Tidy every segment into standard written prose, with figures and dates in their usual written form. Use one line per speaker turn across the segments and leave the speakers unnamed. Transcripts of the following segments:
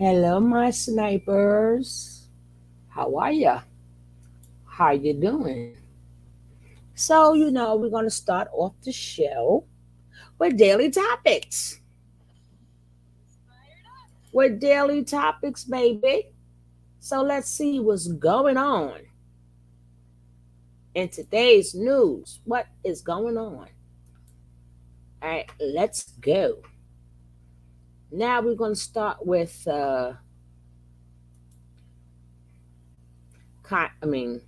Hello, my snipers. How are ya? How you doing? So, we're going to start off the show with daily topics. With daily topics, baby. So, let's see what's going on in today's news. What is going on? All right, let's go. Now, we're going to start with, I mean,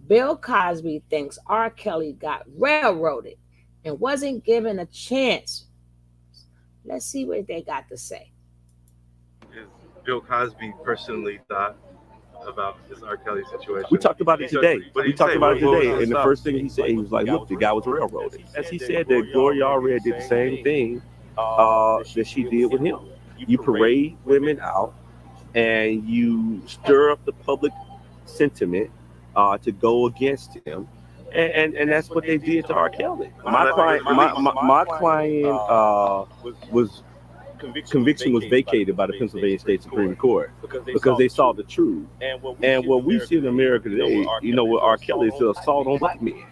Bill Cosby thinks R. Kelly got railroaded and wasn't given a chance. Let's see what they got to say.
Is Bill Cosby personally thought about his R. Kelly situation?
We talked about it today.
What did
We
he
talked
say?
about it
What was
today.
his
And the
stuff?
first thing he said, he was like, look, the guy was railroaded. As he said that Gloria Red did the same thing that she did with him. You parade women out and you stir up the public sentiment to go against him. And that's what they did to R. Kelly. My client was conviction was vacated by the Pennsylvania State Supreme Court because they saw the truth. And what we see in America today, with R. Kelly is the assault on black men.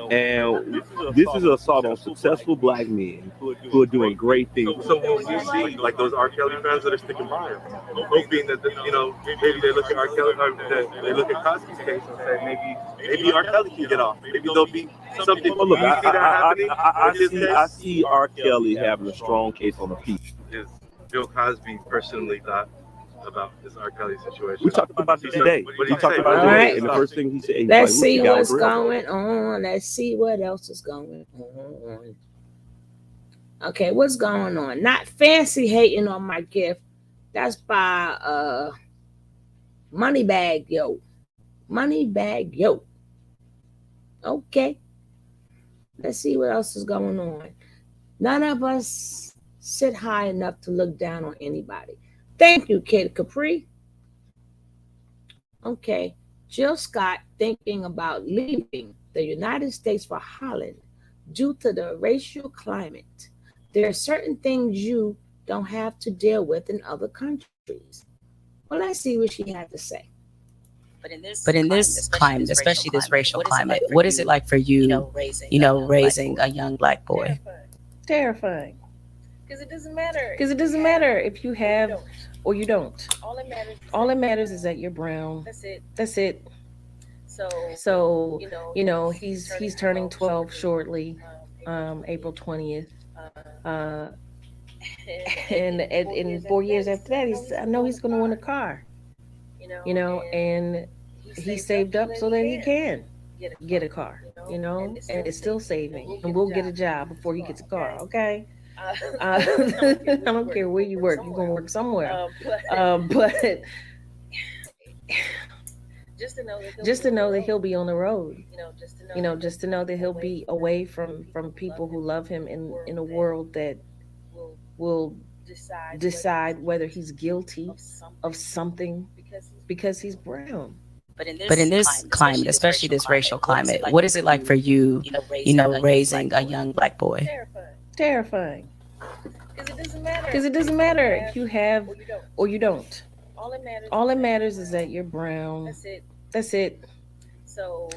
And this is an assault on successful black men who are doing great things.
So will you see like those R. Kelly fans that are sticking by him, hoping that maybe they look at R. Kelly, or they look at Cosby's case and say maybe R. Kelly can get off. Maybe there'll be something.
Well, look,
Do you see that happening?
I see R. Kelly having a strong case on appeal.
Is Bill Cosby personally thought about his R. Kelly situation?
We talked about it today.
What
We
did he
talked
say?
about it
All
today.
right.
And the first thing he said, he was
Let's
like,
see
look, the guy
what's
was railroaded.
going on. Let's see what else is going on. Okay, what's going on? Not fancy hating on my gift. That's by Moneybag Yo. Moneybag Yo. Okay. Let's see what else is going on. None of us sit high enough to look down on anybody. Thank you, Kid Capri. Okay. Jill Scott thinking about leaving the United States for Holland due to the racial climate. There are certain things you don't have to deal with in other countries. Well, let's see what she had to say.
But in this climate, especially this racial climate, what is it like for you, raising a young black boy?
Terrifying. Because it doesn't matter if you have or you don't. All that matters is that you're brown. That's it. So he's turning 12 shortly, April 20th. Uh, and in 4 years after that, I know he's going to win a car. And he saved up so that he can get a car. And it's still saving, and we'll get a job before he gets a car. Okay. I don't care where you work. You're gonna work somewhere. But just to know that he'll be on the road. Just to know that he'll be away from people who love him in a world that will decide whether he's guilty of something because he's brown.
But in this climate, especially this racial climate, what is it like for you, raising a young black boy?
Terrifying. Because it doesn't matter if you have or you don't. All that matters is that you're brown. That's it. So,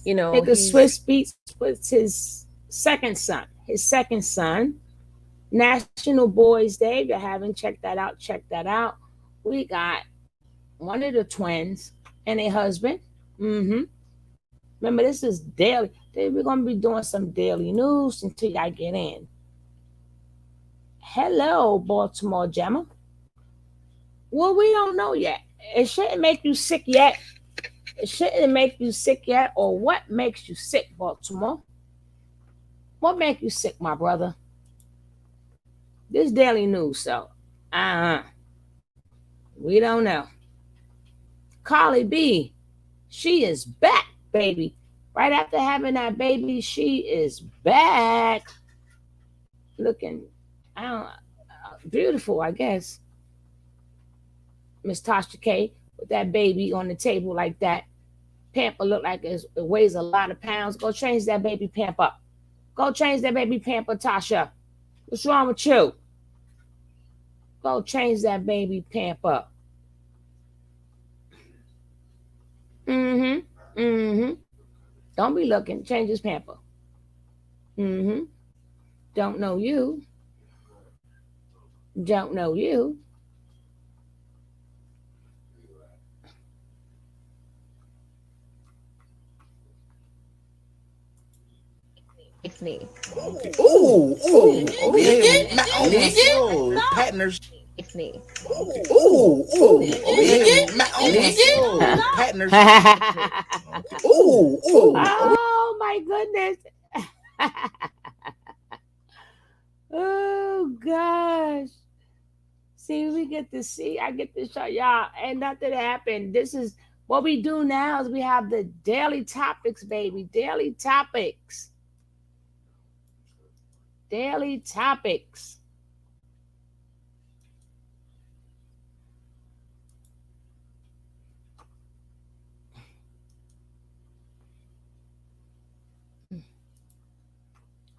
Take a Swiss Beats with his second son. National Boys Day. If you haven't checked that out, check that out. We got one of the twins and a husband. Remember, this is daily. We're going to be doing some daily news until y'all get in. Hello, Baltimore Gemma. Well, we don't know yet. It shouldn't make you sick yet. Or what makes you sick, Baltimore? What makes you sick, my brother? This daily news, so we don't know. Carly B, she is back, baby. Right after having that baby, she is back. Looking, beautiful, I guess. Miss Tasha K with that baby on the table like that. Pamper look like it weighs a lot of pounds. Go change that baby pamper. Tasha. What's wrong with you? Go change that baby pamper. Mm-hmm. Mm-hmm. Don't be looking. Change his pamper. Mm-hmm. Don't know you. Don't know you.
It's me.
Okay. Ooh, ooh, okay. So partners.
It's me.
Okay. Ooh, ooh, okay. So partners. Okay. Ooh, ooh.
Oh my goodness. Oh gosh. See, we get to see, I get to show y'all, and nothing happened. This is what we do now is we have the daily topics, baby. Daily topics. Daily topics.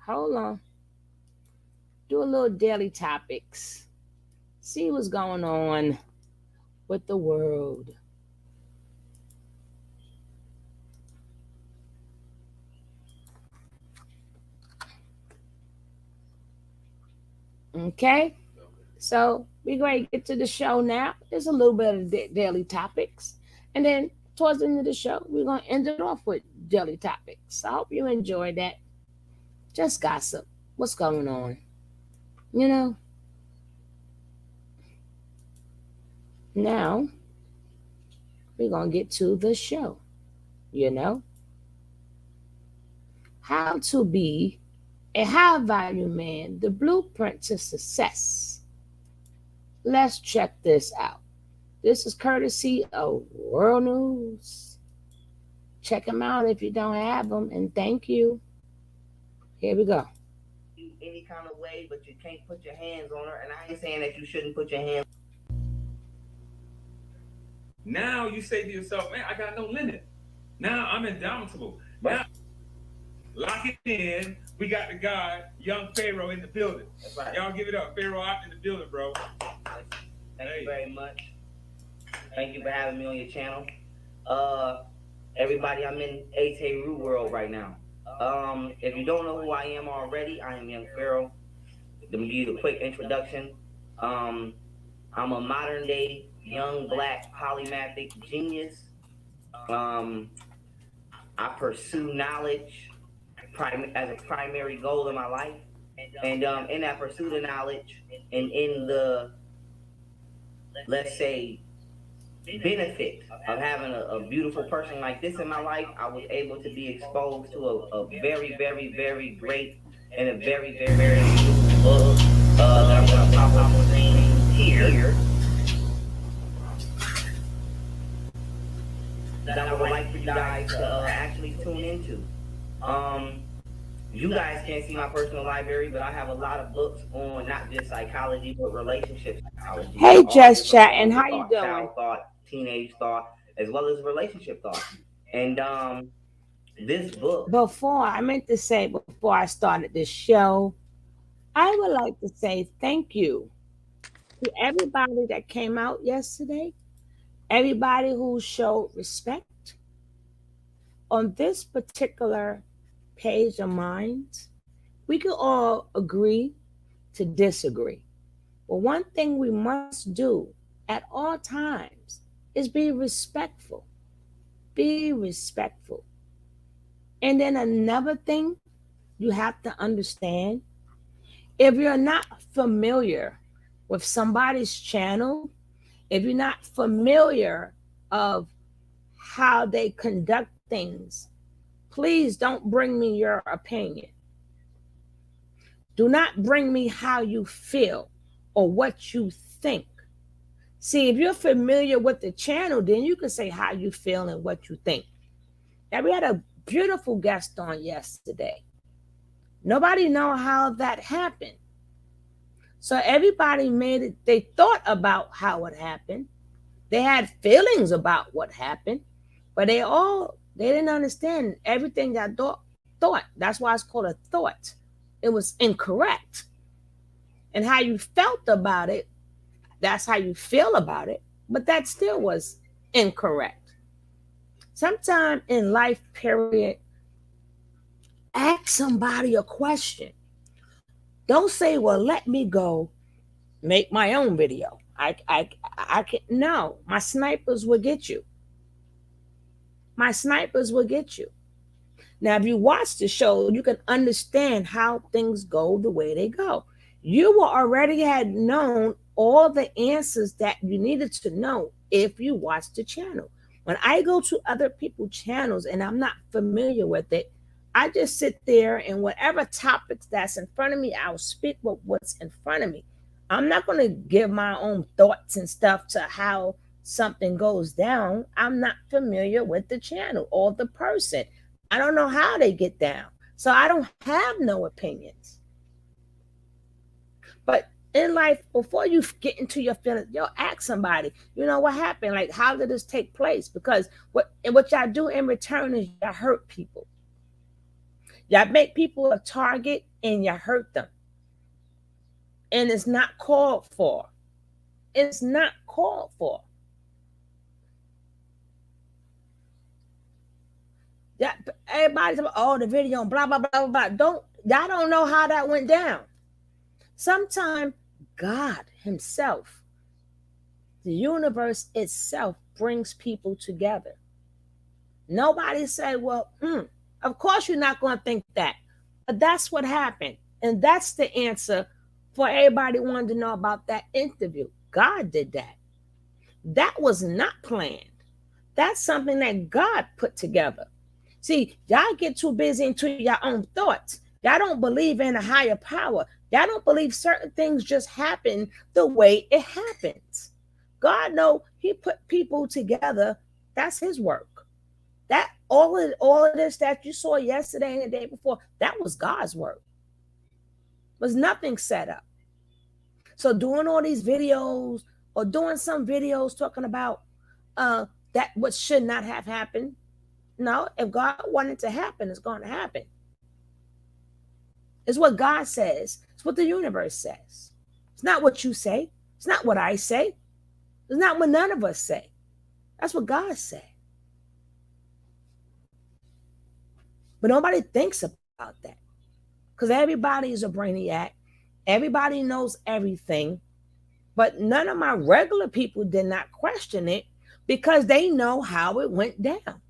Hold on. Do a little daily topics. See what's going on with the world. Okay? So we're going to get to the show now. There's a little bit of daily topics. And then towards the end of the show, we're going to end it off with daily topics. I hope you enjoyed that. Just gossip. What's going on? You know? Now, we're going to get to the show. You know? How to be a high value man, the blueprint to success. Let's check this out. This is courtesy of World News. Check them out if you don't have them, and thank you. Here we go.
Any kind of way, but you can't put your hands on her, and I ain't saying that you shouldn't put your hands.
Now you say to yourself, man, I got no limit. Now I'm indomitable. Now, lock it in. We got the guy, young Pharaoh, in the building.
That's right.
Y'all give it up. Pharoach in the building, bro.
Thank you very much. Thank you for having me on your channel. Everybody, I'm in Ru world right now. If you don't know who I am already, I am young Pharaoh. Let me give you a quick introduction. I'm a modern day young black polymathic genius. I pursue knowledge as a primary goal in my life. And in that pursuit of knowledge and in the, let's say, benefit of having a beautiful person like this in my life, I was able to be exposed to a very, very, very great and a very, very, very beautiful book that I'm going to pop on the screen here. That I would like for you guys to actually tune into. You guys can't see my personal library, but I have a lot of books on not just psychology, but relationship psychology.
Hey, Just Chatting, how you doing?
Child thought, teenage thought, as well as relationship thought. And this book.
Before I started this show, I would like to say thank you to everybody that came out yesterday, everybody who showed respect on this particular page of mine. We could all agree to disagree. But one thing we must do at all times is be respectful. Be respectful. And then another thing you have to understand, if you're not familiar with somebody's channel, if you're not familiar of how they conduct things, please don't bring me your opinion. Do not bring me how you feel or what you think. See, if you're familiar with the channel, then you can say how you feel and what you think. Now, we had a beautiful guest on yesterday. Nobody know how that happened. So everybody made it, they thought about how it happened. They had feelings about what happened, but they didn't understand everything that thought. That's why it's called a thought. It was incorrect. And how you felt about it that's how you feel about it, but that still was incorrect. Sometime in life, period, ask somebody a question. Don't say, well, let me go make my own video. I can, no, my snipers will get you. My snipers will get you. Now, if you watch the show, you can understand how things go the way they go. You will already had known all the answers that you needed to know if you watch the channel. When I go to other people's channels and I'm not familiar with it, I just sit there and whatever topics that's in front of me, I'll speak with what's in front of me. I'm not going to give my own thoughts and stuff to how something goes down. I'm not familiar with the channel or the person. I don't know how they get down. So I don't have no opinions. But in life, before you get into your feelings, ask somebody, what happened? Like, how did this take place? Because what y'all do in return is y'all hurt people. Y'all make people a target and you hurt them. And it's not called for. It's not called for. Yeah, everybody's about, oh, the video and blah, blah, blah, blah. Y'all don't know how that went down. Sometimes God himself, the universe itself, brings people together. Nobody said, well, of course you're not going to think that. But that's what happened. And that's the answer for everybody wanting to know about that interview. God did that. That was not planned. That's something that God put together. See, y'all get too busy into your own thoughts. Y'all don't believe in a higher power. Y'all don't believe certain things just happen the way it happens. God knows he put people together. That's his work. That all of this that you saw yesterday and the day before, that was God's work. Was nothing set up. So doing all these videos or doing some videos talking about that what should not have happened. No, if God wanted to happen, it's going to happen. It's what God says. It's what the universe says. It's not what you say. It's not what I say. It's not what none of us say. That's what God said. But nobody thinks about that because everybody is a brainiac. Everybody knows everything. But none of my regular people did not question it because they know how it went down.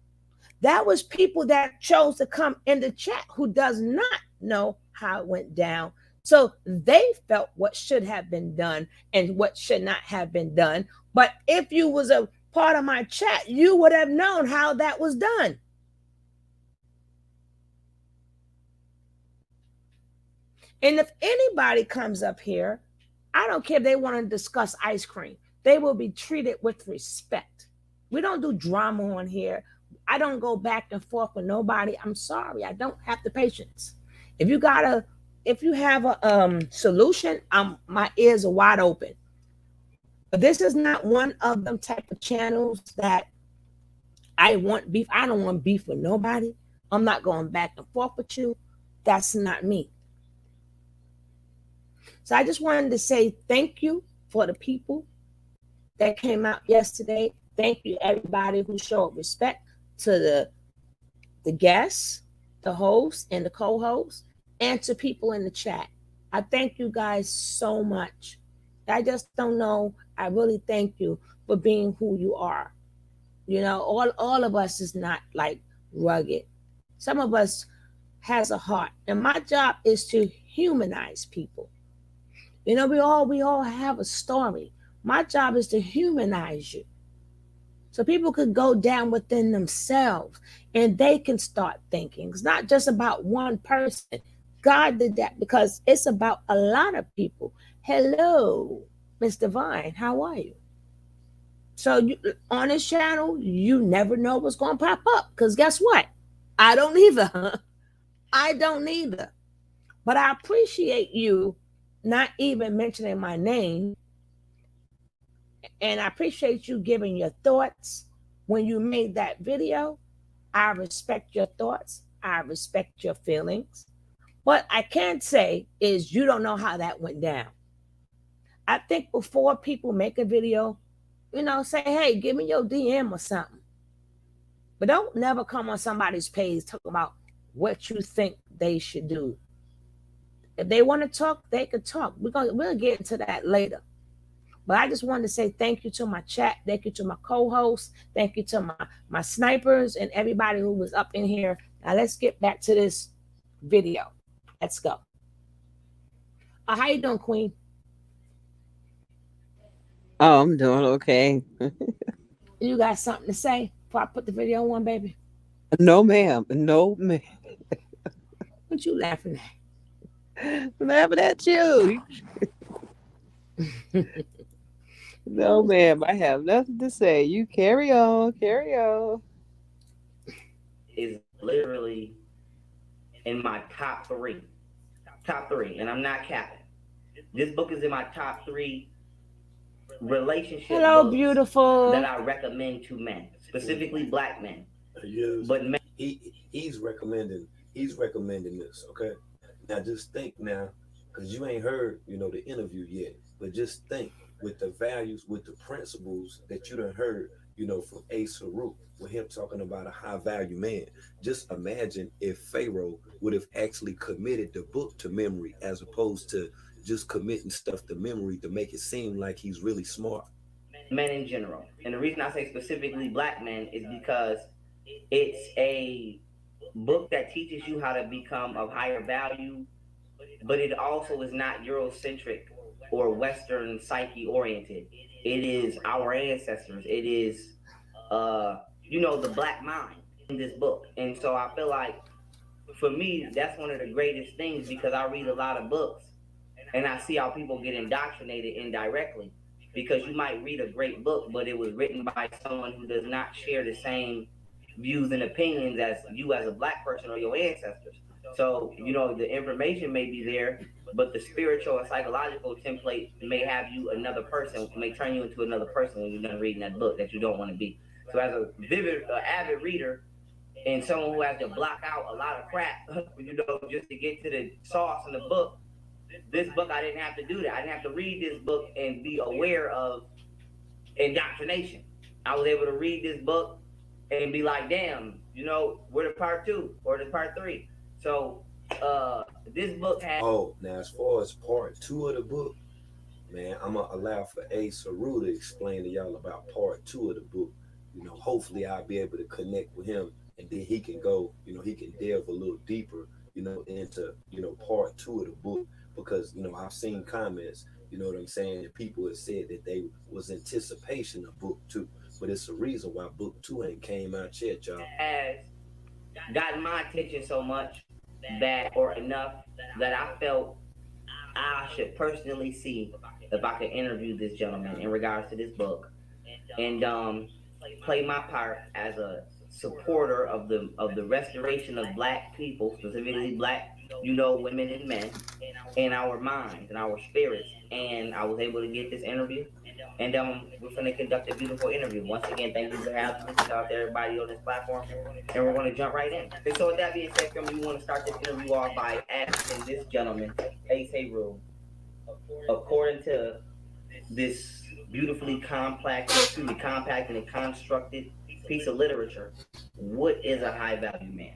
That was people that chose to come in the chat who does not know how it went down. So they felt what should have been done and what should not have been done. But if you was a part of my chat, you would have known how that was done. And if anybody comes up here, I don't care if they want to discuss ice cream. They will be treated with respect. We don't do drama on here. I don't go back and forth with nobody. I'm sorry. I don't have the patience. If you have a solution, my ears are wide open. But this is not one of them type of channels that I want beef. I don't want beef with nobody. I'm not going back and forth with you. That's not me. So I just wanted to say thank you for the people that came out yesterday. Thank you everybody who showed respect to the guests, the hosts, and the co-hosts, and to people in the chat. I thank you guys so much. I just don't know. I really thank you for being who you are. All of us is not like rugged. Some of us has a heart. And my job is to humanize people. We all have a story. My job is to humanize you. So people could go down within themselves and they can start thinking. It's not just about one person. God did that because it's about a lot of people. Hello, Miss Divine, how are you? So on this channel, you never know what's going to pop up because guess what? I don't either. I don't either. But I appreciate you not even mentioning my name. And I appreciate you giving your thoughts when you made that video. I respect your thoughts. I respect your feelings. What I can say is you don't know how that went down. I think before people make a video, say, hey, give me your DM or something. But don't never come on somebody's page talking about what you think they should do. If they want to talk, they could talk. We'll get into that later. But I just wanted to say thank you to my chat. Thank you to my co-hosts. Thank you to my snipers and everybody who was up in here. Now let's get back to this video. Let's go. How you doing, Queen?
Oh, I'm doing okay.
You got something to say before I put the video on, baby?
No, ma'am. No, ma'am.
What you laughing
at? Laughing at you. No, ma'am. I have nothing to say. You carry on. Carry on.
Is literally in my top three. Top three. And I'm not capping. This book is in my top 3 relationship books
beautiful.
that I recommend to men, specifically black men.
Yes.
But men,
he's recommending this, okay? Now just think now, because you ain't heard, the interview yet, but just think with the values, with the principles that you done heard, from Pharoach, with him talking about a high value man. Just imagine if Pharaoh would have actually committed the book to memory as opposed to just committing stuff to memory to make it seem like he's really smart.
Men in general. And the reason I say specifically black men is because it's a book that teaches you how to become of higher value, but it also is not Eurocentric or Western psyche oriented. It is our ancestors. It is, the black mind in this book. And so I feel like for me, that's one of the greatest things because I read a lot of books and I see how people get indoctrinated indirectly because you might read a great book, but it was written by someone who does not share the same views and opinions as you as a black person or your ancestors. So, the information may be there, but the spiritual and psychological template may have you another person, may turn you into another person when you're done reading that book that you don't want to be. So as a avid reader and someone who has to block out a lot of crap, just to get to the sauce in the book, this book, I didn't have to do that. I didn't have to read this book and be aware of indoctrination. I was able to read this book and be like, damn, we're the part 2 or the part 3. So this book has...
Oh, now as far as part 2 of the book, man, I'm going to allow for Pharoach to explain to y'all about part 2 of the book. Hopefully I'll be able to connect with him and then he can go, he can delve a little deeper, into, part 2 of the book. Because, I've seen comments, what I'm saying, and people have said that they was anticipation of book 2. But it's a reason why book 2 ain't came out yet, y'all.
Has gotten my attention so much or enough that I felt I should personally see if I could interview this gentleman in regards to this book and play my part as a supporter of the restoration of black people, specifically black, women and men, in our minds and our spirits. And I was able to get this interview, and we're going to conduct a beautiful interview. Once again, thank you for having me. Shout out to everybody on this platform, and we're going to jump right in. And so with that being said, we want to start this interview off by asking this gentleman, Pharoach, according to this beautifully compact and constructed piece of literature, what is a high value man?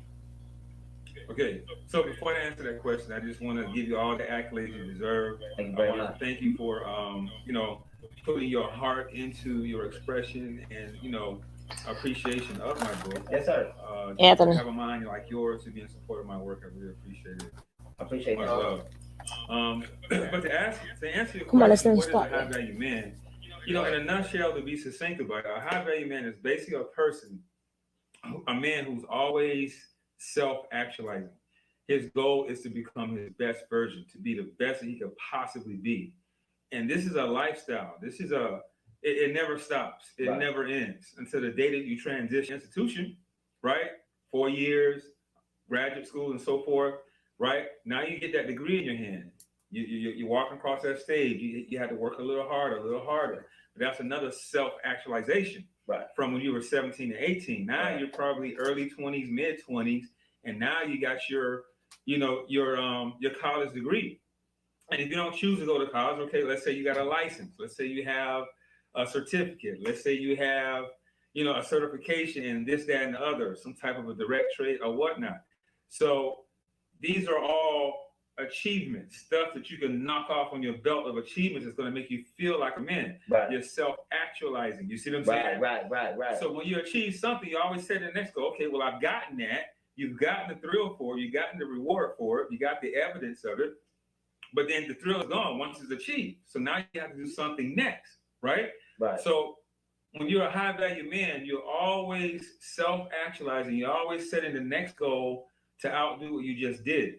Okay, so before I answer that question, I just want to give you all the accolades you deserve.
Thank you very much.
Thank you for putting your heart into your expression and appreciation of my book.
Yes, sir.
Anthony,
to have a mind like yours to be in support of my work, I really appreciate it.
I appreciate
much love. But to answer your
come on, let's
question, what is a
start.
high value man? In a nutshell, to be succinct about it, a high value man is basically a man who's always self-actualizing. His goal is to become his best version, to be the best that he could possibly be. And this is a lifestyle. This is it never stops. It right. never ends until the day that you transition institution, right? 4 years, graduate school and so forth, right? Now you get that degree in your hand. You're walking across that stage. You had to work a little harder. But that's another self-actualization. Right. From when you were 17 to 18. Now right. You're probably early 20s, mid 20s, and now you got your college degree. And if you don't choose to go to college, okay, let's say you got a license. Let's say you have a certificate. Let's say you have, a certification in this, that, and the other, some type of a direct trade or whatnot. So these are all achievements, stuff that you can knock off on your belt of achievements that's going to make you feel like a man.
Right.
You're self-actualizing. You see what I'm saying?
Right.
So when you achieve something, you always say to the next go, okay, well, I've gotten that. You've gotten the thrill for it. You've gotten the reward for it. You got the evidence of it. But then the thrill is gone once it's achieved. So now you have to do something next, right?
Right.
So when you're a high-value man, you're always self-actualizing. You're always setting the next goal to outdo what you just did.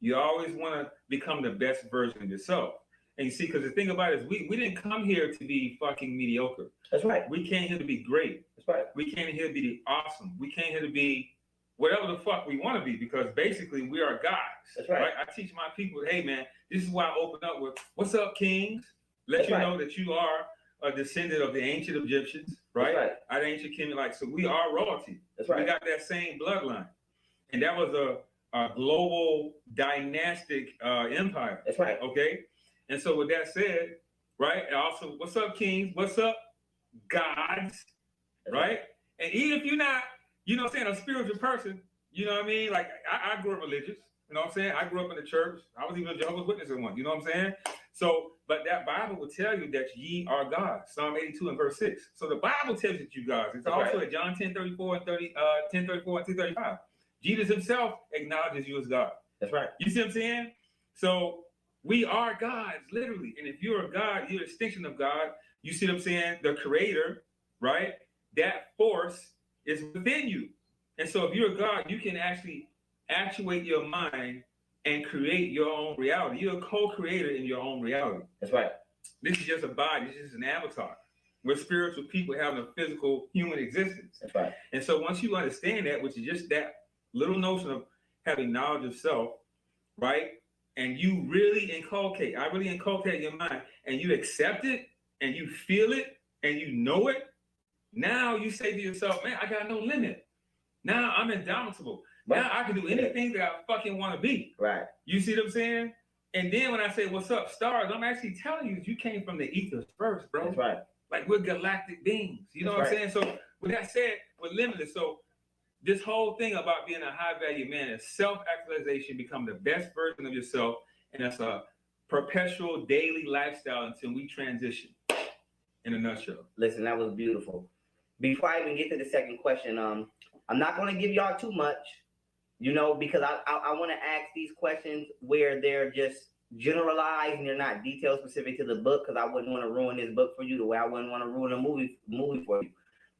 You always want to become the best version of yourself. And you see, because the thing about it is we didn't come here to be fucking mediocre.
That's right.
We came here to be great.
That's right.
We came here to be awesome. We came here to be whatever the fuck we want to be, because basically we are gods.
That's right.
I teach my people, hey man, this is why I open up with, what's up, kings? Let you know that you are a descendant of the ancient Egyptians, right?
That's right.
Our ancient king, so we are royalty.
That's right.
We got that same bloodline. And that was a global dynastic empire.
That's right.
Okay? And so with that said, right, also, what's up, kings? What's up, gods? Right? And even if you're not, a spiritual person, you know what I mean? Like, I grew up religious, you know what I'm saying? I grew up in the church. I was even a Jehovah's Witness in one, you know what I'm saying? So, but that Bible will tell you that ye are God, Psalm 82 and verse 6. So the Bible tells you that you gods. It's also at John 10:34 and 10:34 and 2:35. Jesus himself acknowledges you as God.
That's right.
You see what I'm saying? So we are gods, literally. And if you're a God, you're an extension of God. You see what I'm saying? The creator, right? That force is within you. And so if you're a God, you can actually actuate your mind and create your own reality. You're a co-creator in your own reality.
That's right.
This is just a body. This is just an avatar. We're spiritual people having a physical human existence.
That's right.
And so once you understand that, which is just that little notion of having knowledge of self, right? And you really inculcate, I really inculcate your mind, and you accept it, and you feel it, and you know it. Now you say to yourself, man, I got no limit. Now I'm indomitable. Now I can do anything that I fucking want to be.
Right.
You see what I'm saying? And then when I say, what's up, stars, I'm actually telling you came from the ethers first, bro.
That's right.
Like, we're galactic beings. You know what I'm saying? So with that said, we're limited. So this whole thing about being a high-value man is self-actualization, become the best version of yourself, and that's a perpetual daily lifestyle until we transition, in a nutshell.
Listen, that was beautiful. Before I even get to the second question, I'm not going to give y'all too much, because I want to ask these questions where they're just generalized and they're not detail specific to the book, because I wouldn't want to ruin this book for you the way I wouldn't want to ruin a movie for you.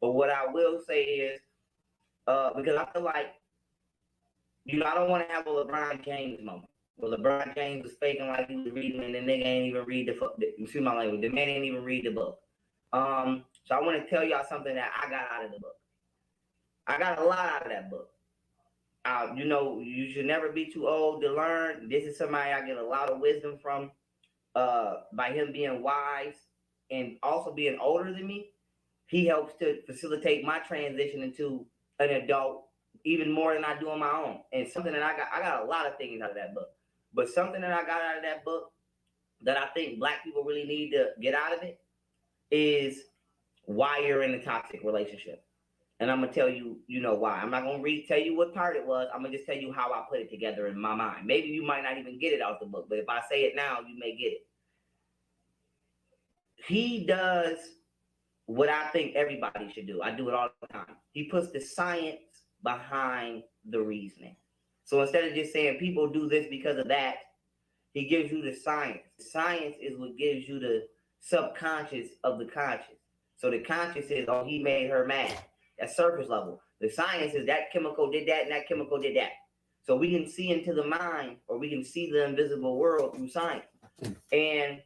But what I will say is, because I feel like, I don't want to have a LeBron James moment. Well, LeBron James was faking like he was reading, and the nigga ain't even read excuse my language, the man ain't even read the book. So I want to tell y'all something that I got out of the book. I got a lot out of that book. You should never be too old to learn. This is somebody I get a lot of wisdom from, by him being wise and also being older than me. He helps to facilitate my transition into an adult even more than I do on my own. And something that I got a lot of things out of that book. But something that I got out of that book that I think Black people really need to get out of it is why you're in a toxic relationship. And I'm going to tell you, why. I'm not going to tell you what part it was. I'm going to just tell you how I put it together in my mind. Maybe you might not even get it out the book, but if I say it now, you may get it. He does what I think everybody should do. I do it all the time. He puts the science behind the reasoning. So instead of just saying people do this because of that, he gives you the science. The science is what gives you the subconscious of the conscious. So the conscious is, oh, he made her mad. That's surface level. The science is that chemical did that and that chemical did that. So we can see into the mind, or we can see the invisible world through science. And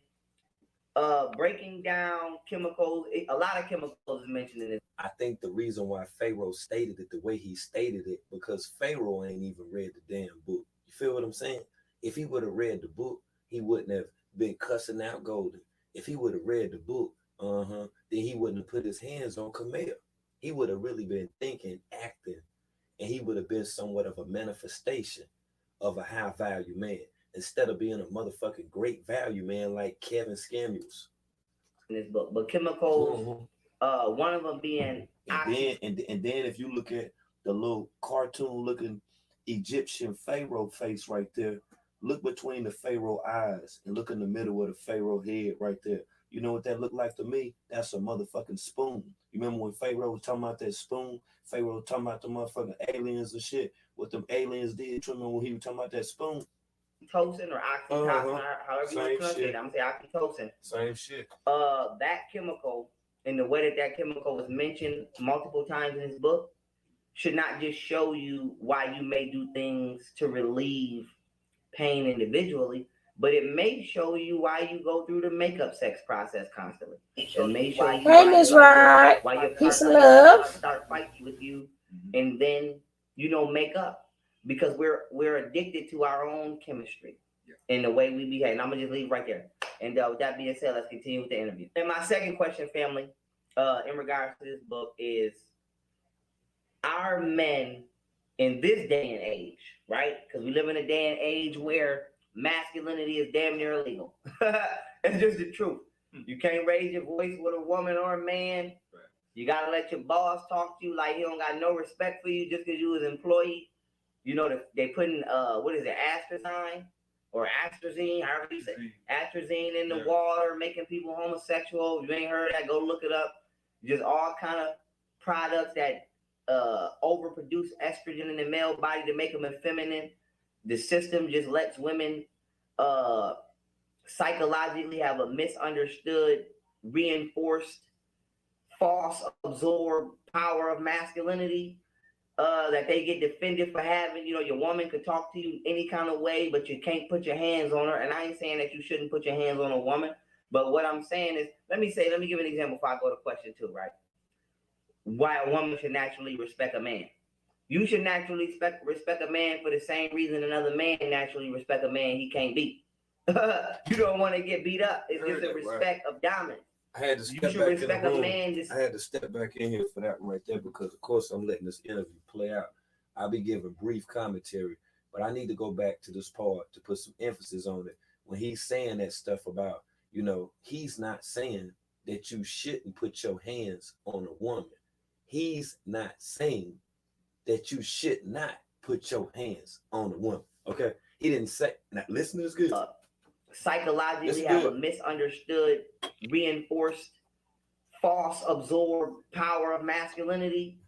breaking down chemicals, a lot of chemicals is mentioned in this.
I think the reason why Pharaoh stated it the way he stated it, because Pharaoh ain't even read the damn book. You feel what I'm saying? If he would have read the book, he wouldn't have been cussing out Golden. If he would have read the book, then he wouldn't have put his hands on Camille. He would have really been thinking, acting, and he would have been somewhat of a manifestation of a high value man. instead of being a motherfucking great value man like Kevin Samuels.
In this book, but chemicals, one of them being
and then if you look at the little cartoon looking Egyptian pharaoh face right there, look between the pharaoh eyes and look in the middle of the pharaoh head right there. You know what that looked like to me? That's a motherfucking spoon. You remember when Pharaoh was talking about that spoon? Pharaoh was talking about the motherfucking aliens and shit. What them aliens did. You remember when he was talking about that spoon?
Oxytocin or oxytocin, however you want to pronounce it. I'm gonna say oxytocin.
Same shit.
That chemical and the way that chemical was mentioned multiple times in this book should not just show you why you may do things to relieve pain individually, but it may show you why you go through the makeup sex process constantly. It may show you why your partner start fighting with you and then make up, because we're addicted to our own chemistry and the way we behave. And I'm gonna just leave right there. And with that being said, let's continue with the interview. And my second question, family, in regards to this book is, are men in this day and age, right? Because we live in a day and age where masculinity is damn near illegal. It's just the truth. You can't raise your voice with a woman or a man. You gotta let your boss talk to you like he don't got no respect for you just because you was an employee. They putting what is it, astrazine or astrazine, however you say, atrazine in the water, making people homosexual. If you ain't heard that, go look it up. Just all kind of products that overproduce estrogen in the male body to make them effeminate. The system just lets women psychologically have a misunderstood, reinforced, false absorbed power of masculinity that they get defended for having. Your woman could talk to you any kind of way, but you can't put your hands on her. And I ain't saying that you shouldn't put your hands on a woman, but what I'm saying is, let me give an example before I go to question 2, right? Why a woman should naturally respect a man. You should naturally respect a man for the same reason another man naturally respect a man he can't beat. You don't want to get beat up. It's just a respect of dominance.
I had to step back in the room. I had to step back in here for that one right there because, of course, I'm letting this interview play out. I'll be giving brief commentary, but I need to go back to this part to put some emphasis on it. When he's saying that stuff about, he's not saying that you shouldn't put your hands on a woman. He's not saying that you should not put your hands on a woman. Okay? He didn't say. Now, listen to this good.
Psychologically have a misunderstood, reinforced, false absorbed power of masculinity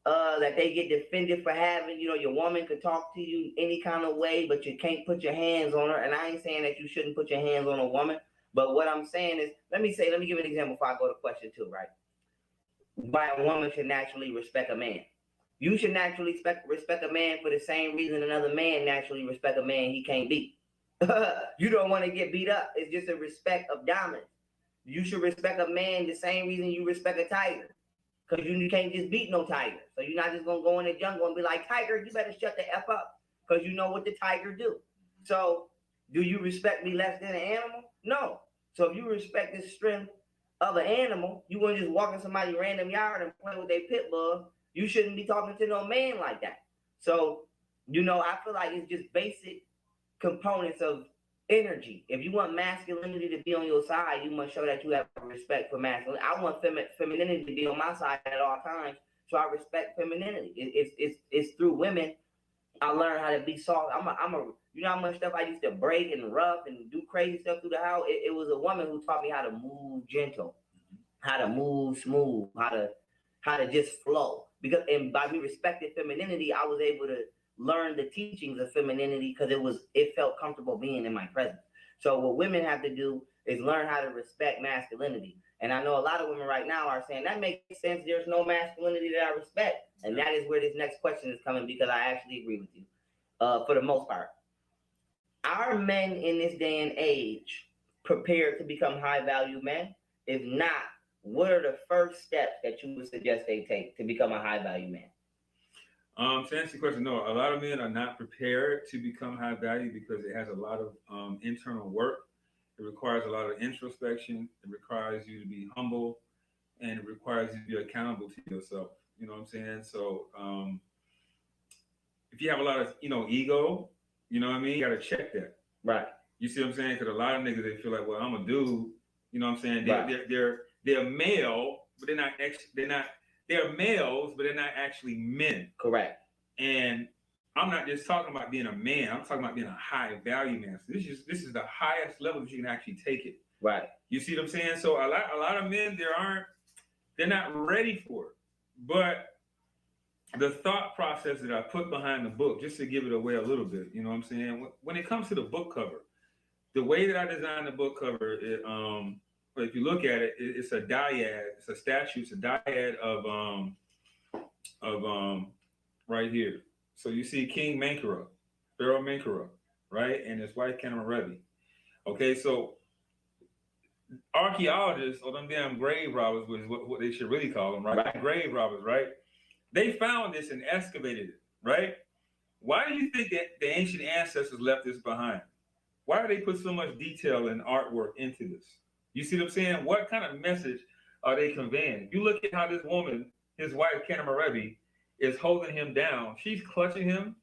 that they get defended for having. Your woman could talk to you any kind of way, but you can't put your hands on her. And I ain't saying that you shouldn't put your hands on a woman, but what I'm saying is, let me give an example before I go to question 2, right? Why a woman should naturally respect a man. You should naturally respect a man for the same reason another man naturally respect a man he can't beat. You don't want to get beat up. It's just a respect of dominance. You should respect a man the same reason you respect a tiger. Because you can't just beat no tiger. So you're not just going to go in the jungle and be like, tiger, you better shut the F up. Because you know what the tiger do. So do you respect me less than an animal? No. So if you respect the strength of an animal, you wouldn't just walk in somebody's random yard and play with their pit bull. You shouldn't be talking to no man like that. So, I feel like it's just basic components of energy. If you want masculinity to be on your side, you must show that you have respect for masculinity. I want femininity to be on my side at all times, so I respect femininity. It's through women I learned how to be soft. You know how much stuff I used to break and rough and do crazy stuff through the house? It was a woman who taught me how to move gentle, how to move smooth, how to just flow. And by me respecting femininity, I was able to learn the teachings of femininity because it felt comfortable being in my presence. So what women have to do is learn how to respect masculinity. And I know a lot of women right now are saying, that makes sense. There's no masculinity that I respect. And that is where this next question is coming, because I actually agree with you for the most part. Are men in this day and age prepared to become high value men? If not, what are the first steps that you would suggest they take to become a high value man?
To answer the question, no, a lot of men are not prepared to become high value because it has a lot of internal work. It requires a lot of introspection. It requires you to be humble, and it requires you to be accountable to yourself. You know what I'm saying? So if you have a lot of, ego, you know what I mean? You got to check that.
Right.
You see what I'm saying? Because a lot of niggas, they feel like, well, I'm a dude. You know what I'm saying?
Right.
They're male, but they're males, but they're not actually men.
Correct.
And I'm not just talking about being a man. I'm talking about being a high value man. So this is the highest level that you can actually take it.
Right.
You see what I'm saying? So a lot of men, they're not ready for it. But the thought process that I put behind the book, just to give it away a little bit, you know what I'm saying? When it comes to the book cover, the way that I designed the book cover, if you look at it, it's a dyad, it's a statue, it's a dyad of right here. So you see King Menkera, Pharaoh Menkera, right, and his wife Rebi. Okay, so archaeologists, or them damn grave robbers, which is what they should really call them, right? Grave robbers, right? They found this and excavated it, right? Why do you think that the ancient ancestors left this behind? Why do they put so much detail and artwork into this? You see what I'm saying? What kind of message are they conveying? If you look at how this woman, his wife, Rebi, is holding him down. She's clutching him.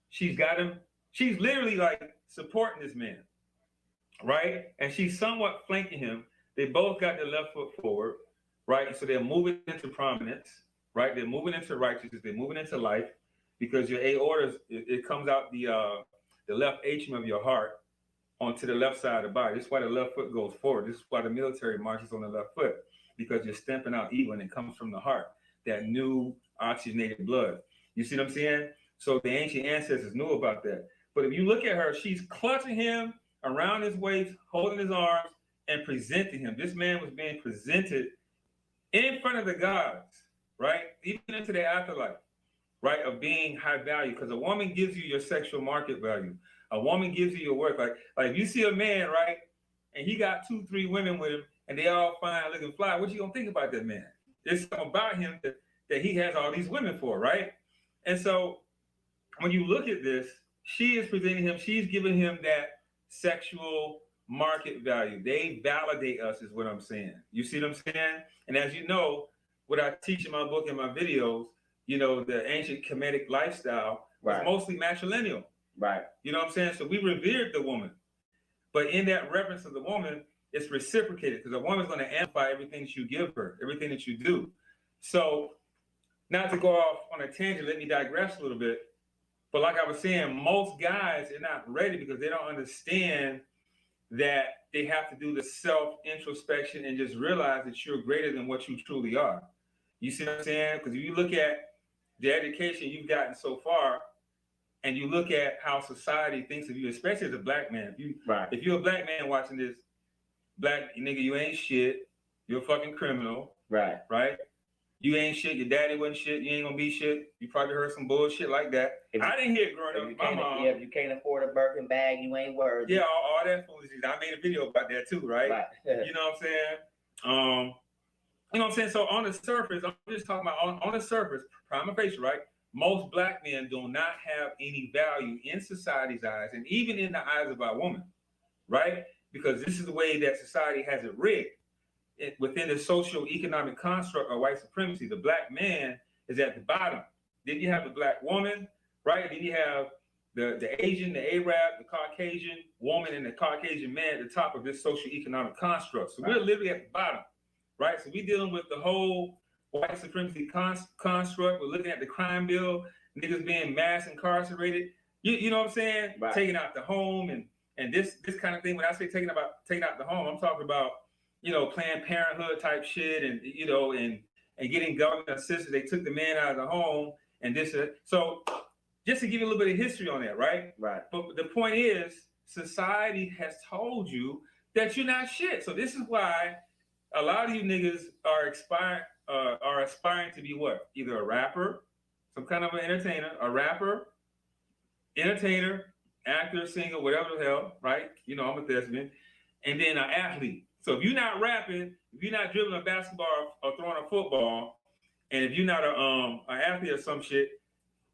She's got him. She's literally like supporting this man, right? And she's somewhat flanking him. They both got their left foot forward, right? So they're moving into prominence, right? They're moving into righteousness. They're moving into life, because your aorta, it comes out the left atrium of your heart onto the left side of the body. This is why the left foot goes forward. This is why the military marches on the left foot, because you're stamping out evil, and it comes from the heart, that new oxygenated blood. You see what I'm saying? So the ancient ancestors knew about that. But if you look at her, she's clutching him around his waist, holding his arms, and presenting him. This man was being presented in front of the gods, right? Even into the afterlife, right? Of being high value. Because a woman gives you your sexual market value. A woman gives you your worth. Like if you see a man, right, and he got 2-3 women with him, and they all fine, looking fly, what you gonna think about that man? There's something about him that he has all these women for, right? And so when you look at this, she is presenting him, she's giving him that sexual market value. They validate us, is what I'm saying. You see what I'm saying? And as you know, what I teach in my book and my videos, you know, the ancient Kemetic lifestyle was mostly matrilineal.
Right.
You know what I'm saying? So we revered the woman. But in that reverence of the woman, it's reciprocated, because a woman's going to amplify everything that you give her, everything that you do. So, not to go off on a tangent, let me digress a little bit. But like I was saying, most guys are not ready, because they don't understand that they have to do the self-introspection and just realize that you're greater than what you truly are. You see what I'm saying? Because if you look at the education you've gotten so far, and you look at how society thinks of you, especially as a black man. If you're a black man watching this, black nigga, you ain't shit. You're a fucking criminal.
Right.
Right? You ain't shit. Your daddy wasn't shit. You ain't gonna be shit. You probably heard some bullshit like that. I didn't hear it growing up. My mom.
Yeah, if you can't afford a Birkin bag, you ain't worthy.
Yeah, all that foolishness. I made a video about that too, right? You know what I'm saying? You know what I'm saying? So on the surface, I'm just talking about on the surface, prima facie, right? Most black men do not have any value in society's eyes, and even in the eyes of our woman, right? Because this is the way that society has it rigged. Within the socio-economic construct of white supremacy, the black man is at the bottom. Then you have the black woman, right? Then you have the Asian, the Arab, the Caucasian woman, and the Caucasian man at the top of this socio-economic construct. So we're literally at the bottom, right? So we're dealing with the whole white supremacy construct. We're looking at the crime bill, niggas being mass incarcerated. You know what I'm saying?
Right.
Taking out the home and this kind of thing. When I say taking out the home, I'm talking about, you know, Planned Parenthood type shit, and you know, and getting government assistance. They took the man out of the home, and this. So just to give you a little bit of history on that, right?
Right.
But the point is, society has told you that you're not shit. So this is why a lot of you niggas are aspiring to be what? Either a rapper, some kind of an entertainer, a rapper, entertainer, actor, singer, whatever the hell, right? You know, I'm a thespian, and then an athlete. So if you're not rapping, if you're not dribbling a basketball or throwing a football, and if you're not an athlete or some shit,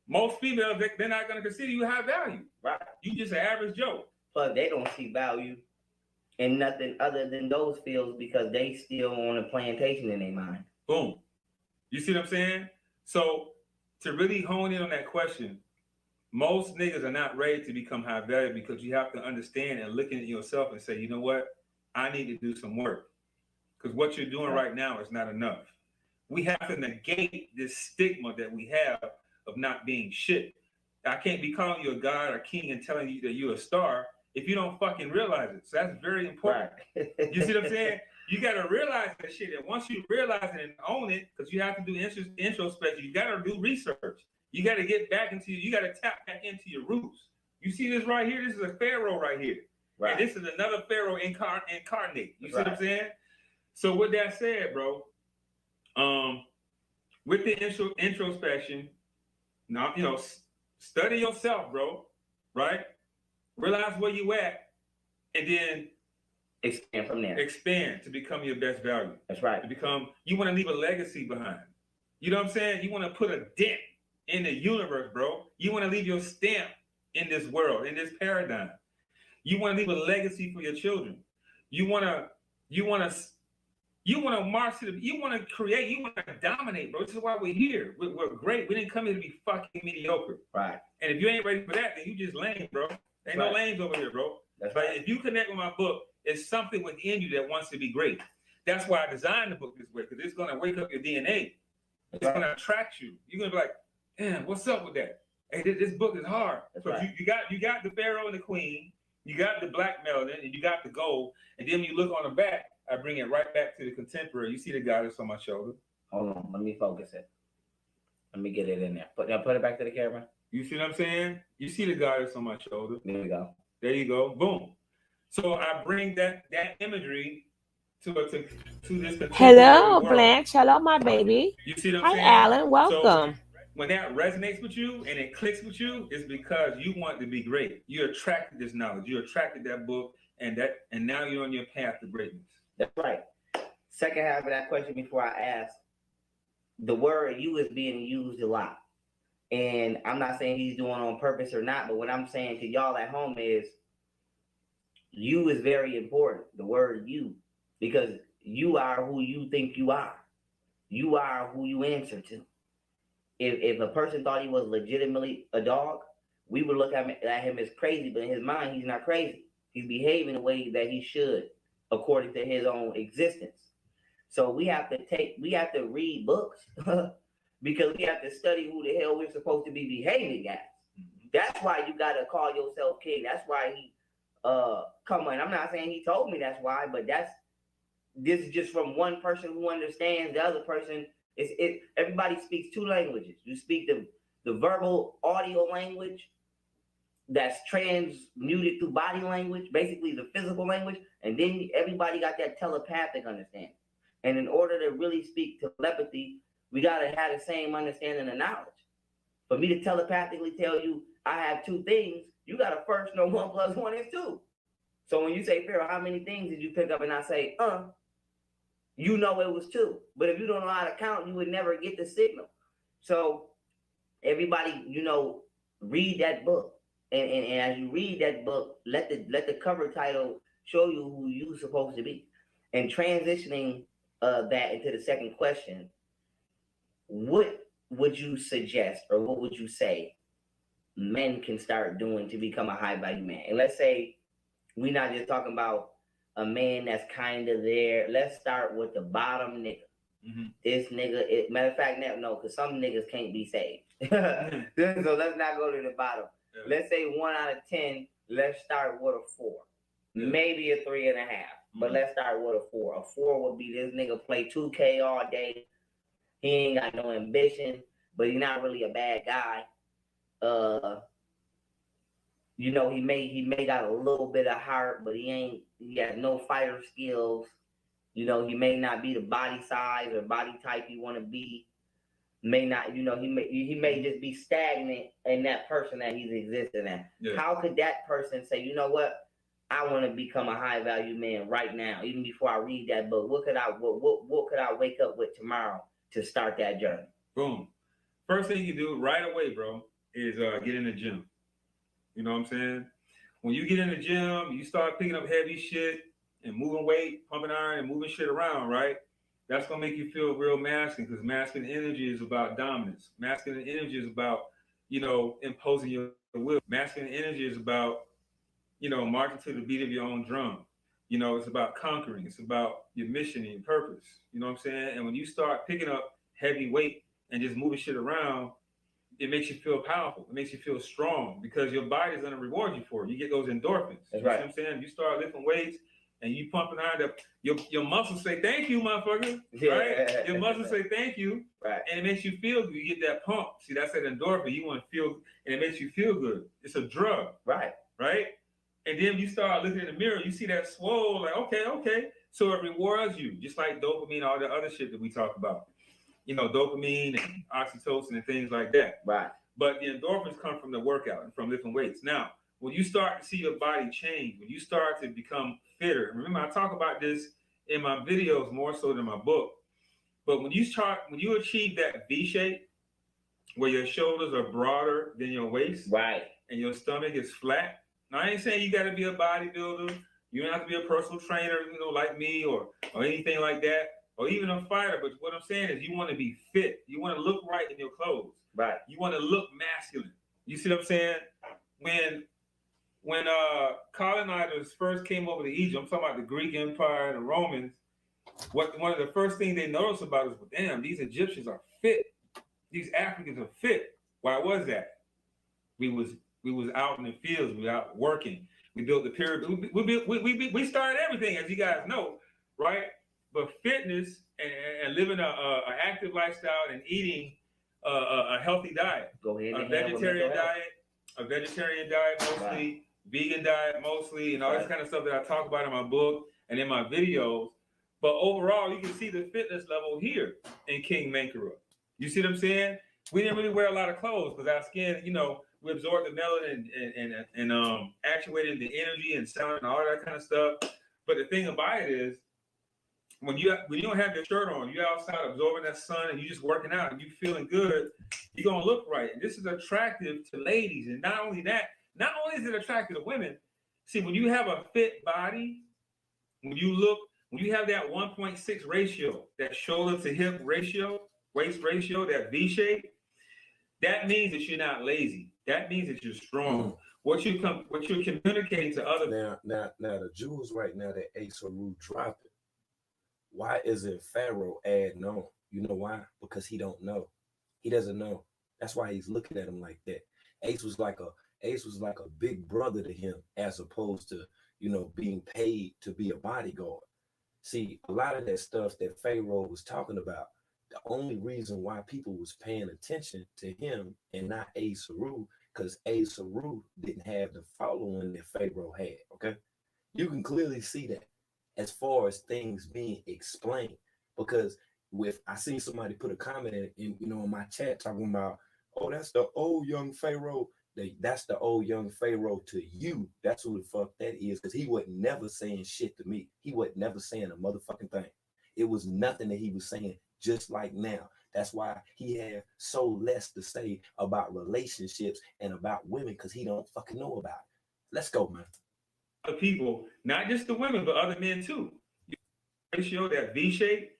most females, they're not going to consider you high value.
Right.
You just an average Joe.
Plus, they don't see value in nothing other than those fields, because they still on a plantation in their mind.
Boom. You see what I'm saying? So to really hone in on that question, most niggas are not ready to become high value because you have to understand and looking at yourself and say, you know what? I need to do some work. Because what you're doing right now is not enough. We have to negate this stigma that we have of not being shit. I can't be calling you a god or king and telling you that you're a star if you don't fucking realize it. So that's very important. Right. You see what I'm saying? You got to realize that shit. And once you realize it and own it, because you have to do introspection, you got to do research. You got to get back into, you got to tap back into your roots. You see this right here? This is a pharaoh right here. Right. And this is another pharaoh incarnate. You see what I'm saying? So with that said, bro, with the introspection, now, you know, study yourself, bro, right? Realize where you at, and then
expand from there.
Expand to become your best value.
That's right.
To become, you want to leave a legacy behind. You know what I'm saying? You want to put a dent in the universe, bro. You want to leave your stamp in this world, in this paradigm. You want to leave a legacy for your children. You want to march to the, you want to create, you want to dominate, bro. This is why we're here. We're great. We didn't come here to be fucking mediocre.
Right.
And if you ain't ready for that, then you just lame, bro. Ain't no lames over here, bro.
That's
but
right.
If you connect with my book, it's something within you that wants to be great. That's why I designed the book this way, because it's going to wake up your DNA. It's going to attract you. You're going to be like, damn, what's up with that? Hey, this book is hard.
That's
so
right.
you got the pharaoh and the queen, you got the black melanin, and you got the gold. And then when you look on the back, I bring it right back to the contemporary. You see the goddess on my shoulder.
Hold on, let me focus it. Let me get it in there. Put it back to the camera.
You see what I'm saying? You see the goddess on my shoulder.
There we go.
There you go. Boom. So I bring that imagery to this.
Hello,
world.
Blanche. Hello, my baby.
You see what I'm
Hi,
saying?
Alan. Welcome.
So when that resonates with you and it clicks with you, it's because you want to be great. You attracted this knowledge. You attracted that book, and now you're on your path to greatness.
That's right. Second half of that question before I ask, the word "you" is being used a lot. And I'm not saying he's doing it on purpose or not, but what I'm saying to y'all at home is you is very important. The word "you," because you are who you think you are. You are who you answer to. If a person thought he was legitimately a dog, we would look at him as crazy, but in his mind, he's not crazy. He's behaving the way that he should, according to his own existence. So we have to read books because we have to study who the hell we're supposed to be behaving as. That's why you gotta call yourself king. That's why he come on. I'm not saying he told me that's why, but this is just from one person who understands. The other person everybody speaks two languages. You speak the verbal audio language that's transmuted through body language, basically the physical language, and then everybody got that telepathic understanding. And in order to really speak telepathy, we gotta have the same understanding of knowledge. For me to telepathically tell you I have two things, you gotta first know 1 + 1 is 2. So when you say, Pharaoh, how many things did you pick up? And I say, you know it was 2. But if you don't know how to count, you would never get the signal. So everybody, read that book. And as you read that book, let the cover title show you who you're supposed to be. And transitioning that into the second question, what would you suggest or what would you say men can start doing to become a high value man? And let's say we're not just talking about a man that's kind of there. Let's start with the bottom nigga. Mm-hmm. This nigga, matter of fact, no, because some niggas can't be saved. So let's not go to the bottom. Yeah. Let's say 1 out of 10. Let's start with a 4, maybe a 3.5. Mm-hmm. But let's start with a 4. A 4 would be this nigga play 2K all day. He ain't got no ambition, but he's not really a bad guy. He may got a little bit of heart, but he has no fighter skills. He may not be the body size or body type you want to be. May not, he may just be stagnant in that person that he's existing at. Yeah. How could that person say, you know what? I want to become a high value man right now, even before I read that book. What could I wake up with tomorrow to start that journey?
Boom. First thing you do right away, bro, is get in the gym. You know what I'm saying? When you get in the gym, you start picking up heavy shit and moving weight, pumping iron and moving shit around, right? That's going to make you feel real masculine, because masculine energy is about dominance. Masculine energy is about, imposing your the will. Masculine energy is about, marching to the beat of your own drum. It's about conquering. It's about your mission and your purpose. You know what I'm saying? And when you start picking up heavy weight and just moving shit around, it makes you feel powerful. It makes you feel strong because your body's gonna reward you for it. You get those endorphins.
That's
you
right.
See what I'm saying? You start lifting weights and you pumping iron up, your muscles say thank you, motherfucker. Right? Your muscles say thank you.
Right.
And it makes you feel good. You get that pump. See, that's that endorphin. You want to feel, and it makes you feel good. It's a drug.
Right.
Right? And then you start looking in the mirror, you see that swole, like, okay. So it rewards you, just like dopamine, all the other shit that we talk about. Dopamine and oxytocin and things like that.
Right.
But the endorphins come from the workout and from lifting weights. Now, when you start to see your body change, when you start to become fitter, remember I talk about this in my videos more so than my book. But when you achieve that V shape, where your shoulders are broader than your waist,
right,
and your stomach is flat. Now I ain't saying you got to be a bodybuilder. You don't have to be a personal trainer, like me or anything like that, or even a fighter. But what I'm saying is, you want to be fit. You want to look right in your clothes.
Right.
You want to look masculine. You see what I'm saying? When colonizers first came over to Egypt, I'm talking about the Greek Empire and the Romans. One of the first things they noticed about is, well, damn, these Egyptians are fit. These Africans are fit. Why was that? We was out in the fields. We were out working. We built the pyramid. We started everything, as you guys know, right? But fitness and living a active lifestyle and eating a healthy diet, a vegetarian diet mostly, right, vegan diet mostly, and all this kind of stuff that I talk about in my book and in my videos. But overall, you can see the fitness level here in King Menkera. You see what I'm saying? We didn't really wear a lot of clothes because our skin, we absorb the melanin and actuated the energy and sound and all that kind of stuff. But the thing about it is, when you don't have your shirt on, you're outside absorbing that sun and you just working out and you feeling good, you're gonna look right. And this is attractive to ladies. And not only that, not only is it attractive to women, see, when you have a fit body, when you have that 1.6 ratio, that shoulder to hip ratio, waist ratio, that V shape, that means that you're not lazy. That means that you're strong. What you're communicating to others.
Now the jewels right now that Ace Haru dropping. Why isn't Pharaoh adding on? You know why? Because he don't know. He doesn't know. That's why he's looking at him like that. Ace was like a big brother to him, as opposed to being paid to be a bodyguard. See, a lot of that stuff that Pharaoh was talking about, the only reason why people was paying attention to him and not Ace Haru, because Ace Haru didn't have the following that Pharaoh had. Okay, you can clearly see that as far as things being explained. Because I seen somebody put a comment in my chat talking about, oh, that's the old young Pharaoh. That's the old young Pharaoh to you. That's who the fuck that is. Because he wasn't never saying shit to me. He wasn't never saying a motherfucking thing. It was nothing that he was saying. Just like now. That's why he had so less to say about relationships and about women, because he don't fucking know about it. Let's go, man.
Other people, not just the women, but other men too. Ratio, that V shape,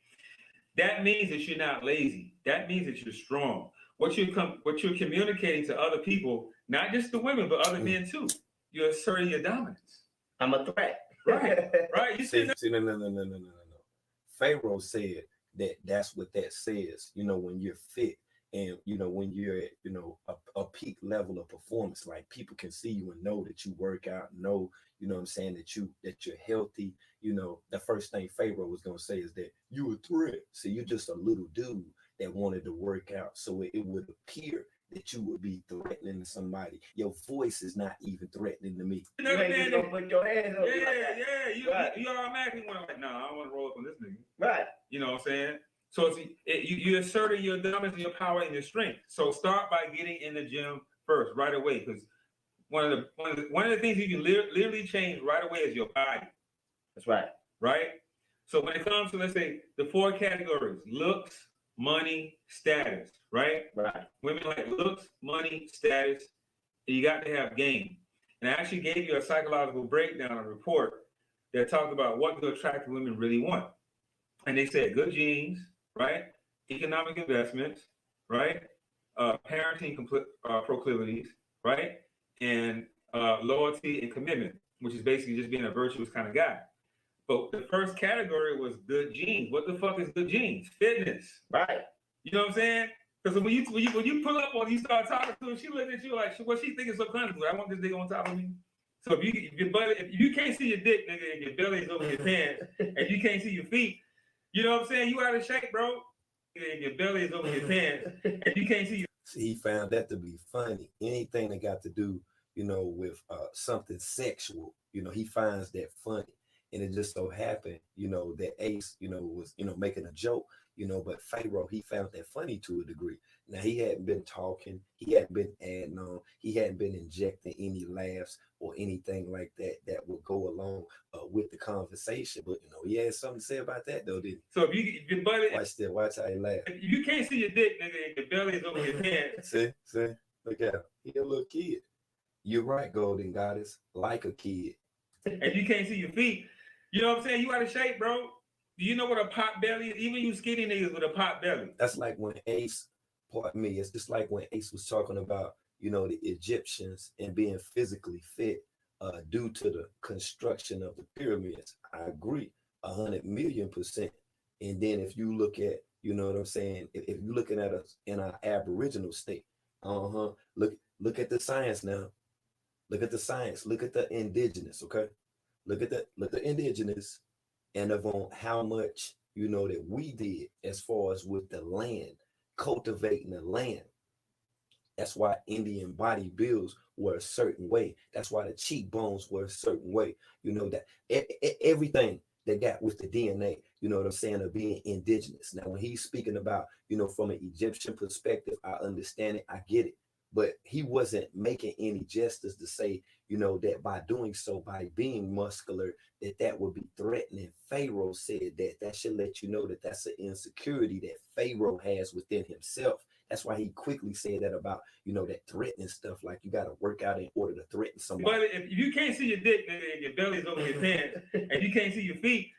that means that you're not lazy. That means that you're strong. What you're communicating to other people, not just the women, but other men too. You're asserting your dominance.
I'm a threat.
Right. You
see, no. Pharaoh said that's what that says, when you're fit and, when you're at, a peak level of performance, like people can see you and know that you work out, know, what I'm saying, that you're healthy. The first thing Pharaoh was going to say is that you a threat. So you're just a little dude that wanted to work out. So it would appear that you would be threatening to somebody. Your voice is not even threatening to me.
You ain't gonna put your hands up.
Yeah. You automatically want to like, nah, I don't want to roll up on this nigga.
Right.
You know what I'm saying? So you're asserting your dominance and your power and your strength. So start by getting in the gym first, right away, because one of the things you can literally change right away is your body.
That's right.
Right. So when it comes to, let's say, the 4 categories: looks, money, status. Right. Women like looks, money, status. And you got to have game. And I actually gave you a psychological breakdown, a report that talked about what do attractive women really want. And they said good genes, right? Economic investments, right? Parenting proclivities, right? and loyalty and commitment, which is basically just being a virtuous kind of guy. But the first category was good genes. What the fuck is good genes? Fitness.
Right.
You know what I'm saying? Because when you pull up on, you start talking to her, she looks at you like, what she thinking subconsciously? I want this nigga on top of me. So if you can't see your dick, nigga, and your belly's over your pants, and you can't see your feet, you know what I'm saying? You out of shape, bro. And your belly is over your pants, and you can't see your.
See, he found that to be funny. Anything that got to do, with something sexual, he finds that funny. And it just so happened, that Ace, was, making a joke, but Pharaoh, he found that funny to a degree. Now, he hadn't been talking, he hadn't been adding on, he hadn't been injecting any laughs or anything like that that would go along with the conversation. But, he had something to say about that, though, didn't he?
So if your belly,
watch how he laugh.
If you can't see your dick, nigga, and your belly is over your pants.
See, look at him. He a little kid. You're right, Golden Goddess, like a kid.
And you can't see your feet. You know what I'm saying? You out of shape, bro. Do you know what a pot belly is? Even you skinny niggas with a pot belly.
That's like when Ace, pardon me, it's just like when Ace was talking about, the Egyptians and being physically fit due to the construction of the pyramids. I agree, 100,000,000%. And then if you look at, you know what I'm saying, if you're looking at us in our aboriginal state, look at the science now. Look at the science. Look at the indigenous, okay? Look at the indigenous and on how much, that we did as far as with the land, cultivating the land. That's why Indian body builds were a certain way. That's why the cheekbones were a certain way. That everything that got with the DNA, you know what I'm saying, of being indigenous. Now, when he's speaking about, from an Egyptian perspective, I understand it, I get it. But he wasn't making any justice to say, that by doing so, by being muscular, that would be threatening. Pharaoh said that should let you know that that's an insecurity that Pharaoh has within himself. That's why he quickly said that about, that threatening stuff, like you got to work out in order to threaten somebody.
But if you can't see your dick, nigga, and your belly's over your pants, and you can't see your feet,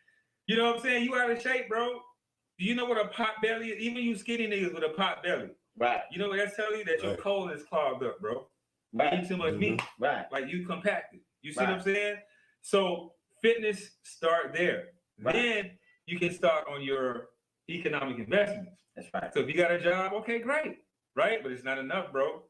you know what I'm saying? You out of shape, bro. Do you know what a pot belly is? Even you skinny niggas with a pot belly.
Right.
You know what that's telling you? That your colon is clogged up, bro.
Right.
You eat too much meat.
Right.
Like you compacted. You see what I'm saying? So fitness start there.
Right.
Then you can start on your economic investments.
That's right.
So if you got a job, okay, great. Right? But it's not enough, bro.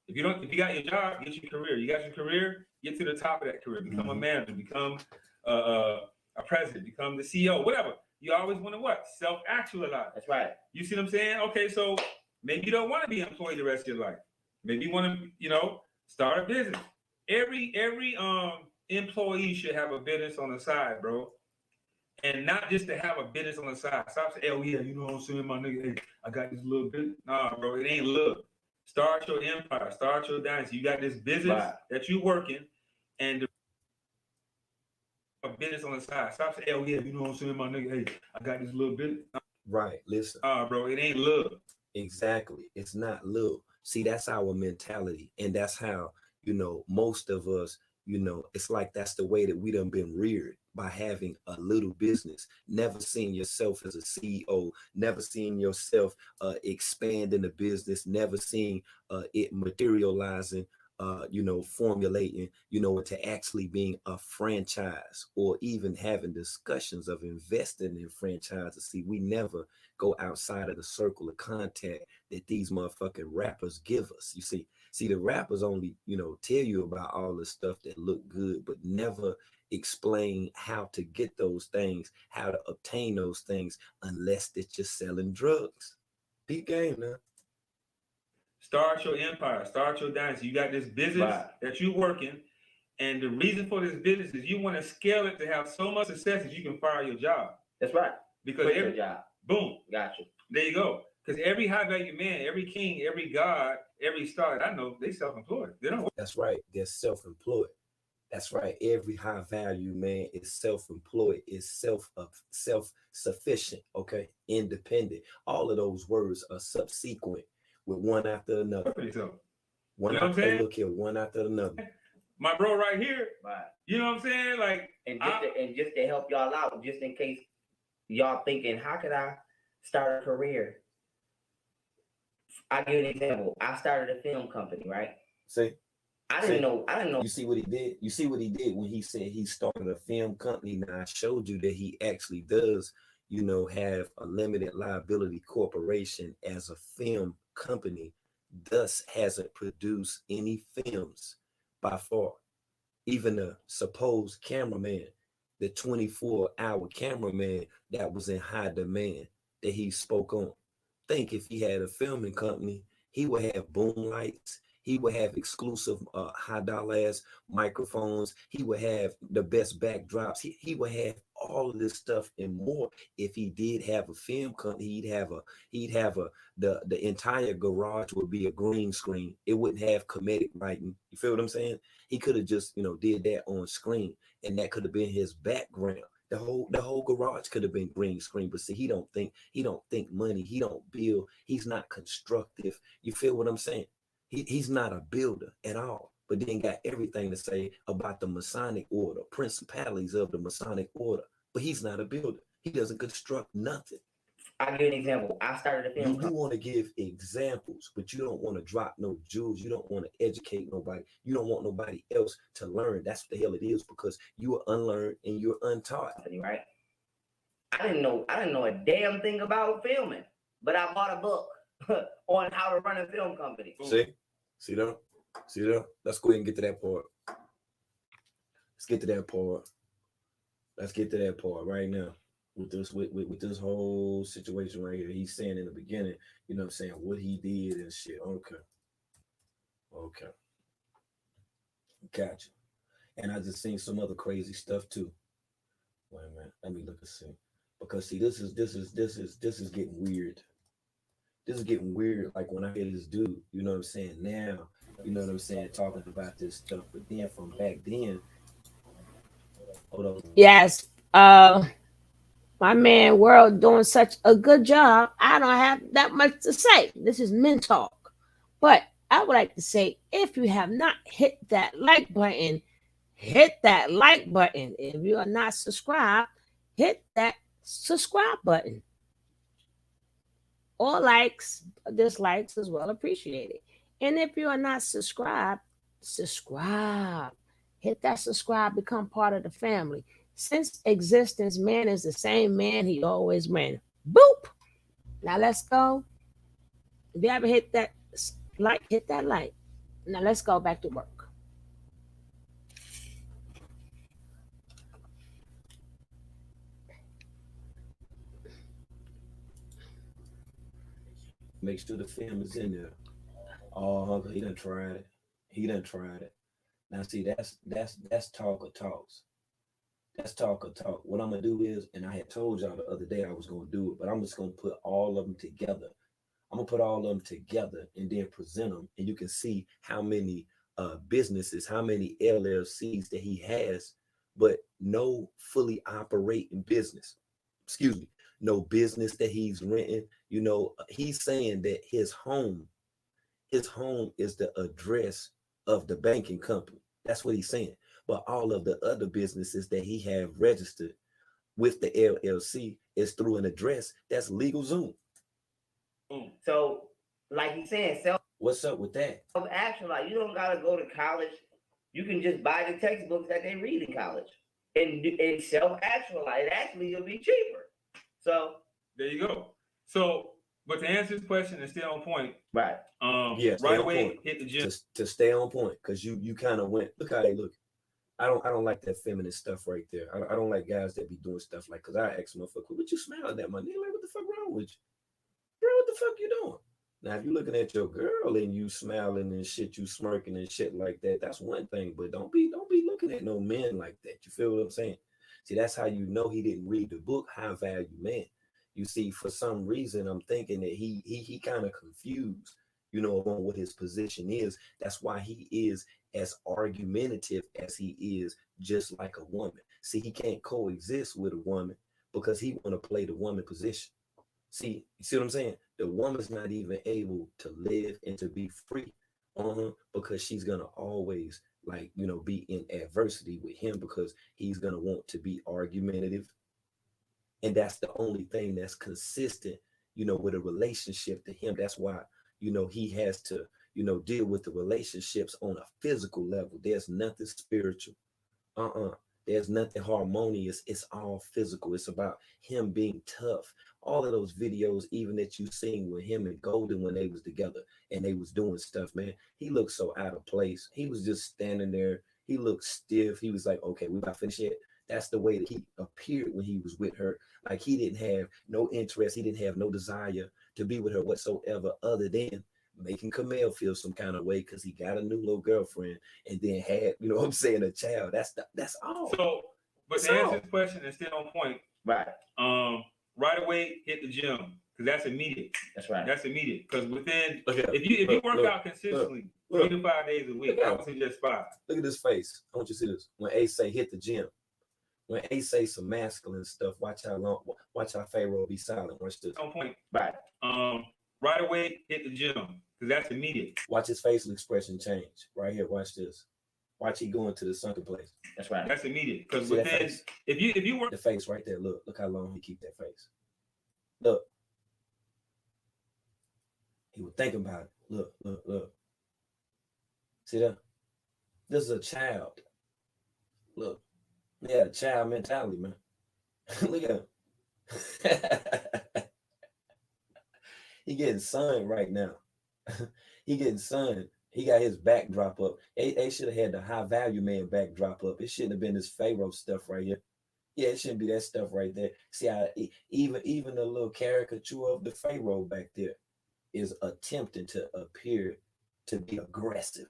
If you got your job, get your career. You got your career, get to the top of that career. Become a manager, become a president, become the CEO, whatever. You always want to what? Self-actualize.
That's right.
You see what I'm saying? Okay, so maybe you don't want to be employed the rest of your life. Maybe you want to, start a business. Every employee should have a business on the side, bro. And not just to have a business on the side. Stop saying, oh yeah, you know what I'm saying, my nigga, hey, I got this little bit. Nah, bro, it ain't little. Start your empire, start your dynasty. You got this business that you're working, and a business on the side. Stop saying, oh yeah, you know what I'm saying, my nigga, hey, I got this little bit.
Right, listen.
Bro, it ain't little.
Exactly. It's not little. See, that's our mentality. And that's how, most of us, it's like that's the way that we done been reared, by having a little business, never seeing yourself as a CEO, never seeing yourself expanding the business, never seeing it materializing, formulating, into actually being a franchise, or even having discussions of investing in franchises. See, we never go outside of the circle of contact that these motherfucking rappers give us. You see, the rappers only, tell you about all the stuff that look good, but never explain how to get those things, how to obtain those things, unless that you're selling drugs. Big game now.
Start your empire, start your dynasty. You got this business that you're working, and the reason for this business is you want to scale it to have so much success that you can fire your job.
That's right.
Because
every job.
Boom.
Gotcha.
There you go. Because every high value man, every king, every god, every star that I know, they self-employed. They don't work.
That's right. They're self-employed. That's right. Every high value man is self-employed, is self-sufficient, okay? Independent. All of those words are subsequent with one after another. One after, look here, one after another.
My bro right here.
Right.
You know what I'm saying? Like,
and just to help y'all out, just in case y'all thinking, how could I start a career? I'll give you an example. I started a film company, right?
See?
I didn't know.
You see what he did? You see what he did when he said he started a film company. Now I showed you that he actually does, have a limited liability corporation as a film company, thus hasn't produced any films by far. Even the supposed cameraman, the 24-hour cameraman that was in high demand that he spoke on. Think if he had a filming company, he would have boom lights. He would have exclusive high dollar ass microphones. He would have the best backdrops. He would have all of this stuff and more. If he did have a film company, he'd have a the entire garage would be a green screen. It wouldn't have comedic lighting. You feel what I'm saying? He could have just did that on screen, and that could have been his background. The whole garage could have been green screen, but see, he don't think money. He don't build. He's not constructive. You feel what I'm saying? He's not a builder at all. But then got everything to say about the Masonic order, principalities of the Masonic order. But he's not a builder. He doesn't construct nothing.
I'll give you an example. I started a film.
You want to give examples, but you don't want to drop no jewels. You don't want to educate nobody. You don't want nobody else to learn. That's what the hell it is, because you are unlearned and you're untaught.
Right? I didn't know a damn thing about filming, but I bought a book on how to run a film company.
See that? Let's go ahead and get to that part. Let's get to that part right now. With this whole situation right here, he's saying in the beginning, what he did and shit. Okay, gotcha. And I just seen some other crazy stuff too. Wait a minute, let me look and see, because see, this is getting weird. This is getting weird. Like when I hear this dude, you know what I'm saying now, talking about this stuff, but then from back then, hold on.
Yes. My man World doing such a good job. I don't have that much to say. This is men talk. But I would like to say, if you have not hit that like button, hit that like button. If you are not subscribed, hit that subscribe button. All likes, dislikes as well appreciated. And if you are not subscribed, subscribe. Hit that subscribe, become part of the family. Since existence, man is the same man he always been. Boop. Now let's go. If you ever hit that like, hit that like. Now let's go back to work.
Make sure the film is in there. Oh, he done tried it. Now see, that's talk of talks. That's talk of talk. What I'm gonna do is, and I had told y'all the other day I was gonna do it, but I'm just gonna put all of them together. I'm gonna put all of them together and then present them, and you can see how many businesses, how many LLCs that he has, but no fully operating business. Excuse me, no business that he's renting. He's saying that his home is the address of the banking company. That's what he's saying. But all of the other businesses that he have registered with the LLC is through an address that's legal Zoom.
So, like he's saying,
what's up with that?
Actually, you don't gotta go to college. You can just buy the textbooks that they read in college and self-actualize. Actually, it'll be cheaper. So
there you go. So, but to answer this question and stay on point,
right?
Right away, hit the gym
to stay on point, because you kind of went. Look how they look. I don't like that feminine stuff right there. I don't like guys that be doing stuff like, because I ask motherfucker, what you smiling at, my nigga? Like, what the fuck wrong with you? Bro, what the fuck you doing? Now, if you're looking at your girl and you smiling and shit, you smirking and shit like that, that's one thing. But don't be looking at no men like that. You feel what I'm saying? See, that's how you know he didn't read the book, High Value Man. You see, for some reason, I'm thinking that he kind of confused, on what his position is. That's why he is as argumentative as he is, just like a woman. See, he can't coexist with a woman because he want to play the woman position. See, you see what I'm saying? The woman's not even able to live and to be free because she's gonna always be in adversity with him, because he's gonna want to be argumentative. And that's the only thing that's consistent, with a relationship to him. That's why, he has to, deal with the relationships on a physical level. There's nothing spiritual. There's nothing harmonious. It's all physical. It's about him being tough. All of those videos, even that you seen with him and Golden when they was together and they was doing stuff, man, he looked so out of place. He was just standing there. He looked stiff. He was like, okay, we about to finish it. That's the way that he appeared when he was with her. Like he didn't have no interest. He didn't have no desire to be with her whatsoever other than making Camille feel some kind of way because he got a new little girlfriend and then had, a child. That's all.
So, but to answer this question and still on point,
right?
Right away, hit the gym because that's immediate.
That's right.
That's immediate because within if you work out consistently 3 to 5 days a week, I would suggest 5.
Look at this face. I want you to see this. When Ace say hit the gym, when Ace say some masculine stuff, watch how Pharaoh be silent. Watch this.
On point,
right?
Right away, hit the gym because that's immediate.
Watch his facial expression change right here. Watch this. Watch he go into the sunken place.
That's right.
That's immediate because within if you work
the face right there. Look how long he keep that face. Look. He would think about it. Look. See that? This is a child. Look. Yeah, child mentality, man. Look at him. He getting sun right now. He getting sun. He got his backdrop up. They should have had the high value man backdrop up. It shouldn't have been this Pharaoh stuff right here. Yeah, it shouldn't be that stuff right there. See how even the little caricature of the Pharaoh back there is attempting to appear to be aggressive,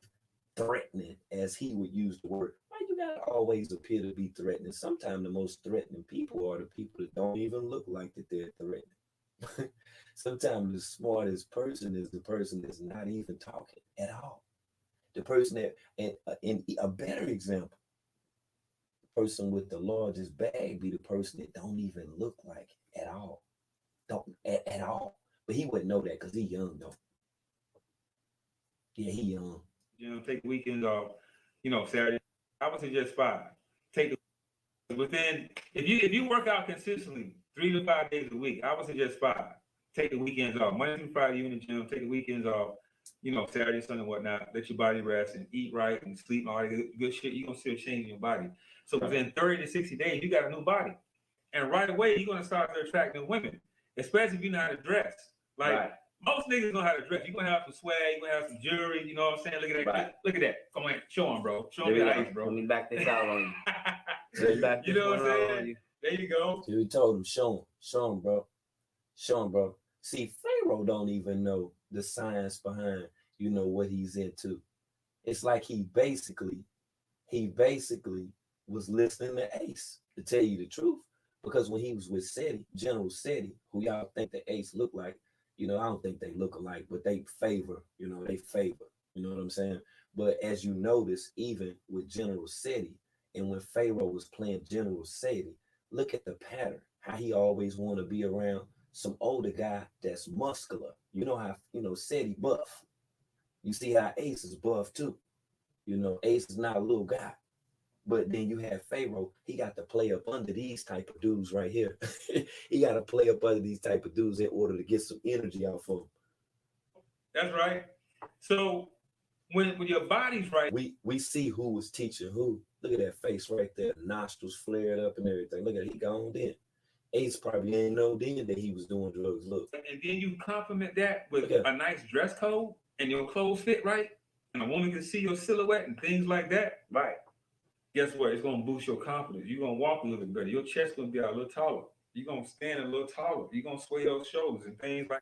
threatening, as he would use the word. Why you gotta always appear to be threatening? Sometimes the most threatening people are the people that don't even look like that they're threatening. Sometimes the smartest person is the person that's not even talking at all. The person that, and in a better example, the person with the largest bag be the person that don't even look like at all. Don't at all. But he wouldn't know that because he young though. Yeah, he young.
Take the weekends off. Saturday. I would suggest 5. Take the within if you work out consistently 3 to 5 days a week, I would suggest 5. Take the weekends off. Monday through Friday, you in the gym. Take the weekends off. Saturday, Sunday, whatnot. Let your body rest and eat right and sleep and all that good shit. You're gonna still change your body. So within 30 to 60 days, you got a new body, and right away you're gonna start to attract new women, especially if you know how to dress. Like most niggas know how to dress. You're gonna have some swag. You're gonna have some jewelry. You know what I'm saying? Look at that. Right. Look at that. Come on, show them, bro. Show them your ice, bro.
Let me back this out on you.
You know what I'm saying? There you go.
So we told him, show him, bro. Show him, bro. See, Pharaoh don't even know the science behind, what he's into. It's like he basically was listening to Ace, to tell you the truth. Because when he was with Seti, General Seti, who y'all think the Ace look like, I don't think they look alike, but they favor, you know what I'm saying? But as you notice, even with General Seti, and when Pharaoh was playing General Seti, look at the pattern, how he always want to be around some older guy that's muscular. You know how, Seti buff. You see how Ace is buff too. Ace is not a little guy. But then you have Pharaoh, he got to play up under these type of dudes right here. He got to play up under these type of dudes in order to get some energy out of them.
That's right. So when your body's right,
we see who was teaching who. Look at that face right there, nostrils flared up and everything. Look at it, he gone then. Ace probably ain't know then that he was doing drugs. Look.
And then you complement that with a nice dress code and your clothes fit right, and a woman can see your silhouette and things like that.
Right.
Guess what? It's gonna boost your confidence. You're gonna walk a little bit better. Your chest gonna be a little taller. You're gonna stand a little taller. You're gonna sway those shoulders and things like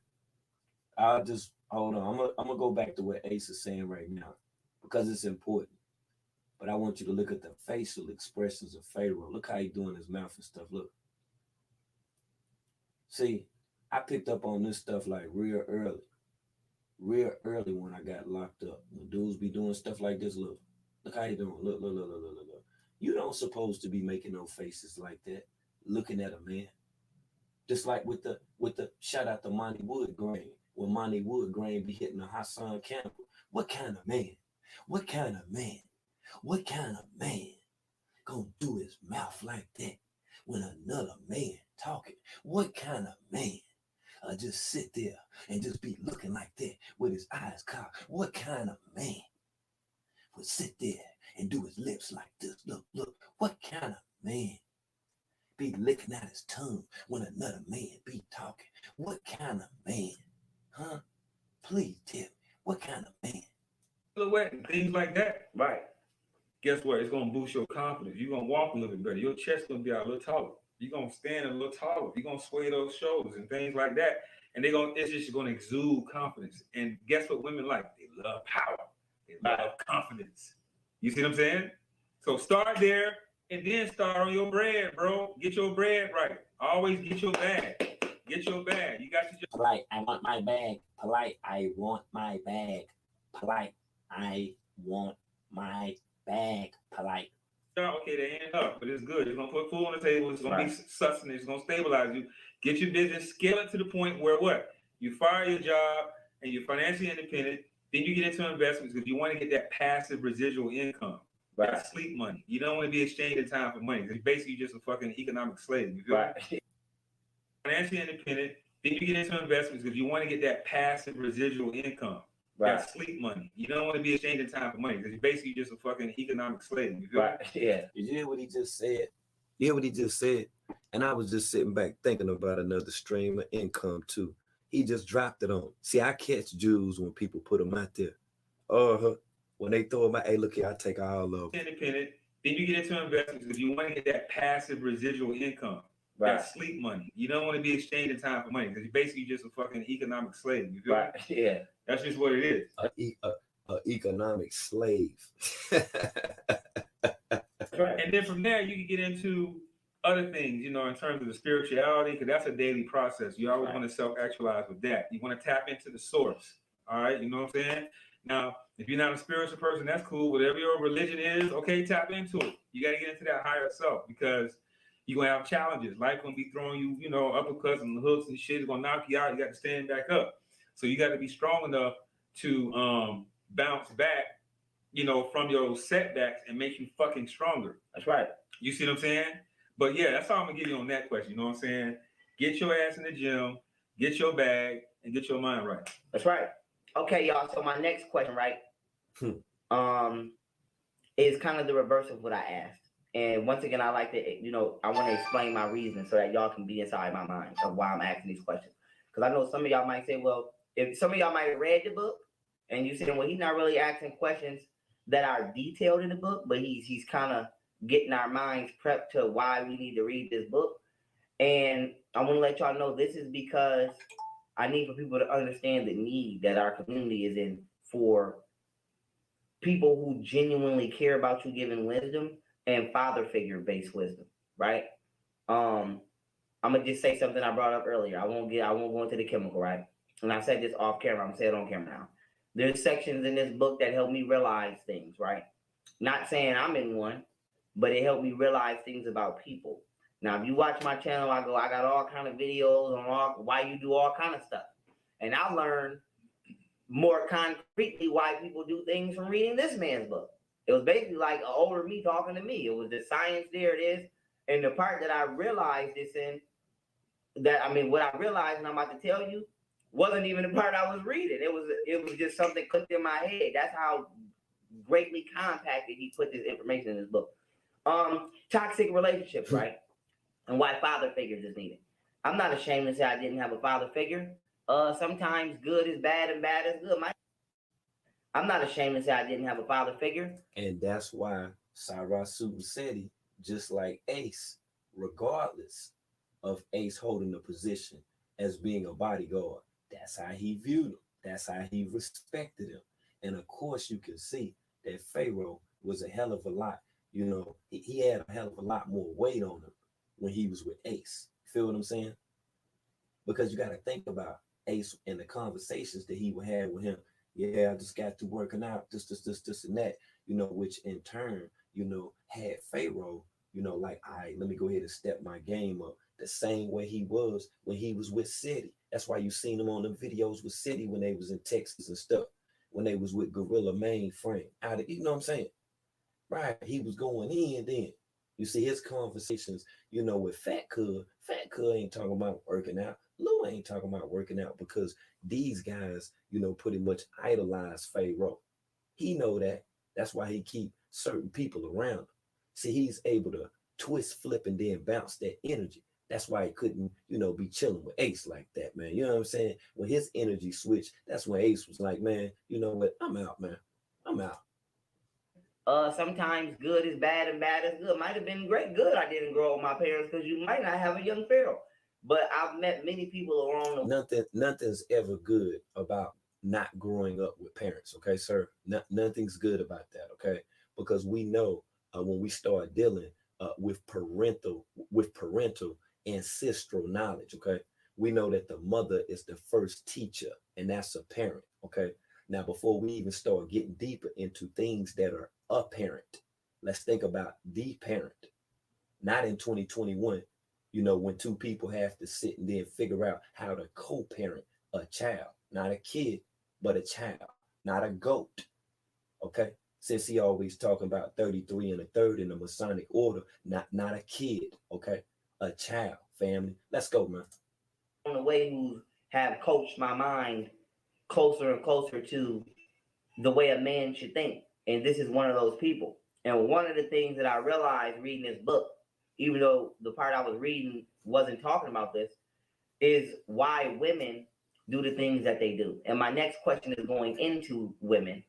that.
I'll just hold on. I'm gonna go back to what Ace is saying right now because it's important. But I want you to look at the facial expressions of Pharaoh. Look how he doing his mouth and stuff. Look. See, I picked up on this stuff like real early when I got locked up. When dudes be doing stuff like this, look how he doing. Look. You don't supposed to be making no faces like that, looking at a man. Just like with the shout out to Monty Wood Grain. When Monty Wood Grain be hitting a Hassan Campbell. What kind of man gonna do his mouth like that when another man talking? What kind of man? just sit there and just be looking like that with his eyes cocked. What kind of man would sit there and do his lips like this? Look, what kind of man be licking out his tongue when another man be talking? What kind of man? Huh? Please tell me, what kind of man?
Silhouette and things like that.
Right.
Guess what? It's gonna boost your confidence. You're gonna walk a little bit better. Your chest gonna be out a little taller. You're gonna stand a little taller. You're gonna sway those shoulders and things like that. And it's just gonna exude confidence. And guess what women like? They love power. They love confidence. You see what I'm saying? So start there and then start on your bread, bro. Get your bread right. Always get your bag. Get your bag. You got your
polite. I want my bag. Polite. I want my bag. Polite. I want my bag. Polite.
Okay, they ain't up, but it's good. It's gonna put food on the table. It's gonna be sustenance. It's gonna stabilize you. Get your business, scale it to the point where what? You fire your job and you're financially independent. Then you get into investments because you want to get that passive residual income.
Right.
That's sleep money. You don't want to be exchanging time for money. It's basically just a fucking economic slave. You feel me? Financially independent. Then you get into investments because you want to get that passive residual income.
Right.
That's sleep money. You don't want to be exchanging time for money because you're basically just a fucking economic slave. You feel me?
Yeah.
You hear what he just said? You hear what he just said? And I was just sitting back thinking about another stream of income too. He just dropped it on. See, I catch Jews when people put them out there. When they throw them out, hey, look here, I take all of them.
Independent. Then you get into investments because you want to get that passive residual income.
Right.
That's sleep money. You don't want to be exchanging time for money because you're basically just a fucking economic slave. You feel me?
Yeah.
That's just what it is.
An economic slave.
Right. And then from there, you can get into other things, in terms of the spirituality, because that's a daily process. You always want to self-actualize with that. You want to tap into the source. All right. You know what I'm saying? Now, if you're not a spiritual person, that's cool. Whatever your religion is, okay, tap into it. You got to get into that higher self because you're going to have challenges. Life going to be throwing you, uppercuts and hooks and shit. It's going to knock you out. You got to stand back up. So you got to be strong enough to bounce back, from your setbacks and make you fucking stronger.
That's right.
You see what I'm saying? But yeah, that's all I'm gonna give you on that question. You know what I'm saying? Get your ass in the gym, get your bag, and get your mind right.
That's right. Okay, y'all. So my next question, right, is kind of the reverse of what I asked. And once again, I like to, I want to explain my reason so that y'all can be inside my mind of why I'm asking these questions. Because I know some of y'all might say, well, if some of y'all might have read the book and you saying, well, he's not really asking questions that are detailed in the book, but he's kind of getting our minds prepped to why we need to read this book. And I want to let y'all know this is because I need for people to understand the need that our community is in for people who genuinely care about you giving wisdom and father figure based wisdom, right? I'm gonna just say something I brought up earlier. I won't go into the chemical, right? And I said this off camera. I'm gonna say it on camera now. There's sections in this book that help me realize things, right? Not saying I'm in one, but it helped me realize things about people. Now, if you watch my channel, I got all kind of videos on why you do all kind of stuff. And I learned more concretely why people do things from reading this man's book. It was basically like an older me talking to me. It was the science, there it is. And the part that I realized this in, what I realized and I'm about to tell you, wasn't even the part I was reading. It was just something clicked in my head. That's how greatly compacted he put this information in his book. Toxic relationships, right? And why father figures is needed. I'm not ashamed to say I didn't have a father figure. Sometimes good is bad and bad is good. I'm not ashamed to say I didn't have a father figure.
And that's why Cyrus said, just like Ace, regardless of Ace holding the position as being a bodyguard, that's how he viewed him. That's how he respected him. And of course, you can see that Pharaoh was a hell of a lot. He had a hell of a lot more weight on him when he was with Ace. Feel what I'm saying? Because you got to think about Ace and the conversations that he would have with him. Yeah, I just got through working out, this, and that, which in turn, had Pharaoh, like, all right, let me go ahead and step my game up the same way he was when he was with City. That's why you seen him on the videos with City when they was in Texas and stuff, when they was with Gorilla Mainframe. You know what I'm saying? Right, he was going in then. You see his conversations, with Fat Cud. Fat Cud ain't talking about working out. Lou ain't talking about working out because these guys, pretty much idolize Pharaoh. He know that. That's why he keep certain people around him. See, he's able to twist, flip, and then bounce that energy. That's why he couldn't, be chilling with Ace like that, man. You know what I'm saying? When his energy switched, that's when Ace was like, man, you know what? I'm out, man. I'm out.
Sometimes good is bad and bad is good. Might have been great good I didn't grow up with my parents because you might not have a young Pharaoh. But I've met many people around the
Nothing's ever good about not growing up with parents, okay, sir? Nothing's good about that, okay? Because we know when we start dealing with parental ancestral knowledge, okay? We know that the mother is the first teacher, and that's a parent, okay? Now, before we even start getting deeper into things that are apparent, let's think about the parent. Not in 2021, when two people have to sit and then figure out how to co-parent a child, not a kid, but a child, not a goat, okay? Since he always talking about 33 and a third in the Masonic order, not a kid, okay? A child, family. Let's go, man.
On the way who have coached my mind closer and closer to the way a man should think. And this is one of those people. And one of the things that I realized reading this book, even though the part I was reading wasn't talking about this, is why women do the things that they do. And my next question is going into women,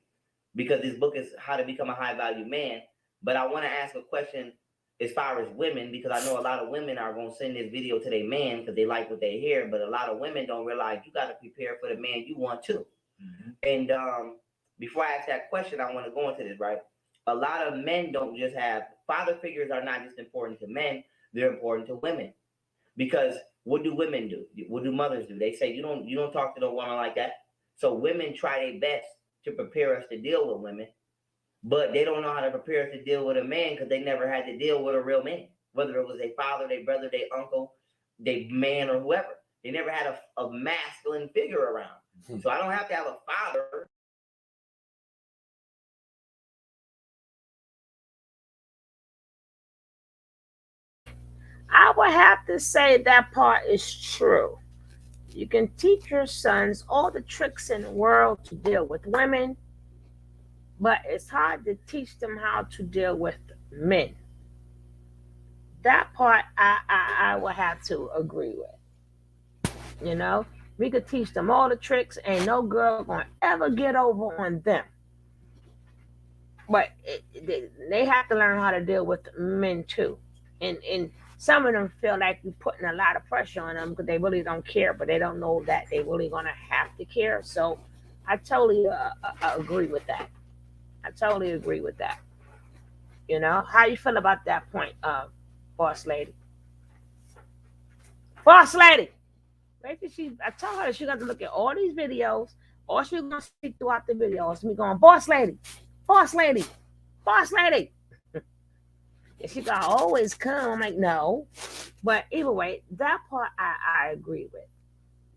because this book is how to become a high value man. But I want to ask a question as far as women, because I know a lot of women are going to send this video to their man because they like what they hear. But a lot of women don't realize you got to prepare for the man you want too. Mm-hmm. And before I ask that question, I want to go into this, right? A lot of men don't just have father figures are not just important to men, they're important to women. Because what do women do? What do mothers do? They say you don't talk to no woman like that. So women try their best to prepare us to deal with women, but they don't know how to prepare us to deal with a man because they never had to deal with a real man, whether it was their father, their brother, their uncle, their man, or whoever. They never had a masculine figure around. Mm-hmm. So I don't have to have a father.
I would have to say that part is true. You can teach your sons all the tricks in the world to deal with women, but it's hard to teach them how to deal with men. That part I would have to agree with. We could teach them all the tricks, and no girl gonna ever get over on them. But they have to learn how to deal with men too. And some of them feel like we're putting a lot of pressure on them because they really don't care, but they don't know that they really gonna have to care. So I totally agree with that. I totally agree with that. How you feel about that point, boss lady? Boss lady. Maybe I tell her she got to look at all these videos. All she's gonna see throughout the videos, me going, boss lady, boss lady, boss lady. And she got always come. I'm like, no. But either way, that part I agree with.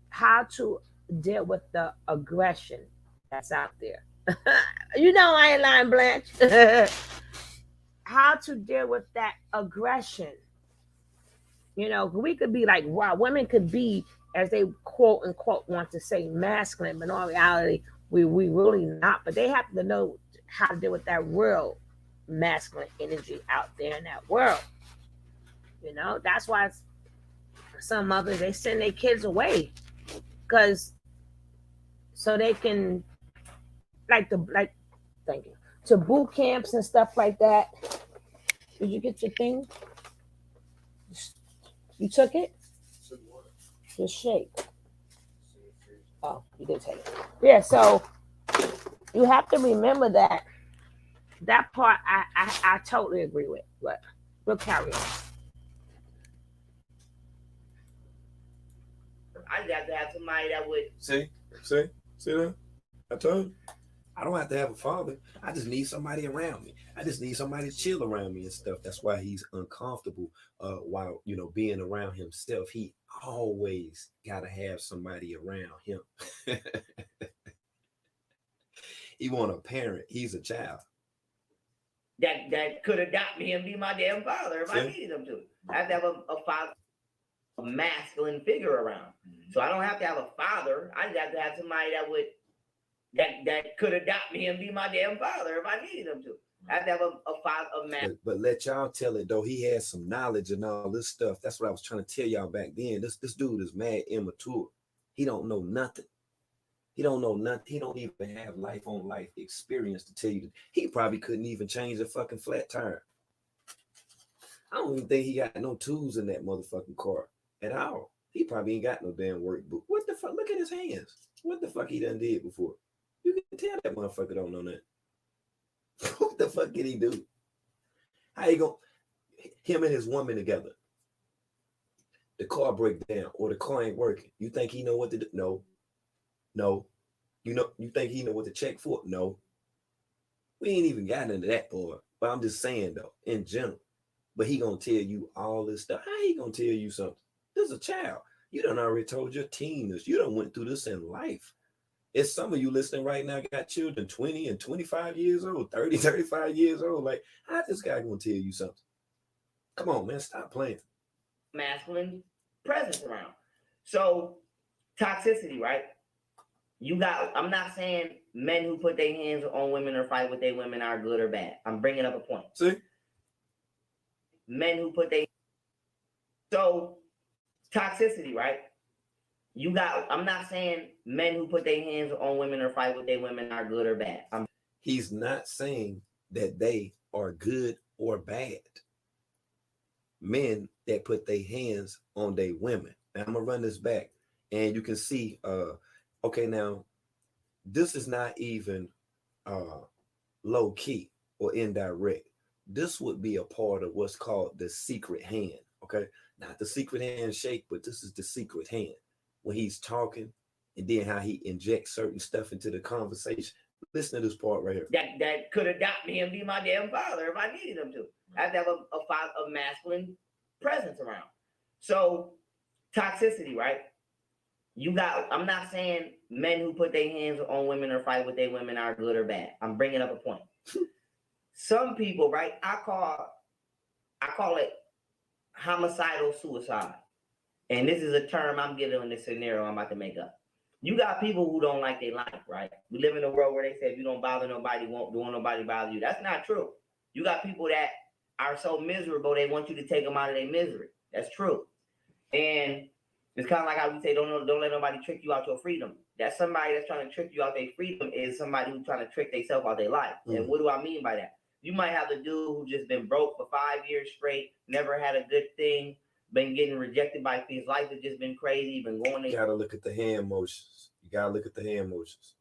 How to deal with the aggression that's out there. I ain't lying, Blanche. How to deal with that aggression. We could be like, wow, women could be, as they quote unquote want to say, masculine, but in reality, we really not. But they have to know how to deal with that real masculine energy out there in that world. That's why some mothers, they send their kids away because so they can thank you, to boot camps and stuff like that. Did you get your thing? You took it? Just shake. Oh, you did take it. Yeah, so you have to remember that part I totally agree with, but we'll carry on.
I got to have somebody that would
see that? I told you. I don't have to have a father. I just need somebody around me. I just need somebody to chill around me and stuff. That's why he's uncomfortable while being around himself. He always gotta have somebody around him. He want a parent. He's a child.
That could adopt me and be my damn father if I needed him to. I have to have a father. a masculine figure around. So I don't have to have a father. I just have to have somebody that could adopt me and be my damn father if I needed him to. I have to have a father, a man.
But let y'all tell it though. He has some knowledge and all this stuff. That's what I was trying to tell y'all back then. This dude is mad immature. He don't know nothing. He don't know nothing. He don't even have life on life experience to tell you. He probably couldn't even change a fucking flat tire. I don't even think he got no tools in that motherfucking car at all. He probably ain't got no damn workbook. What the fuck? Look at his hands. What the fuck he done did before? You can tell that motherfucker don't know that. What the fuck did he do? How you go? Him and his woman together. The car break down or the car ain't working. You think he know what to do? No. You think he know what to check for? No. We ain't even gotten into that part. But I'm just saying though, in general. But he gonna tell you all this stuff. How he gonna tell you something? This is a child. You done already told your teen this. You done went through this in life. It's some of you listening right now got children 20 and 25 years old, 30, 35 years old. Like, how this guy gonna tell you something? Come on, man, stop playing.
Masculine presence around. So toxicity, right? I'm not saying men who put their hands on women or fight with their women are good or bad. I'm bringing up a point.
See?
Men who put their... So toxicity, right? I'm not saying men who put their hands on women or fight with their women are good or bad.
He's not saying that they are good or bad. Men that put their hands on their women. Now I'm gonna run this back, and you can see. Okay, now this is not even low key or indirect. This would be a part of what's called the secret hand. Okay, not the secret handshake, but this is the secret hand. When he's talking, and then how he injects certain stuff into the conversation. Listen to this part right here.
That could adopt me and be my damn father if I needed him to. I have to have a masculine presence around. So toxicity, right? I'm not saying men who put their hands on women or fight with their women are good or bad. I'm bringing up a point. Some people, right? I call it homicidal suicide. And this is a term I'm giving in this scenario I'm about to make up. You got people who don't like their life, right? We live in a world where they say if you don't bother nobody, don't nobody bother you. That's not true. You got people that are so miserable, they want you to take them out of their misery. That's true. And it's kind of like how we say, don't let nobody trick you out your freedom. That somebody that's trying to trick you out their freedom is somebody who's trying to trick themselves out their life. Mm-hmm. And what do I mean by that? You might have a dude who just been broke for 5 years straight, never had a good thing, been getting rejected by his life has just been crazy, been going.
You gotta look at the hand motions. You gotta look at the hand motions.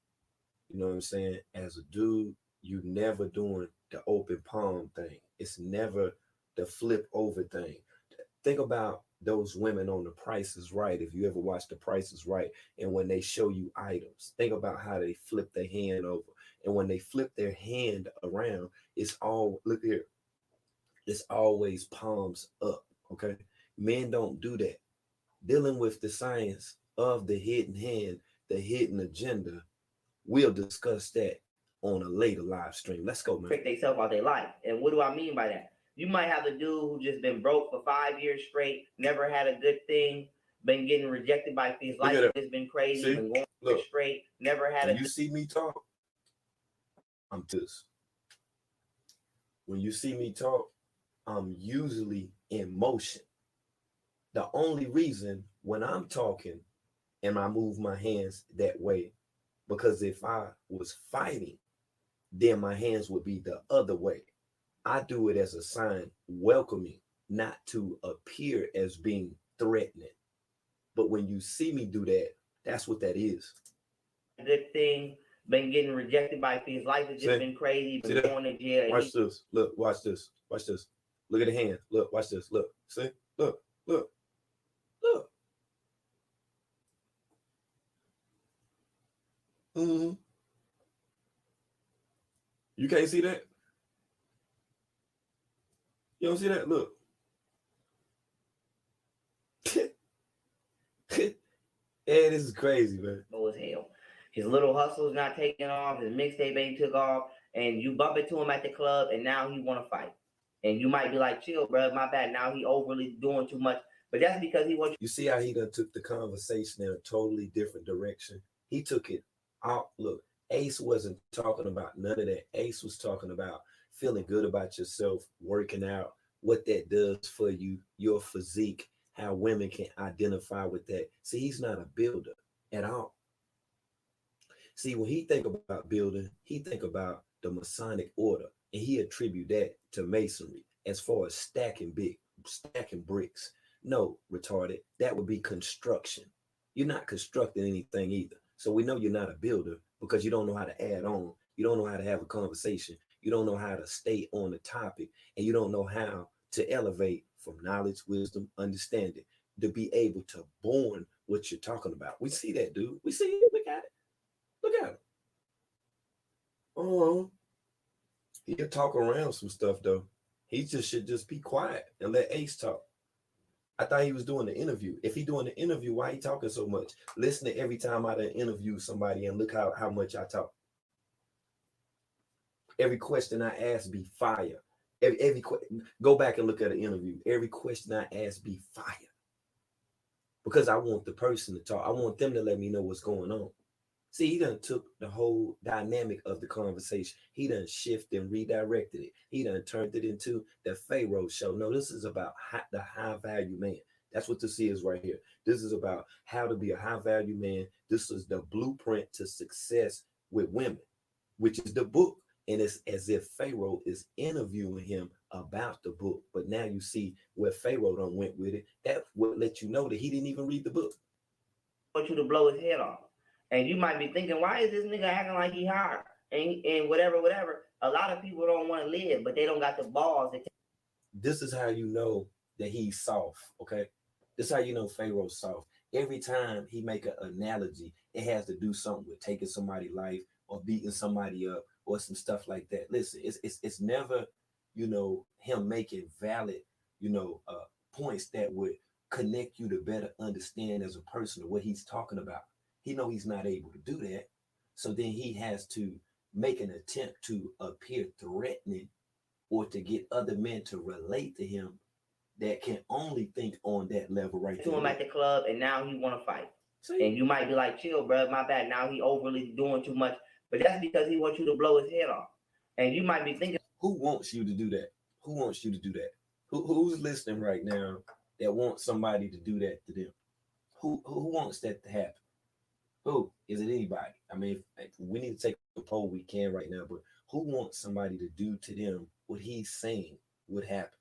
You know what I'm saying? As a dude, you never doing the open palm thing. It's never the flip over thing. Think about those women on The Price is Right. If you ever watch The Price is Right, and when they show you items, think about how they flip their hand over. And when they flip their hand around, it's all, look here, it's always palms up, okay? Men don't do that. Dealing with the science of the hidden hand, the hidden agenda, we'll discuss that on a later live stream. Let's go, man.
Trick themselves out their life. And what do I mean by that? You might have a dude who just been broke for 5 years straight, never had a good thing, been getting rejected by his life has just been crazy,
see?
Been going
Look,
straight, never had a...
You see me talk, I'm this. When you see me talk, I'm usually in motion. The only reason when I'm talking and I move my hands that way, because if I was fighting, then my hands would be the other way. I do it as a sign welcoming, not to appear as being threatening. But when you see me do that, that's what that is.
Good thing, been getting rejected by his life has just been crazy, been going to jail.
Watch this. Look, watch this. Watch this. Look at the hand. Look, watch this. Look. See? Look. Look. Look. Mm-hmm. You can't see that? You don't see that? Look. Hey, this is crazy, man.
Low as hell. His little hustle's not taking off. His mixtape ain't took off. And you bump into him at the club, and now he want to fight. And you might be like, chill, bro, my bad. Now he overly doing too much. But that's because he wants
You see how he done took the conversation in a totally different direction. He took it out. Look, Ace wasn't talking about none of that. Ace was talking about feeling good about yourself, working out, what that does for you, your physique, how women can identify with that. See, he's not a builder at all. See, when he think about building, he think about the Masonic order, and he attribute that to masonry as far as stacking bricks. No, retarded. That would be construction. You're not constructing anything either. So we know you're not a builder because you don't know how to add on. You don't know how to have a conversation. You don't know how to stay on the topic, and you don't know how to elevate from knowledge, wisdom, understanding to be able to born what you're talking about. We see that, dude. We see it. Look at it. Look at it. Oh, he'll talk around some stuff though. He just should just be quiet and let Ace talk. I thought he was doing the interview. If he doing the interview, why he talking so much? Listen to every time I done interview somebody and look how much I talk. Every question I ask be fire. Go back and look at an interview. Every question I ask be fire. Because I want the person to talk. I want them to let me know what's going on. See, he done took the whole dynamic of the conversation. He done shifted and redirected it. He done turned it into the Pharaoh show. No, this is about the high value man. That's what this is right here. This is about how to be a high value man. This is the blueprint to success with women, which is the book. And it's as if Pharaoh is interviewing him about the book. But now you see where Pharaoh done went with it. That would let you know that he didn't even read the book.
I want you to blow his head off. And you might be thinking, why is this nigga acting like he hard? And whatever. A lot of people don't want to live, but they don't got the balls.
This is how you know that he's soft, okay? This is how you know Pharaoh's soft. Every time he make an analogy, it has to do something with taking somebody's life or beating somebody up or some stuff like that. Listen, it's never, him making valid, points that would connect you to better understand as a person what he's talking about. He know he's not able to do that. So then he has to make an attempt to appear threatening or to get other men to relate to him that can only think on that level right
there. To him at the club and now he want to fight. See? And you might be like, chill, bro, my bad. Now he overly doing too much. But that's because he wants you to blow his head off. And you might be thinking,
who wants you to do that? Who wants you to do that? Who's listening right now that wants somebody to do that to them? Who wants that to happen? Who? Is it anybody? I mean, if we need to take a poll, we can right now, but who wants somebody to do to them what he's saying would happen?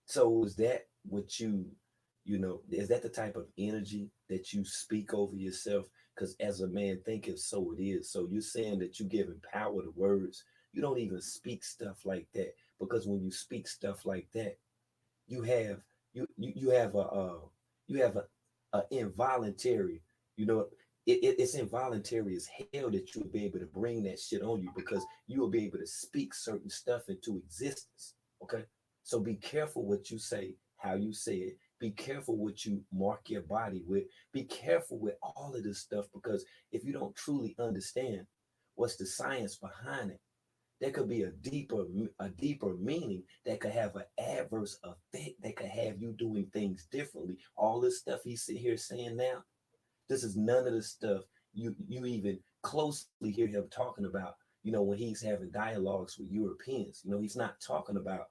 So is that what is that the type of energy that you speak over yourself? Because as a man thinketh, so it is. So you're saying that you giving power to words. You don't even speak stuff like that, because when you speak stuff like that, you have a involuntary, it's involuntary as hell that you'll be able to bring that shit on you, because you will be able to speak certain stuff into existence. Okay, so be careful what you say, how you say it. Be careful what you mark your body with. Be careful with all of this stuff, because if you don't truly understand what's the science behind it, there could be a deeper meaning that could have an adverse effect that could have you doing things differently. All this stuff he's sitting here saying now, this is none of the stuff you even closely hear him talking about, when he's having dialogues with Europeans. He's not talking about,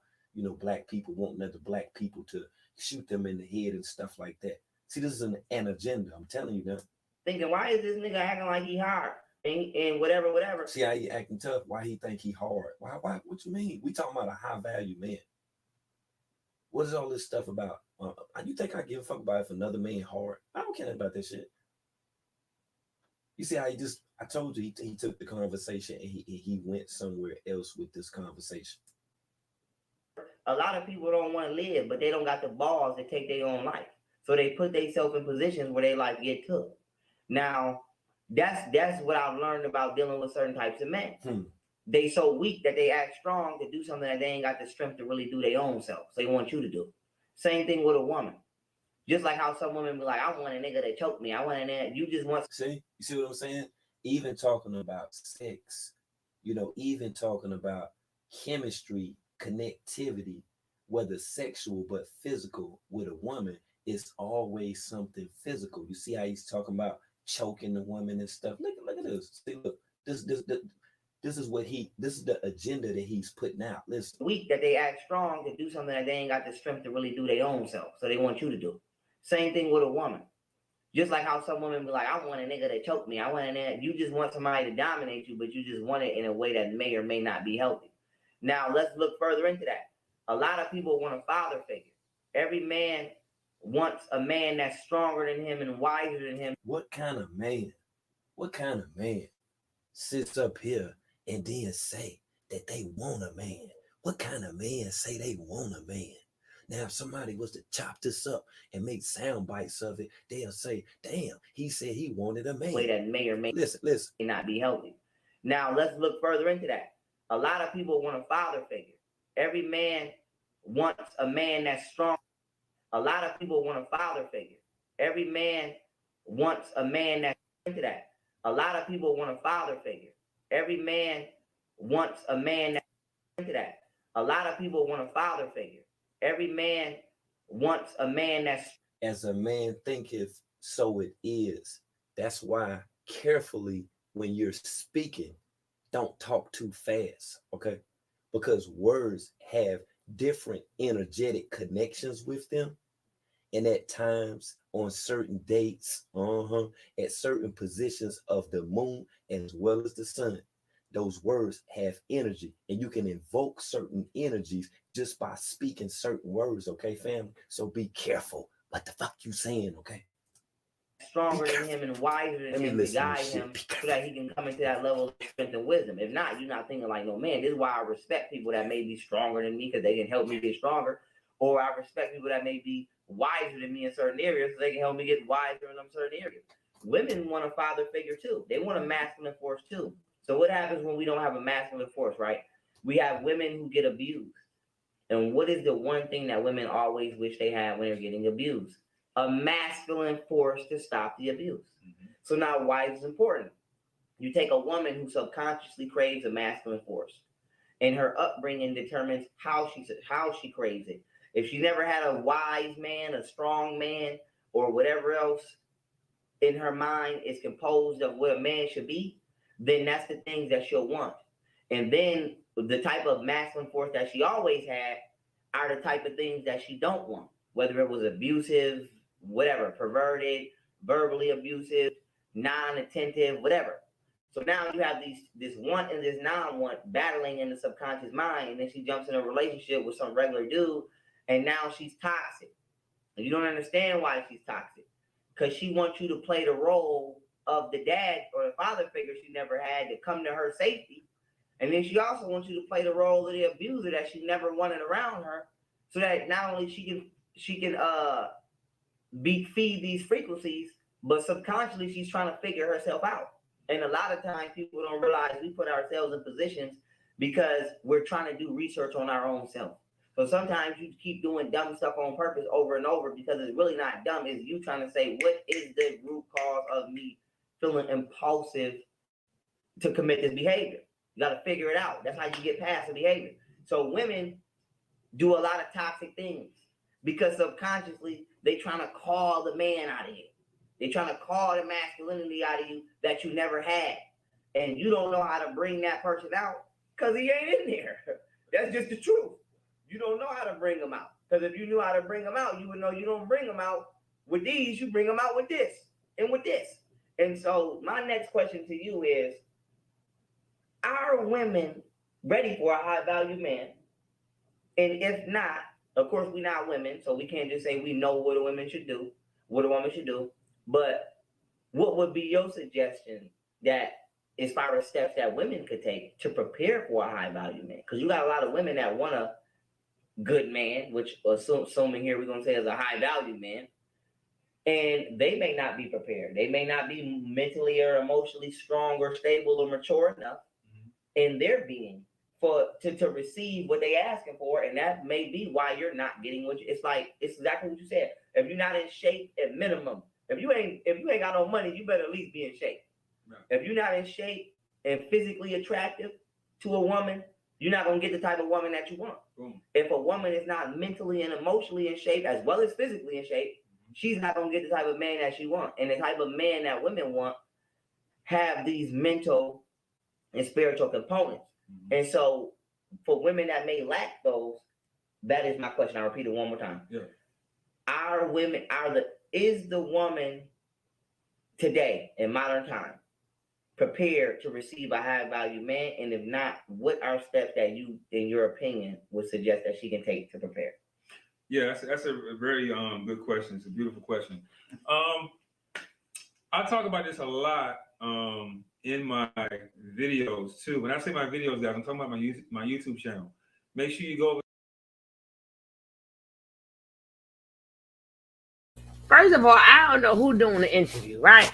black people wanting other black people to shoot them in the head and stuff like that. See, this is an agenda. I'm telling you now.
Thinking, why is this nigga acting like he hard? And whatever.
See how he acting tough? Why he think he hard? Why? What you mean? We talking about a high value man. What is all this stuff about? You think I give a fuck about if another man hard? I don't care about that shit. You see how I told you he took the conversation and he went somewhere else with this conversation.
A lot of people don't want to live, but they don't got the balls to take their own life. So they put themselves in positions where their life get took. Now, that's what I've learned about dealing with certain types of men. They so weak that they act strong to do something that they ain't got the strength to really do their own self. So they want you to do. Same thing with a woman. Just like how some women be like, I want a nigga that choke me. I want a nigga. You just want.
See? You see what I'm saying? Even talking about sex, even talking about chemistry, connectivity, whether sexual but physical with a woman, it's always something physical. You see how he's talking about choking the woman and stuff. Look at this. See, look, this is this is the agenda that he's putting out. Listen.
Weak that they act strong to do something that they ain't got the strength to really do their own self. So they want you to do. Same thing with a woman. Just like how some women be like, I want a nigga to choke me. I want a nigga. You just want somebody to dominate you, but you just want it in a way that may or may not be healthy. Now, let's look further into that. A lot of people want a father figure. Every man wants a man that's stronger than him and wiser than him.
What kind of man sits up here and then say that they want a man? What kind of man say they want a man? Now, if somebody was to chop this up and make sound bites of it, they'll say, damn, he said he wanted a man.
Way that may or may not be healthy. Now, let's look further into that. A lot of people want a father figure. Every man wants a man that's strong. A lot of people want a father figure. Every man wants a man that's into that. A lot of people want a father figure. Every man wants a man that's into that. A lot of people want a father figure. Every man wants a man that's...
As a man thinketh, so it is. That's why carefully when you're speaking, don't talk too fast, okay? Because words have different energetic connections with them. And at times, on certain dates, at certain positions of the moon as well as the sun, those words have energy, and you can invoke certain energies just by speaking certain words, okay, family? So be careful what the fuck you saying, okay?
Stronger than him and wiser than him to guide him so that he can come into that level of strength and wisdom. If not, you're not thinking like, no, man, this is why I respect people that may be stronger than me because they can help me get stronger. Or I respect people that may be wiser than me in certain areas so they can help me get wiser in them certain areas. Women want a father figure too. They want a masculine force too. So what happens when we don't have a masculine force, right? We have women who get abused. And what is the one thing that women always wish they had when they're getting abused? A masculine force to stop the abuse. Mm-hmm. So now why is it important? You take a woman who subconsciously craves a masculine force, and her upbringing determines how she craves it. If she never had a wise man, a strong man, or whatever else in her mind is composed of what a man should be, then that's the things that she'll want. And then the type of masculine force that she always had are the type of things that she don't want, whether it was abusive, whatever, perverted, verbally abusive, non-attentive, whatever. So now you have this want and this non-want battling in the subconscious mind, and then she jumps in a relationship with some regular dude, and now she's toxic. And you don't understand why she's toxic, because she wants you to play the role of the dad or the father figure she never had to come to her safety. And then she also wants you to play the role of the abuser that she never wanted around her, so that not only she can feed these frequencies, but subconsciously she's trying to figure herself out. And a lot of times people don't realize we put ourselves in positions because we're trying to do research on our own self. So sometimes you keep doing dumb stuff on purpose over and over because it's really not dumb. It's you trying to say, what is the root cause of me feeling impulsive to commit this behavior? You got to figure it out. That's how you get past the behavior. So women do a lot of toxic things because subconsciously they trying to call the man out of you. They trying to call the masculinity out of you that you never had. And you don't know how to bring that person out because he ain't in there. That's just the truth. You don't know how to bring them out. Because if you knew how to bring them out, you would know you don't bring them out with these, you bring them out with this and with this. And so my next question to you is, are women ready for a high value man? And if not, of course, we're not women, so we can't just say we know what a woman should do, but what would be your suggestion that as far as steps that women could take to prepare for a high value man? Because you got a lot of women that want a good man, which assuming here we're going to say is a high value man, and they may not be prepared. They may not be mentally or emotionally strong or stable or mature enough in their being to receive what they asking for, and that may be why you're not getting what it's exactly what you said. If you're not in shape at minimum, if you ain't got no money, you better at least be in shape. Right. If you're not in shape and physically attractive to a woman, you're not gonna get the type of woman that you want.
Boom.
If a woman is not mentally and emotionally in shape as well as physically in shape, she's not gonna get the type of man that she wants. And the type of man that women want have these mental and spiritual components. And so for women that may lack those, that is my question. I'll repeat it one more time.
Yeah.
Is the woman today in modern time prepared to receive a high value man? And if not, what are steps that you, in your opinion, would suggest that she can take to prepare?
Yeah, that's a very good question. It's a beautiful question. I talk about this a lot in my videos too. When I say my videos, guys, I'm talking about my YouTube channel. Make sure you go over.
First of all, I don't know who's doing the interview, right?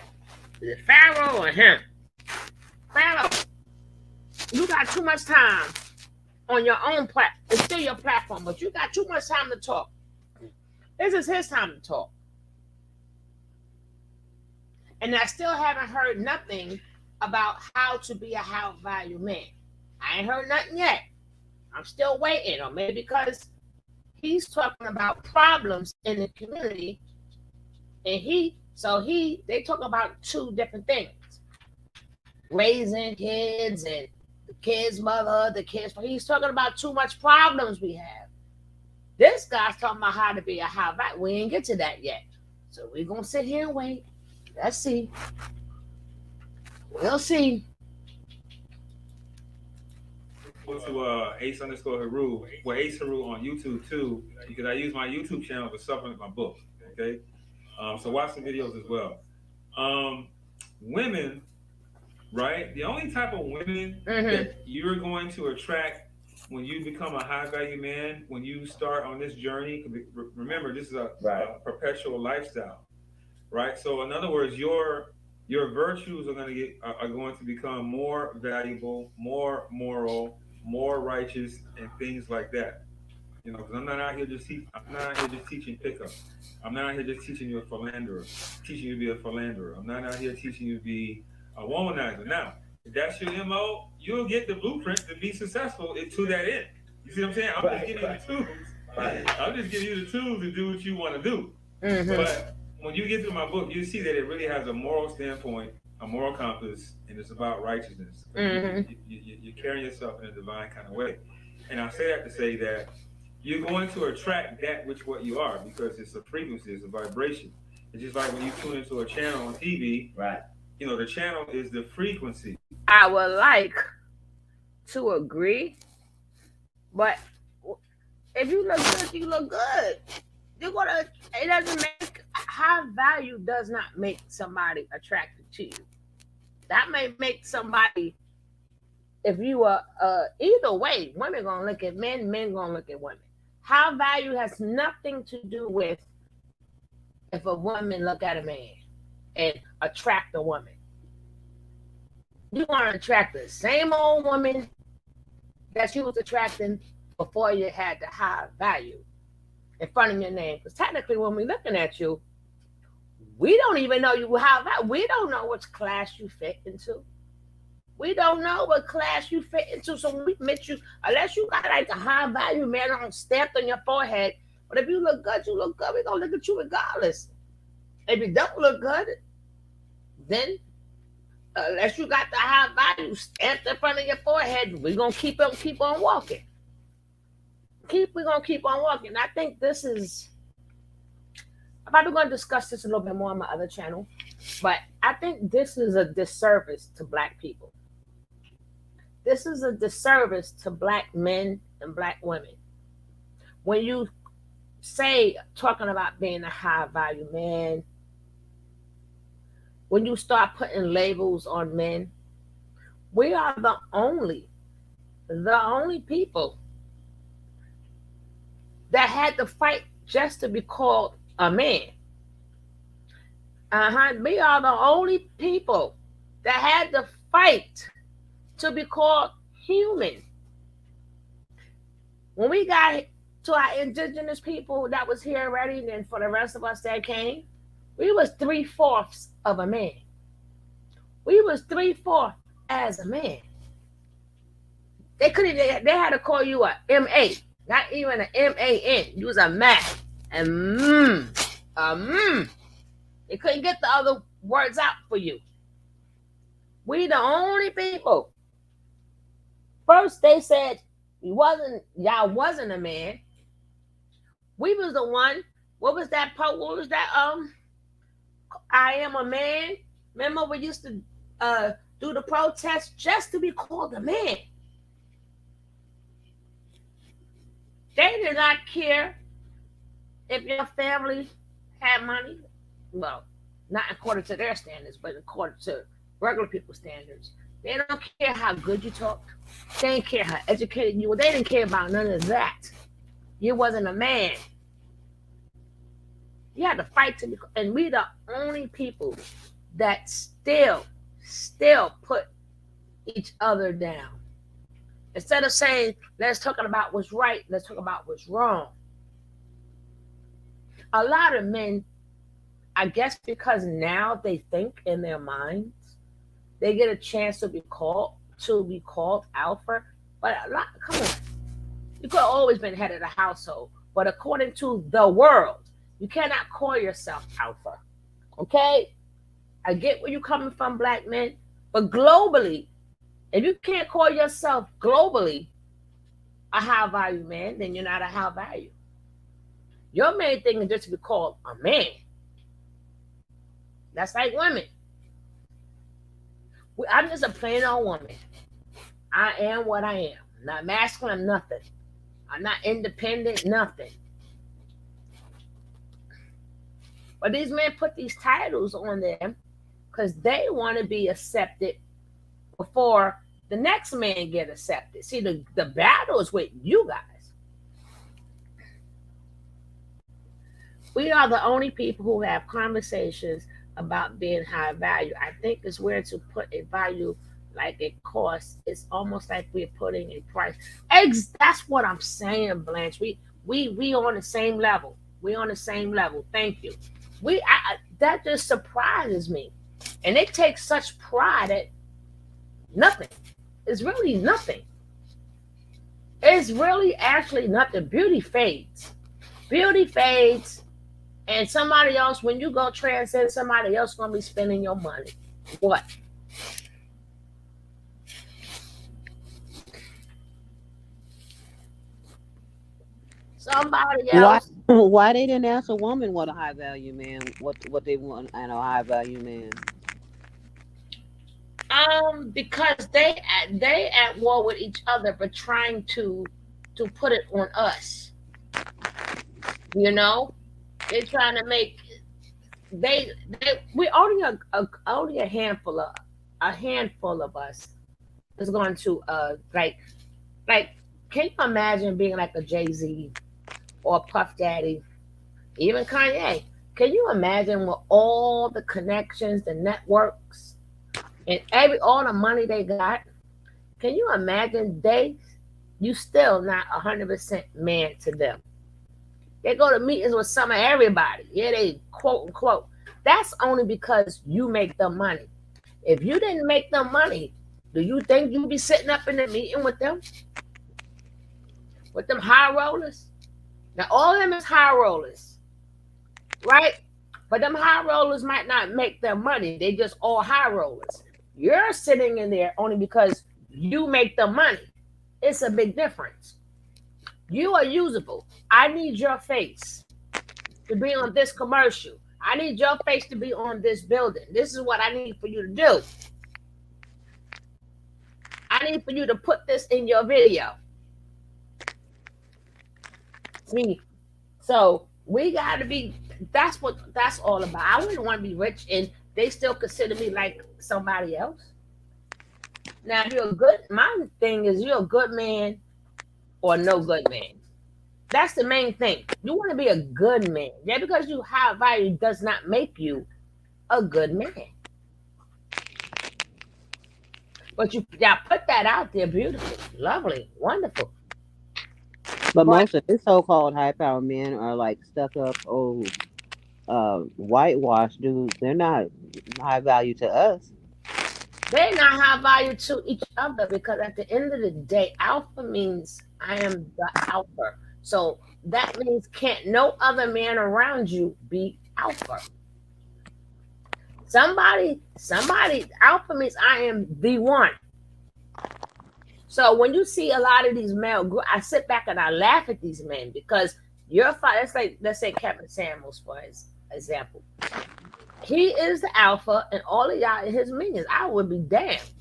Is it Pharaoh or him? Pharaoh, you got too much time on your own platform. It's still your platform, but you got too much time to talk. This is his time to talk. And I still haven't heard nothing about how to be a high value man. I ain't heard nothing yet. I'm still waiting, or maybe because he's talking about problems in the community, and they talk about two different things: raising kids and the kid's mother, the kids. He's talking about too much problems we have. This guy's talking about how to be a high value. We ain't get to that yet, so we're gonna sit here and wait. Let's see. We'll see.
Go to Ace_Haru. Well, Ace Haru on YouTube too, because I use my YouTube channel to supplement my book. Okay, so watch the videos as well. Women, right? The only type of women that you're going to attract when you become a high value man, when you start on this journey. Remember, this is a perpetual lifestyle, right? So in other words, your virtues are going to become more valuable, more moral, more righteous, and things like that. You know, because I'm not out here just teaching pickup. I'm not out here just teaching you teaching you to be a philanderer. I'm not out here teaching you to be a womanizer. Now, if that's your MO, you'll get the blueprint to be successful to that end. You see what I'm saying? I'm just giving you the tools. I'm just giving you the tools to do what you want to do. But when you get through my book, you see that it really has a moral standpoint, a moral compass, and it's about righteousness. You carry yourself in a divine kind of way. And I say that to say that you're going to attract that what you are, because it's a frequency, it's a vibration. It's just like when you tune into a channel on TV,
right?
You know, the channel is the frequency.
I would like to agree, but if you look good, you look good. It doesn't make high value does not make somebody attracted to you. That may make somebody, if you are either way, women gonna look at men gonna look at women. High value has nothing to do with if a woman look at a man and attract a woman. You want to attract the same old woman that you was attracting before you had the high value in front of your name. Because technically, when we're looking at you, we don't even know you high value. We don't know which class you fit into. We don't know what class you fit into. So when we meet you, unless you got like a high value man on stamped on your forehead, but if you look good, you look good. We're going to look at you regardless. If you don't look good, then unless you got the high value stamped in front of your forehead, we're going to keep on walking. We're going to keep on walking. I think this is, I'm probably going to discuss this a little bit more on my other channel, but I think this is a disservice to Black people. This is a disservice to Black men and Black women. When you say, talking about being a high value man, when you start putting labels on men, we are the only people that had to fight just to be called a man. We are the only people that had to fight to be called human. When we got to our indigenous people that was here already, and then for the rest of us that came, we was 3/4 of a man. We was 3/4 as a man. They had to call you a MA. Not even an M-A-N. Use a man. And They couldn't get the other words out for you. We the only people. First they said y'all wasn't a man. We was the one. What was that? What was that? I am a man. Remember we used to do the protest just to be called a man. They did not care if your family had money. Well, not according to their standards, but according to regular people's standards. They don't care how good you talked. They didn't care how educated you were. They didn't care about none of that. You wasn't a man. You had to fight to be, and we the only people that still put each other down. Instead of saying, let's talk about what's right, let's talk about what's wrong. A lot of men, I guess because now they think in their minds, they get a chance to be called alpha. But come on. You could have always been head of the household. But according to the world, you cannot call yourself alpha. Okay? I get where you're coming from, black men. But globally, if you can't call yourself globally a high value man, then you're not a high value. Your main thing is just to be called a man. That's like women. I'm just a plain old woman. I am what I am. I'm not masculine, I'm nothing. I'm not independent, nothing. But these men put these titles on them because they want to be accepted before the next man get accepted. See, the battle is with you guys. We are the only people who have conversations about being high value. I think it's weird to put a value like it costs. It's almost like we're putting a price. That's what I'm saying, Blanche. We on the same level. We on the same level. Thank you. That just surprises me. And they take such pride at nothing. It's really nothing. It's really actually nothing. Beauty fades. Beauty fades. And somebody else, when you go transcend, somebody else going to be spending your money. What? Somebody else.
Why they didn't ask a woman what a high value man, what they want and a high value man?
Because they at war with each other, but trying to put it on us. You know, they're trying to make we only a handful of us is going to like can you imagine being like a Jay-Z or Puff Daddy, even Kanye? Can you imagine with all the connections, the networks, and all the money they got? Can you imagine you still not 100% man to them? They go to meetings with some of everybody. Yeah, they quote unquote. That's only because you make them money. If you didn't make them money, do you think you'd be sitting up in the meeting with them? With them high rollers? Now, all of them is high rollers, right? But them high rollers might not make their money. They just all high rollers. You're sitting in there only because you make the money. It's a big difference. You are usable. I need your face to be on this commercial. I need your face to be on this building. This is what I need for you to do. I need for you to put this in your video. See, so we got to be, that's what that's all about. I wouldn't want to be rich and they still consider me like somebody else. Now, if you're my thing is you're a good man or no good man. That's the main thing. You want to be a good man. Yeah, because you high value does not make you a good man. But y'all put that out there beautifully, lovely, wonderful.
But most of these so-called high-powered men are like stuck-up old whitewash dudes. They're not high value to us.
They're not high value to each other because at the end of the day, alpha means I am the alpha. So that means can't no other man around you be alpha. Somebody, alpha means I am the one. So when you see a lot of these male, I sit back and I laugh at these men because your father, let's say Kevin Samuels for example. He is the alpha and all of y'all are his minions. I would be damned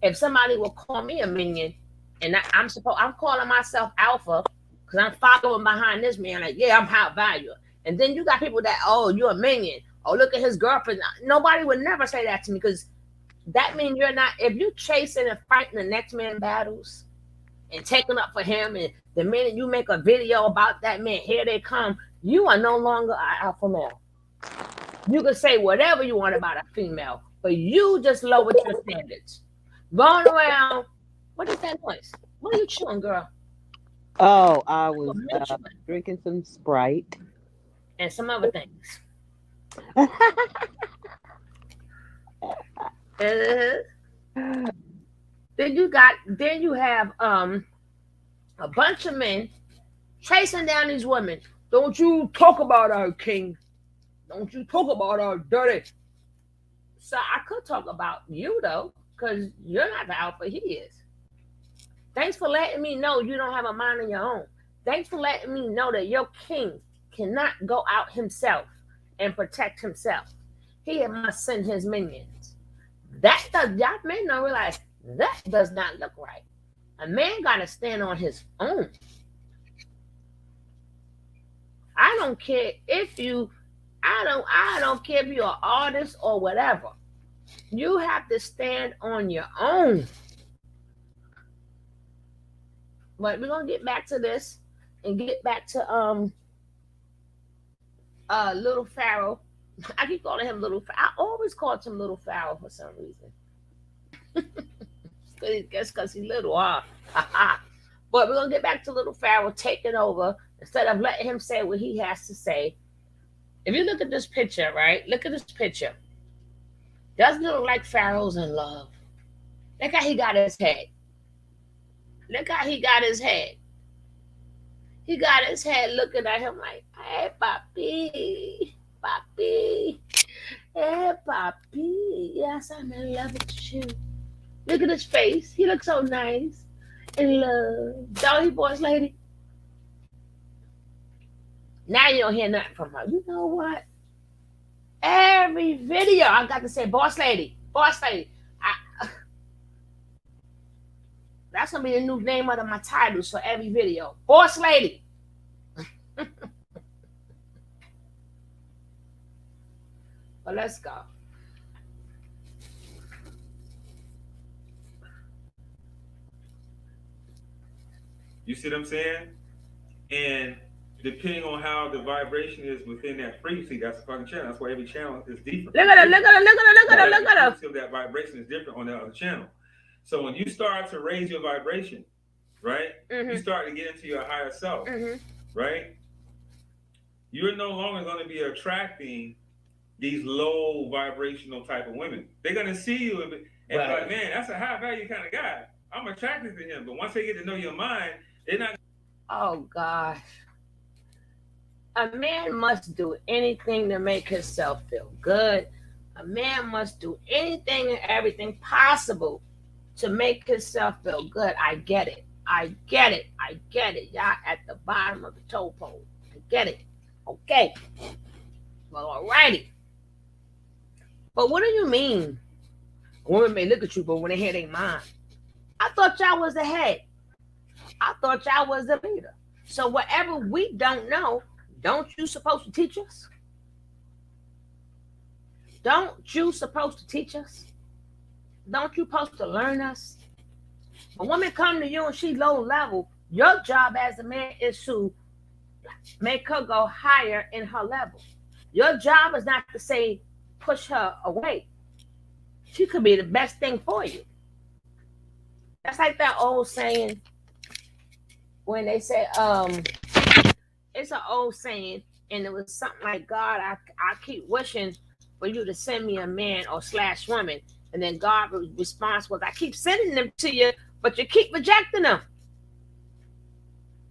if somebody will call me a minion and I'm calling myself alpha because I'm following behind this man like, yeah, I'm high value. And then you got people that, oh, you're a minion. Oh, look at his girlfriend. Nobody would never say that to me because that means you're not, if you chasing and fighting the next man battles and taking up for him, and the minute you make a video about that man, here they come, you are no longer an alpha male. You can say whatever you want about a female, but you just lowered your standards. Going around, what is that noise? What are you chewing, girl?
Oh, I was drinking some Sprite.
And some other things. Then you have a bunch of men chasing down these women. Don't you talk about our king. Don't you talk about our dirty. So I could talk about you though, because you're not the alpha, he is. Thanks for letting me know you don't have a mind of your own. Thanks for letting me know that your king cannot go out himself and protect himself. He must send his minions. Y'all men don't realize that does not look right. A man gotta stand on his own. I don't care if you, I don't care if you're an artist or whatever. You have to stand on your own. But we're gonna get back to this and get back to little Pharaoh. I keep calling him little. I always called him little Pharaoh for some reason. Guess because he's little, huh? But we're gonna get back to little Pharaoh taking over instead of letting him say what he has to say. If you look at this picture, right? Look at this picture. Doesn't it look like Pharaoh's in love? Look how he got his head. Look how he got his head. He got his head looking at him like, hey, papi, papi, hey, papi. Yes, I'm in love with you. Look at his face. He looks so nice. In love. Don't he, boss lady? Now you don't hear nothing from her. You know what? Every video I got to say, boss lady, boss lady. That's gonna be the new name of my titles for every video. Boss lady. But let's go.
You see what I'm saying? And depending on how the vibration is within that frequency, that's the fucking channel. That's why every channel is different.
Look at her, look at her, look at her, look at her, look at her.
So that vibration is different on the other channel. So when you start to raise your vibration, right? Mm-hmm. You start to get into your higher self, right? You're no longer going to be attracting these low vibrational type of women. They're going to see you and be like, man, that's a high value kind of guy. I'm attracted to him. But once they get to know your mind, they're not.
Oh, gosh. A man must do anything to make himself feel good. A man must do anything and everything possible to make himself feel good. I get it. I get it. I get it. Y'all at the bottom of the toe pole. I get it. Okay. Well, alrighty. But what do you mean? Women may look at you, but when they hear they mind. I thought y'all was the head. I thought y'all was the leader. So whatever we don't know, don't you supposed to teach us? Don't you supposed to teach us? Don't you supposed to learn us? A woman come to you and she low level, your job as a man is to make her go higher in her level. Your job is not to say push her away. She could be the best thing for you. That's like that old saying when they say, it's an old saying, and it was something like, God, I keep wishing for you to send me a man or / woman. And then God's response was, I keep sending them to you, but you keep rejecting them.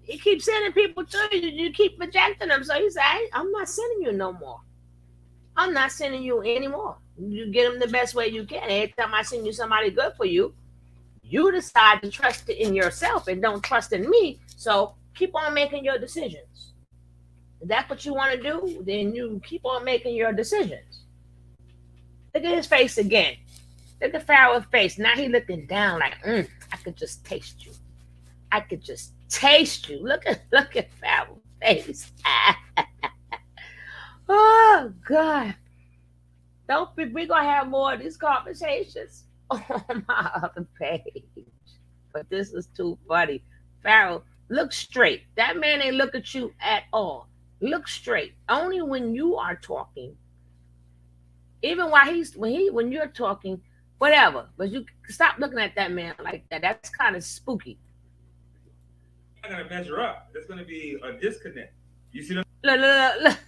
He keeps sending people to you. You keep rejecting them. So he said, I'm not sending you no more. I'm not sending you anymore. You get them the best way you can. Every time I send you somebody good for you, you decide to trust in yourself and don't trust in me. So keep on making your decisions. If that's what you want to do, then you keep on making your decisions. Look at his face again. Look at Pharaoh's face. Now he looking down like, I could just taste you. I could just taste you. Look at Pharaoh's face. Oh God. Don't be, we're gonna have more of these conversations on my other page. But this is too funny. Pharaoh, look straight. That man ain't look at you at all. Look straight. Only when you are talking. Even while when you're talking, whatever. But you stop looking at that man like that. That's kind of spooky.
Not gonna measure up. There's gonna be a disconnect. You see them?
Look.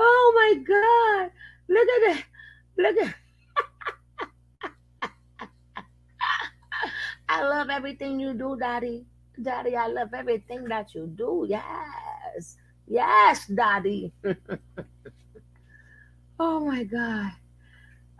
Oh my God. Look at that. Look at I love everything you do, Daddy. Daddy, I love everything that you do. Yes. Yes, Daddy. Oh my God.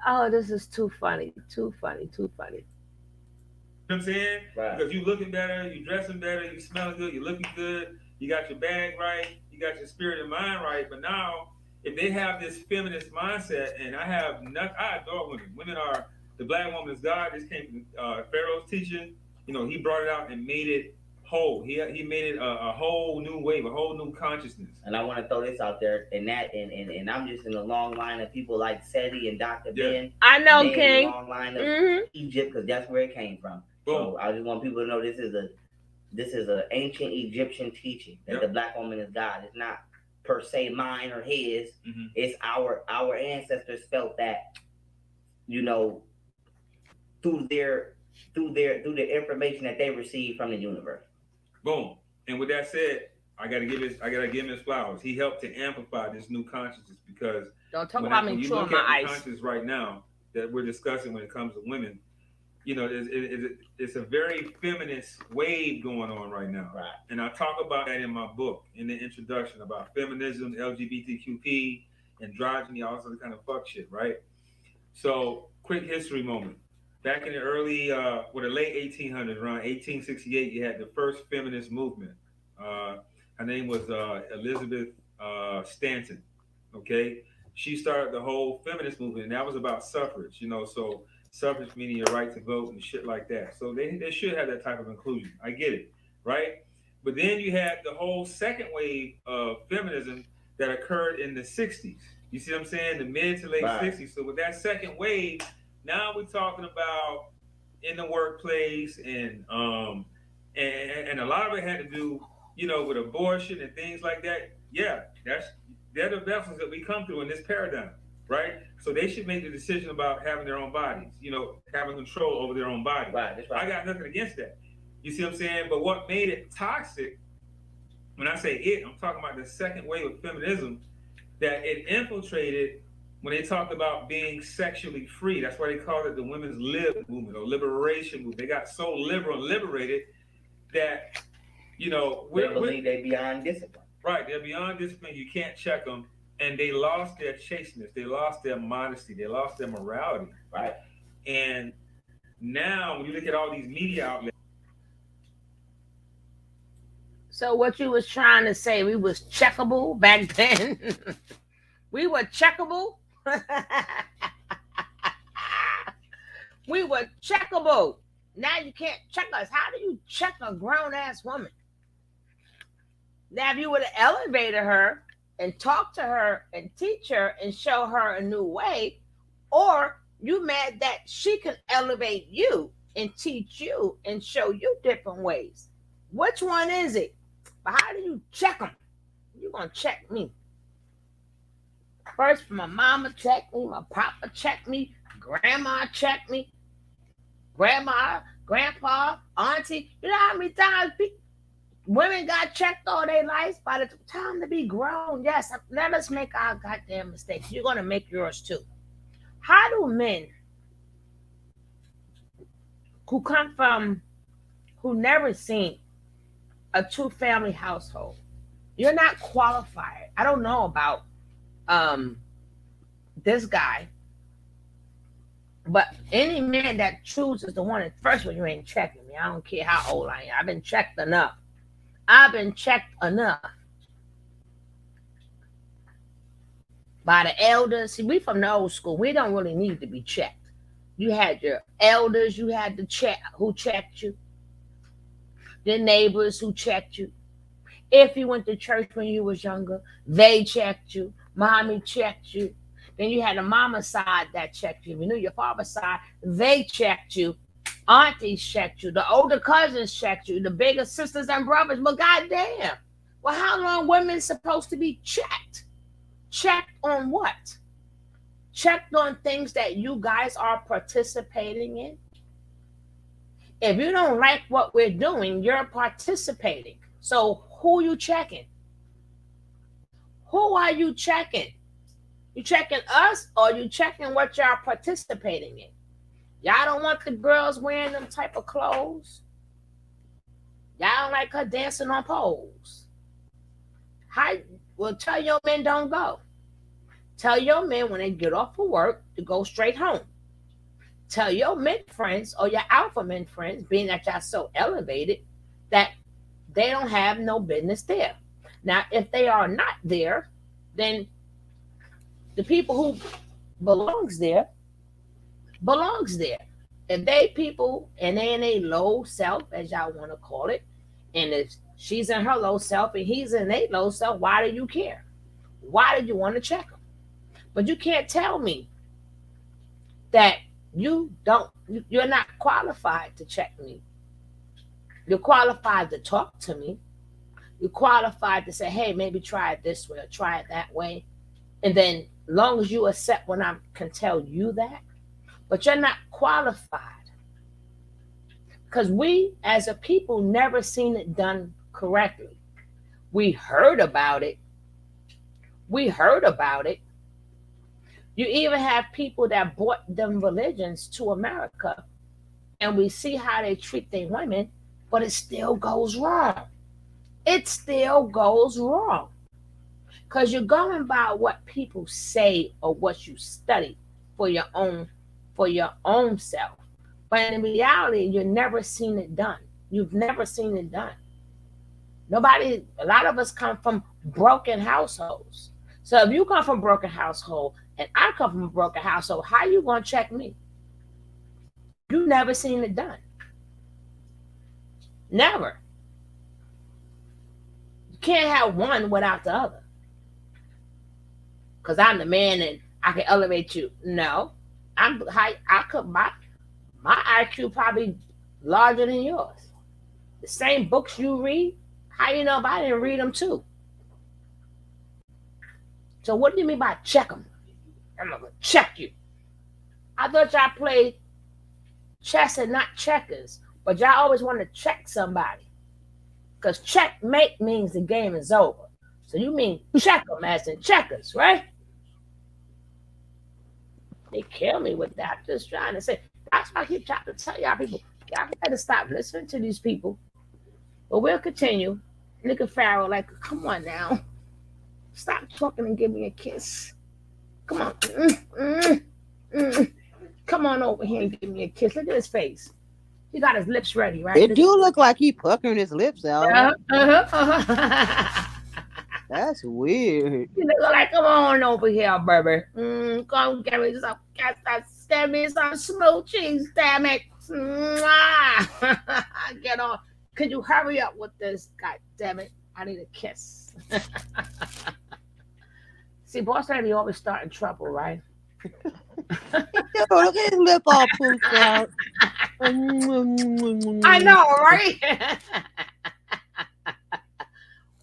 Oh, this is too funny. Too funny. Too funny.
You know what I'm saying?
Right.
Because you looking better, you dressing better, you smelling good, you looking good, you got your bag right, you got your spirit and mind right. But now, if they have this feminist mindset, and I adore women. Women are the black woman is God. This came from Pharaoh's teaching. You know, he brought it out and made it whole. He made it a whole new wave, a whole new consciousness.
And I want to throw this out there, and I'm just in the long line of people like Seti and Dr. Ben.
I know,
King.
King.
In the long line of Egypt, because that's where it came from.
Boom.
So I just want people to know this is an ancient Egyptian teaching that the black woman is God. It's not per se mine or his. Mm-hmm. It's our ancestors felt that, you know, through the information that they received from the universe.
Boom. And with that said, I gotta give him his flowers. He helped to amplify this new consciousness, because
don't talk about me chewing my ice.
Consciousness right now that we're discussing when it comes to women, you know, it's a very feminist wave going on right now.
Right.
And I talk about that in my book, in the introduction, about feminism, LGBTQP, androgyny, all sorts of kind of fuck shit, right? So, quick history moment. Back in the early, the late 1800s, around 1868, you had the first feminist movement. Her name was Elizabeth Stanton. Okay, she started the whole feminist movement, and that was about suffrage. You know, so suffrage meaning your right to vote and shit like that. So they should have that type of inclusion. I get it, right? But then you had the whole second wave of feminism that occurred in the 60s. You see what I'm saying? The mid to late 60s. So with that second wave, now we're talking about in the workplace, and a lot of it had to do, you know, with abortion and things like that. Yeah, they're the vessels that we come through in this paradigm, right? So they should make the decision about having their own bodies, you know, having control over their own body.
Right, that's right.
I got nothing against that. You see what I'm saying? But what made it toxic, when I say it, I'm talking about the second wave of feminism, that it infiltrated when they talked about being sexually free. That's why they called it the women's lib movement or liberation movement. They got so liberal and liberated that, you know,
they believe they're beyond discipline.
Right, they're beyond discipline. You can't check them. And they lost their chasteness. They lost their modesty. They lost their morality.
Right.
And now when you look at all these media outlets.
So what you was trying to say, we was checkable back then? We were checkable? We were checkable. Now you can't check us. How do you check a grown-ass woman? Now, if you would have elevated her and talked to her and teach her and show her a new way, or you mad that she can elevate you and teach you and show you different ways. Which one is it? But how do you check them? You're going to check me. First, my mama checked me, my papa checked me, grandma checked me, grandma, grandpa, auntie. You know how many times women got checked all their lives? By the time to be grown, yes, let us make our goddamn mistakes. You're going to make yours too. How do men who come from who never seen a two-family household, you're not qualified. I don't know about um this guy, but any man that chooses the one at first one, you ain't checking me. I don't care how old I am. I've been checked enough. I've been checked enough by the elders. See, we from the old school. We don't really need to be checked. You had your elders, you had to check who checked you, the neighbors who checked you. If you went to church when you was younger, they checked you. Mommy checked you. Then you had the mama side that checked you. If you knew your father's side, they checked you. Aunties checked you. The older cousins checked you. The bigger sisters and brothers. But goddamn, well, how long women supposed to be checked? Checked on what? Checked on things that you guys are participating in. If you don't like what we're doing, you're participating. So who you checking? Who are you checking? You checking us or you checking what y'all participating in? Y'all don't want the girls wearing them type of clothes. Y'all don't like her dancing on poles. Well, tell your men don't go. Tell your men when they get off of work to go straight home. Tell your men friends or your alpha men friends, being that y'all so elevated, that they don't have no business there. Now, if they are not there, then the people who belongs there. If they people and they in a low self, as y'all want to call it, and if she's in her low self and he's in a low self, why do you care? Why do you want to check them? But you can't tell me that you're not qualified to check me. You're qualified to talk to me. You're qualified to say, hey, maybe try it this way or try it that way. And then long as you accept when I can tell you that, but you're not qualified. Because we as a people never seen it done correctly. We heard about it. You even have people that brought them religions to America, and we see how they treat their women, but it still goes wrong. Because you're going by what people say or what you study for your own self. But in reality, you've never seen it done. A lot of us come from broken households. So if you come from a broken household and I come from a broken household, how you gonna check me? You never seen it done. Never. You can't have one without the other. Because I'm the man and I can elevate you. No. My IQ probably larger than yours. The same books you read, how you know if I didn't read them too? So what do you mean by check them? I'm gonna check you. I thought y'all played chess and not checkers, but y'all always want to check somebody. Because checkmate means the game is over. So you mean check them as in checkers, right? They kill me with that. I'm just trying to say. That's why I keep trying to tell y'all people, y'all got to stop listening to these people. But we'll continue. Look at Pharoach like, come on now. Stop talking and give me a kiss. Come on. Come on over here and give me a kiss. Look at his face. He got his lips ready, right?
It do look like he puckering his lips out. That's weird.
You look like, come on over here, baby. Come get me some smoochies, damn it. Get on. Could you hurry up with this? God damn it. I need a kiss. See, boss lady always start in trouble, right?
Look at his lip all poofed out.
I know, right?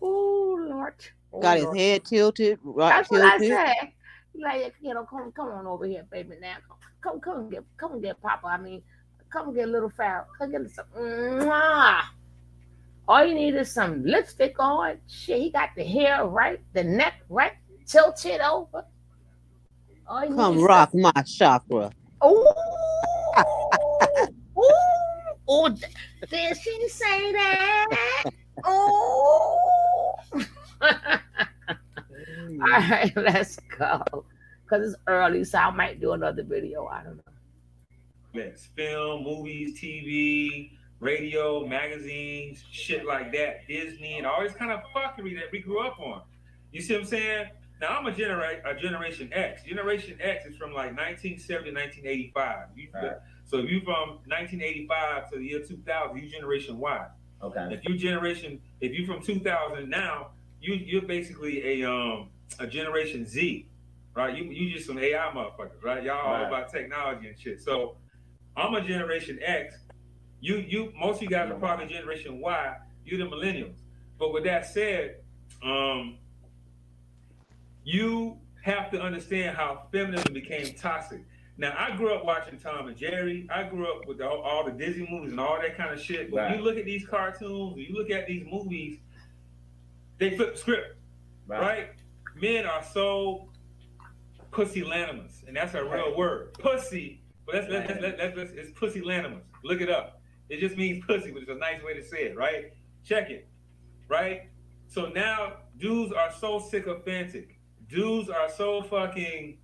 Oh, Lord.
Got his head tilted.
That's what I said. Like, come on over here, baby. Now, come get Papa. I mean, come get little Pharoach. Come get some. All you need is some lipstick on. Shit, he got the hair right, the neck right, tilted over.
Come rock my chakra.
Ooh, ooh, Oh, did she say that? Oh. All right, let's go. Because it's early, so I might do another video. I don't know.
Yes, film, movies, TV, radio, magazines, shit like that, Disney, and all this kind of fuckery that we grew up on. You see what I'm saying? Now I'm a Generation X. Generation X is from like 1970 to 1985. Right. So if you from 1985 to the year 2000, you Generation Y. Okay. If you from 2000 now, you're basically a Generation Z, right? You just some AI motherfuckers, right? Y'all all about technology and shit. So I'm a Generation X. You most of you guys are probably Generation Y. You the millennials. But with that said, you have to understand how feminism became toxic. Now, I grew up watching Tom and Jerry. I grew up with all the Disney movies and all that kind of shit. But when you look at these cartoons, when you look at these movies, they flip the script, right? Men are so pusillanimous, and that's a real word. Pussy, but it's pusillanimous. Look it up. It just means pussy, but it's a nice way to say it, right? Check it, right? So now dudes are so sycophantic. Dudes are so fucking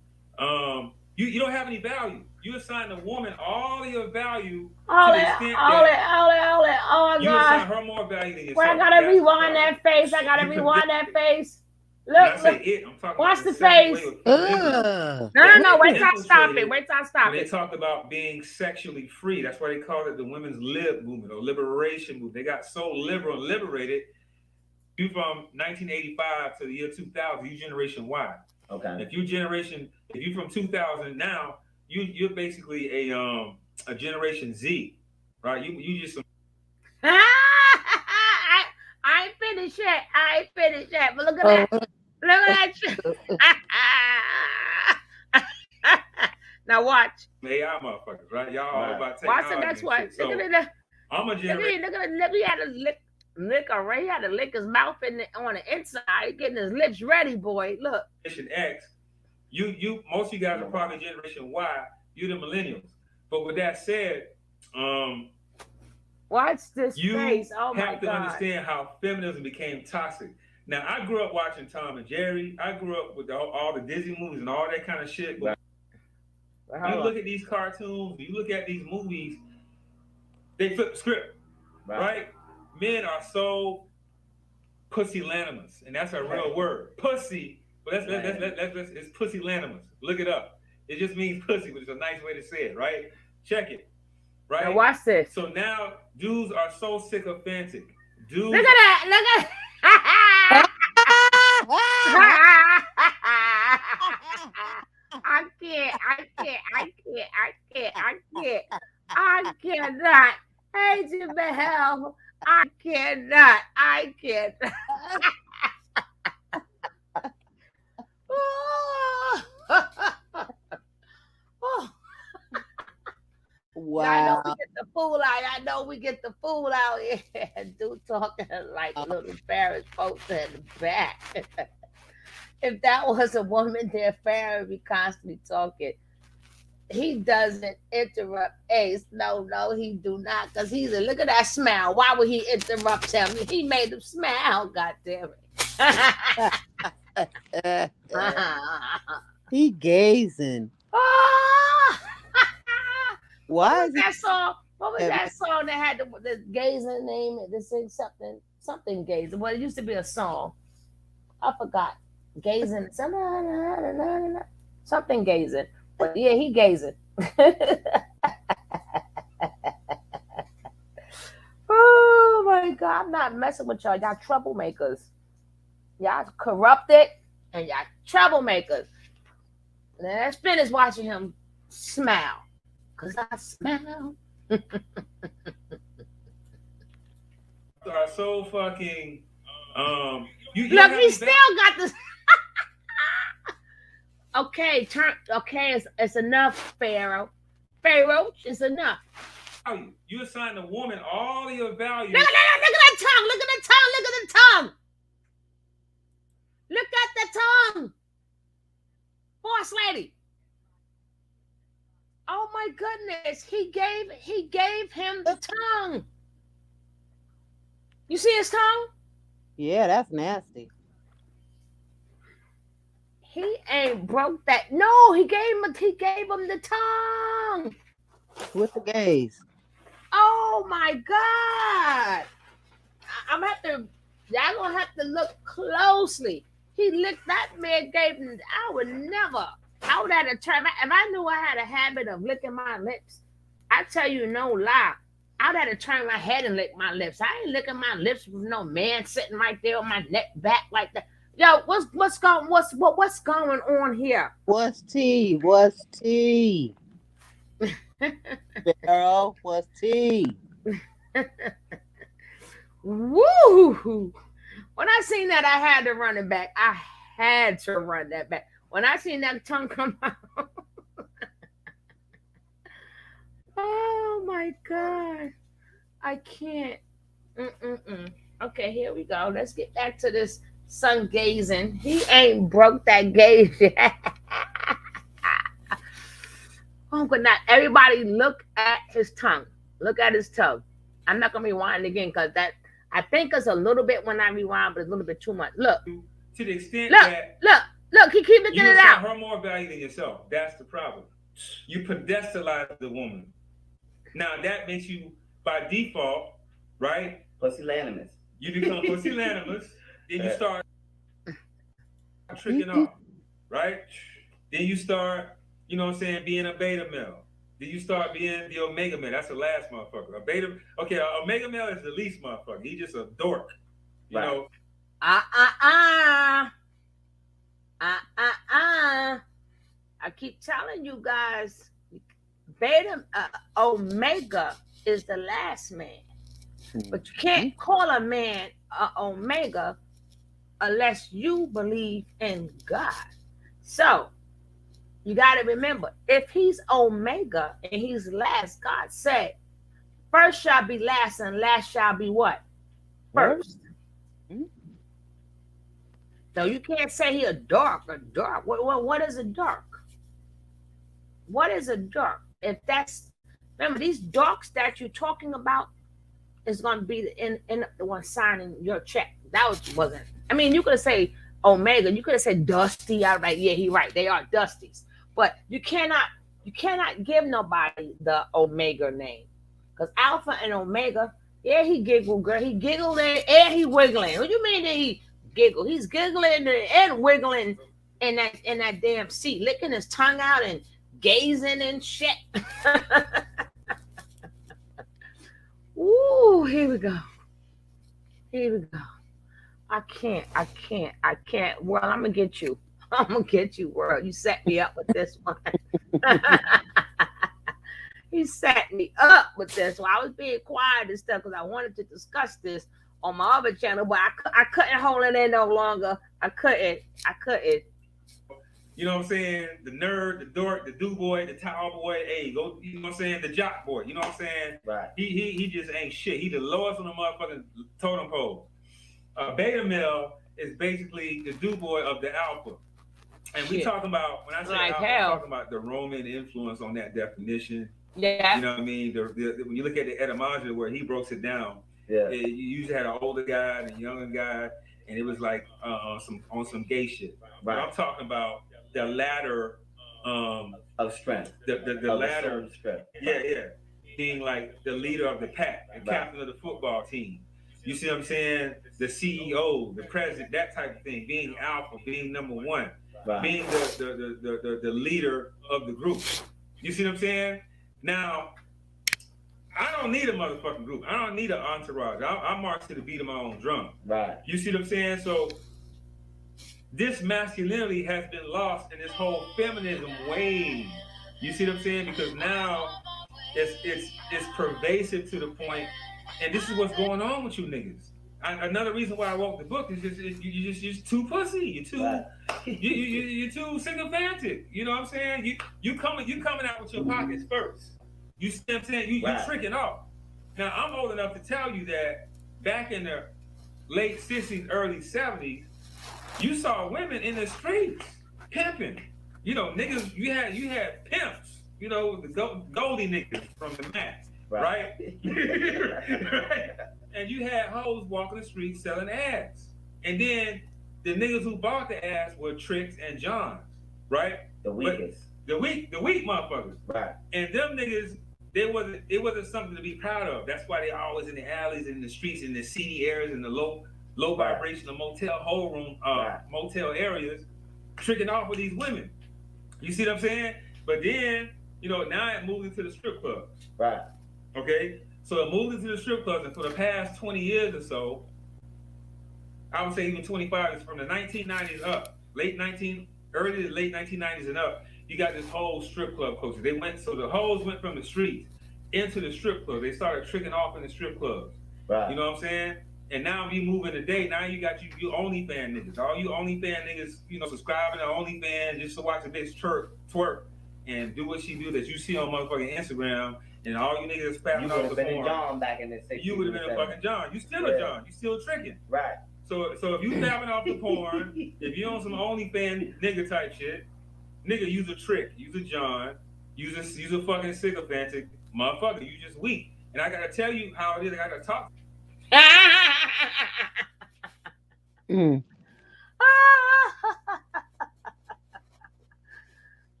you don't have any value. You assign a woman all your value to the extent that you assign her more value than yourself.
Well, I gotta rewind that face. I gotta rewind that face. Look, I'm talking watch the face. No. Wait till I stop it. Wait till I stop it.
They talked about being sexually free. That's why they called it the women's lib movement or liberation movement. They got so liberal and liberated. You from 1985 to the year 2000, you Generation Y. Okay. If you from 2000 now, you're basically a Generation Z, right? You just some.
I ain't finished yet. But look at that. Look at that. Now watch.
AI motherfuckers, right? Y'all all about technology.
Watch the next one.
So
look at that.
I'm a Generation.
Look. He had to lick already. He had to lick his mouth on the inside, getting his lips ready, boy. Look.
Generation X. You most of you guys are probably Generation Y. You the millennials. But with that said,
watch this face. Oh my God.
You have to understand how feminism became toxic. Now, I grew up watching Tom and Jerry. I grew up with all the Disney movies and all that kind of shit. But you look at these cartoons, you look at these movies, they flip the script, right? Men are so pusillanimous, and that's a real word. Pussy, but it's pusillanimous. Look it up. It just means pussy, but it's a nice way to say it, right? Check it, right?
Now watch this.
So now dudes are so sycophantic. Dudes.
Look at that. Look at. I cannot. Hey, Jamel. I cannot.
Wow.
I know we get the fool out here. Dude talking like little Pharoach folks in the back. If that was a woman there, Pharoah would be constantly talking. He doesn't interrupt Ace. No, he do not. Because he's look at that smile. Why would he interrupt him? He made him smile. God damn it.
He gazing. Why is
that song? What was that song that had the gazing name? To sing something gazing. Well, it used to be a song. I forgot. Gazing. Something gazing. But yeah, he gazing. Oh my God. I'm not messing with y'all. Y'all troublemakers. Y'all corrupted and y'all troublemakers. And let's finish watching him smile. Cause I smell.
Are so fucking
look, he still got this. Okay, it's enough, Pharoach, it's enough.
You assign a woman all of your value.
Look at that tongue. Look at the tongue. Boss lady. Oh my my goodness. He gave him the tongue. You see his tongue?
Yeah, that's nasty.
He ain't broke that. No, he gave him the tongue.
With the gays.
Oh my God. I'm y'all gonna have to look closely. He licked that man, gave him. I would have to try. If I knew I had a habit of licking my lips, I tell you no lie, I'd have to turn my head and lick my lips. I ain't licking my lips with no man sitting right there on my neck back like that. Yo, what's going on here?
What's tea? What's tea? Pharaoh, what's tea?
Woo! When I seen that, I had to run it back. I had to run that back. When I seen that tongue come out. Oh my God. I can't. Okay, here we go. Let's get back to this sun gazing. He ain't broke that gaze yet. Oh, but not everybody look at his tongue. Look at his tongue. I'm not gonna rewind again because that I think it's a little bit when I rewind, but it's a little bit too much. Look.
To the extent
look, he keep looking it out.
Her more value than yourself. That's the problem. You pedestalize the woman. Now that makes you by default, right?
Pusillanimous.
You become pusillanimous. Then you start tricking off, right? Then you start, you know what I'm saying, being a beta male. Then you start being the omega male. That's the last motherfucker. A omega male is the least motherfucker. He's just a dork. You know.
I keep telling you guys, omega is the last man. But you can't call a man omega unless you believe in God. So you got to remember, if he's omega and he's last, God said, first shall be last and last shall be what? First. So you can't say he a dark. What is a dark? What is a dark? If that's, remember, these darks that you're talking about is going to be the one signing your check. That wasn't. I mean, you could have said omega. You could have said dusty. I was like, yeah, he right. They are dusties. But you cannot give nobody the omega name, because alpha and omega. Yeah, he giggled, girl. He giggled and he wiggling. What do you mean that he giggled? He's giggling and wiggling in that damn seat, licking his tongue out and gazing and shit. Ooh, here we go. I can't. Well, I'm gonna get you. World. You set me up with this one. He set me up with this one. I was being quiet and stuff because I wanted to discuss this on my other channel, but I couldn't hold it in no longer. I couldn't.
You know what I'm saying? The nerd, the dork, the do-boy, the towel boy, hey, go, you know what I'm saying? The jock boy, you know what I'm saying?
Right.
He just ain't shit. He the lowest on the motherfucking totem pole. A beta male is basically the do-boy of the alpha. And we talking about, when I say alpha, I'm talking about the Roman influence on that definition.
Yeah.
You know what I mean? When you look at the etymology where he broke it down, you usually had an older guy and a younger guy, and it was like some gay shit. Right. But I'm talking about the ladder
of strength.
The ladder of strength. Yeah. Being like the leader of the pack, the captain of the football team. You see what I'm saying? The CEO, the president, that type of thing. Being alpha, being number one, being the leader of the group. You see what I'm saying? Now, I don't need a motherfucking group. I don't need an entourage. I march to the beat of my own drum.
Right.
You see what I'm saying? So this masculinity has been lost in this whole feminism wave. You see what I'm saying? Because now it's pervasive to the point, and this is what's going on with you niggas. Another reason why I wrote the book is you're just too pussy. You're too sycophantic. You know what I'm saying? You coming out with your pockets first. You see what I'm saying? You tricking off. Now I'm old enough to tell you that back in the late 60s, early 70s, you saw women in the streets pimping. You know, niggas. You had pimps. the Goldie niggas from the Mac, right? Right? And you had hoes walking the streets selling ass. And then the niggas who bought the ass were Tricks and Johns, right?
The weakest.
The weak motherfuckers.
Right.
And them niggas, it wasn't something to be proud of. That's why they always in the alleys, in the streets, in the seedy areas, in the low vibrational motel areas, tricking off with these women. You see what I'm saying? But then, now it moved into the strip clubs.
Right.
Okay? So it moved into the strip clubs, and for the past 20 years or so, I would say even 25, is from the 1990s up, early to late 1990s and up, you got this whole strip club culture. So the hoes went from the streets into the strip club. They started tricking off in the strip clubs.
Right.
You know what I'm saying? And now we move in today. Now you got you OnlyFans niggas. All you OnlyFans niggas, subscribing to OnlyFans just to watch a bitch twerk and do what she do that you see on motherfucking Instagram. And all you niggas fapping off the porn.
You would have been a John back in the 60s.
You would have been a fucking John. You still a John. You still tricking.
Right.
So if you fapping off the porn, if you on some OnlyFans nigga type shit, nigga, use a Trick, use a John, use a fucking sycophantic motherfucker. You just weak. And I gotta tell you how it is. I gotta talk.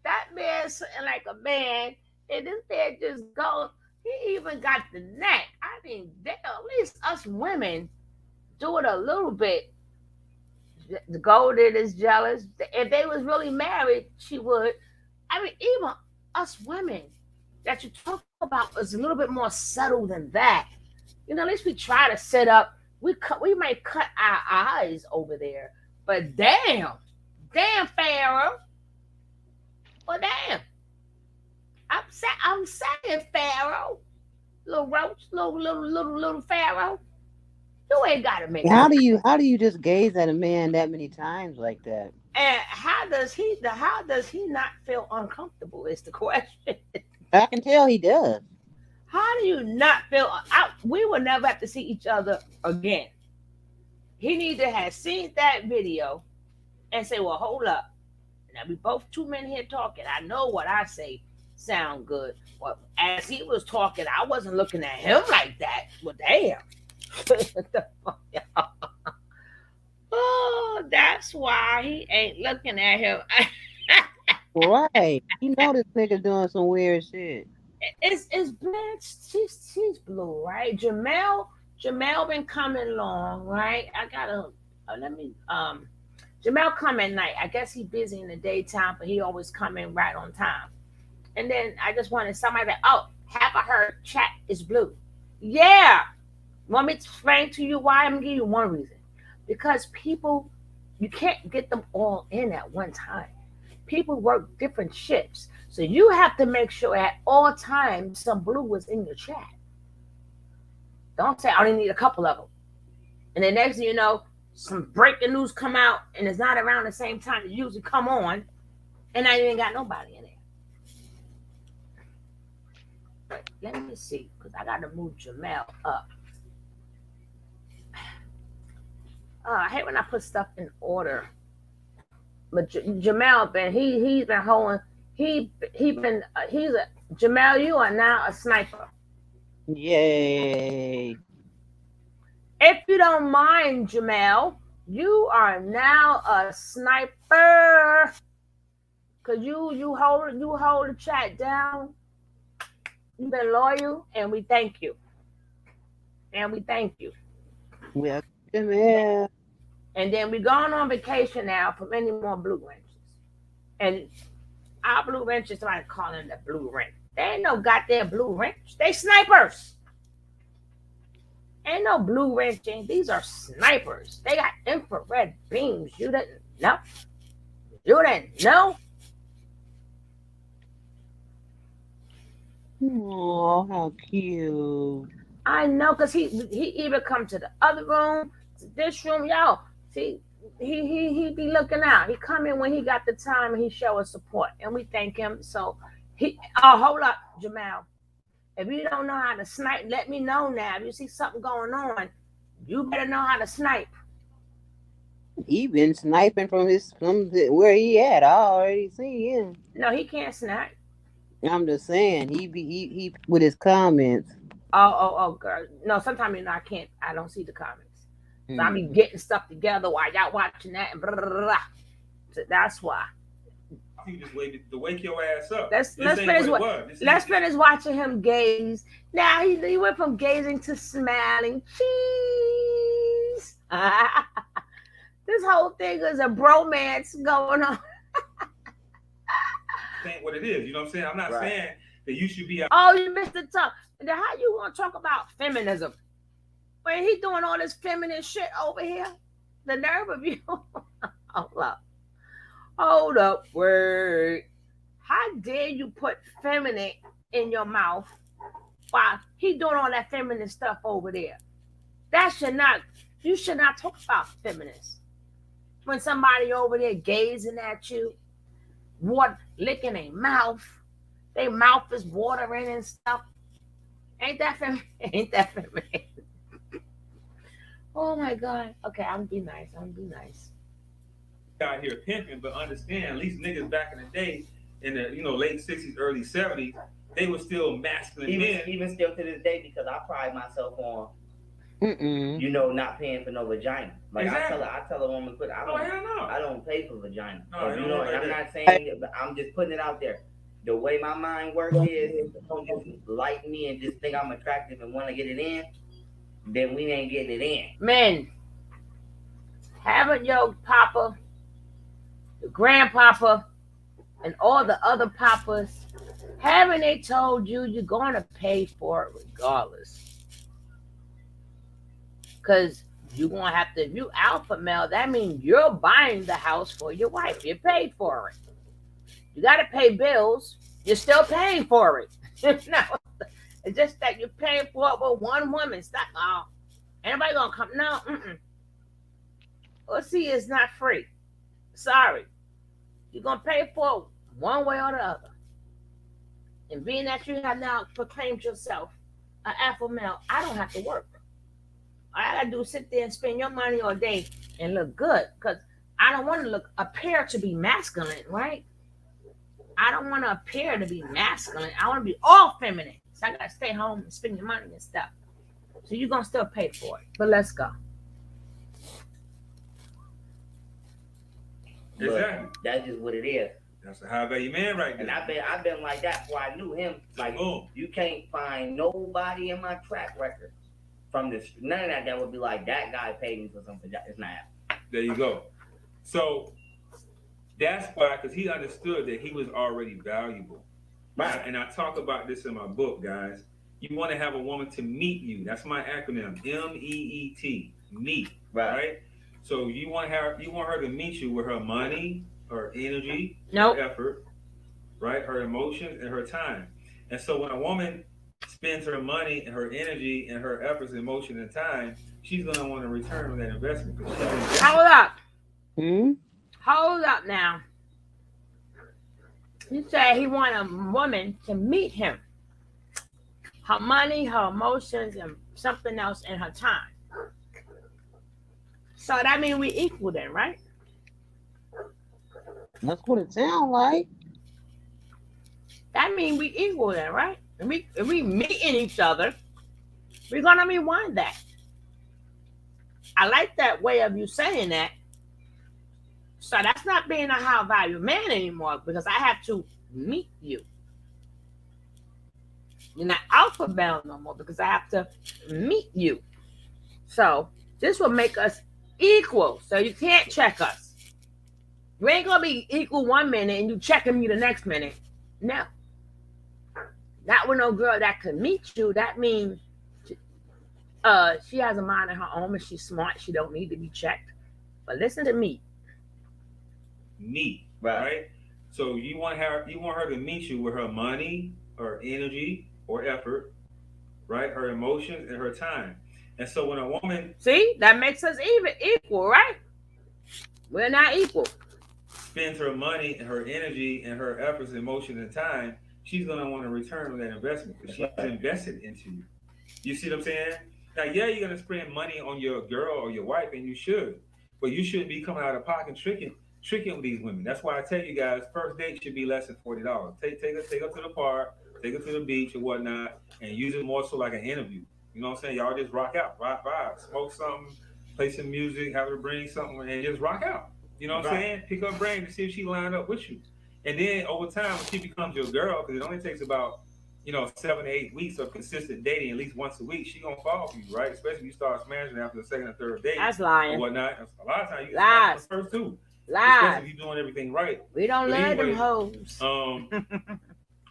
That man sitting like a man, and this man just goes. He even got the neck. I mean, at least us women do it a little bit. The Golden is jealous. If they was really married, she would. I mean, even us women that you talk about is a little bit more subtle than that. At least we try to set up. We might cut our eyes over there, but damn, Pharaoh. Well, damn. I'm saying, Pharaoh, little roach, little Pharaoh. You ain't gotta make.
How do you just gaze at a man that many times like that?
And how does he not feel uncomfortable? Is the question.
I can tell he does.
How do you not feel? We will never have to see each other again. He need to have seen that video and say, "Well, hold up. Now we both two men here talking. I know what I say sound good. Well, as he was talking, I wasn't looking at him like that. Well, damn." Oh, that's why he ain't looking at him.
Right. You know this nigga doing some weird shit.
It's Blanche. She's blue, right? Jamel been coming along, right? I gotta Jamel come at night. I guess he busy in the daytime, but he always come in right on time. And then I just wanted somebody that, have I heard chat is blue? Yeah. Want me to explain to you why? I'm gonna give you one reason. Because people, you can't get them all in at one time. People work different shifts. So you have to make sure at all times some blue was in your chat. Don't say, I only need a couple of them. And then next thing you know, some breaking news come out and it's not around the same time it usually come on. And now you ain't got nobody in there. But let me see, because I got to move Jamel up. I hate when I put stuff in order. But Jamel he's been holding. Jamel, you are now a sniper.
Yay!
If you don't mind, Jamel, you are now a sniper. Cause you hold the chat down. You've been loyal, and we thank you.
Well, Jamel.
And then we're going on vacation now for many more blue wrenches. And our blue wrenches, somebody calling the blue wrench. They ain't no goddamn blue wrench. They snipers. Ain't no blue wrenching. These are snipers. They got infrared beams. You didn't know?
Oh, how cute.
I know, because he even come to the other room, to this room, y'all. See, he be looking out. He come in when he got the time and he show us support. And we thank him. So hold up, Jamal. If you don't know how to snipe, let me know now. If you see something going on, you better know how to snipe.
He been sniping from where he at. I already see him.
No, he can't snipe.
I'm just saying, he with his comments.
Oh, girl. No, sometimes I can't. I don't see the comments. So I
Mm.
mean, getting stuff together while y'all watching that and blah, blah, blah, blah. So that's why.
You just waited to wake your ass up.
Let's finish let's finish watching him gaze. Now he went from gazing to smiling. Cheese. This whole thing is a bromance going on.
Saying what it is, you know what I'm saying? I'm not saying that you should be.
Oh, you missed the tongue. Then how you want to talk about feminism when he doing all this feminine shit over here? The nerve of you. Hold up, wait. How dare you put feminine in your mouth while he doing all that feminine stuff over there? You should not talk about feminists. When somebody over there gazing at you, licking their mouth is watering and stuff. Ain't that feminine? Ain't that feminine? Oh my God. Okay, I'm gonna be nice.
Out here pimping, but understand, at least niggas back in the day, in the late 60s, early 70s, they were still masculine men.
Even still to this day, because I pride myself on not paying for no vagina. Like exactly. I tell a woman, I don't pay for vagina. No, and I'm not saying it, but I'm just putting it out there. The way my mind works is, if you don't just like me and just think I'm attractive and want to get it in, then we ain't getting it in.
Men, haven't your papa, your grandpapa, and all the other papas, haven't they told you you're going to pay for it regardless? Because you're going to have to, if you alpha male, that means you're buying the house for your wife. You paid for it. You got to pay bills. You're still paying for it. No, it's just that you're paying for it with one woman. Stop. Oh, anybody going to come? No. Well, see, it's not free. Sorry. You're going to pay for it one way or the other. And being that you have now proclaimed yourself an alpha male, I don't have to work. All I got to do is sit there and spend your money all day and look good. Because I don't want to appear to be masculine, right? I don't want to appear to be masculine. I want to be all feminine. So I got to stay home and spend your money and stuff. So you're going to still pay for it. But let's go.
Exactly.
That's just what it is.
That's a high value man right there.
And I've been like that before I knew him. Like, you can't find nobody in my track record from this. None of that would be like, that guy paid me for something. It's not happening.
There you go. So that's why, because he understood that he was already valuable. Right. And I talk about this in my book, guys. You want to have a woman to meet you. That's my acronym, MEET, meet. Right? So you want her to meet you with her money, her energy, her effort, right? Her emotions and her time. And so when a woman spends her money and her energy and her efforts, emotion, and time, she's gonna want to return on that investment.
Hold up. Hold up now. You say he want a woman to meet him. Her money, her emotions, and something else in her time. So that means we equal then, right?
That's what it sounds like.
That means we equal then, right? If we meeting each other, we're gonna be one that. I like that way of you saying that. So that's not being a high value man anymore because I have to meet you. You're not alpha male no more because I have to meet you. So this will make us equal. So you can't check us. You ain't gonna be equal 1 minute and you checking me the next minute. No. Not with no girl that can meet you. That means she has a mind of her own and she's smart. She don't need to be checked. But listen to me.
Me, right? So you want her to meet you with her money, her energy, or effort, right? Her emotions and her time. And so when a woman
that makes us equal, right? We're not equal.
Spends her money and her energy and her efforts, emotion, and time, she's gonna want to return on that investment because she's invested into you. You see what I'm saying? Now, yeah, you're gonna spend money on your girl or your wife, and you should, but you shouldn't be coming out of pocket tricking with these women. That's why I tell you guys, first date should be less than $40. Take her to the park, take her to the beach or whatnot, and use it more so like an interview. You know what I'm saying? Y'all just rock out, rock vibe, smoke something, play some music, have her bring something, and just rock out. You know what I'm saying? Pick her brain to see if she lined up with you. And then over time, when she becomes your girl, because it only takes about 7 to 8 weeks of consistent dating, at least once a week, she gonna fall for you, right? Especially if you start smashing after the second or third date.
That's lying.
Or whatnot. A lot of times you
Lies.
smash the first two.
Lies.
Especially if you're doing everything right.
We don't love them hoes.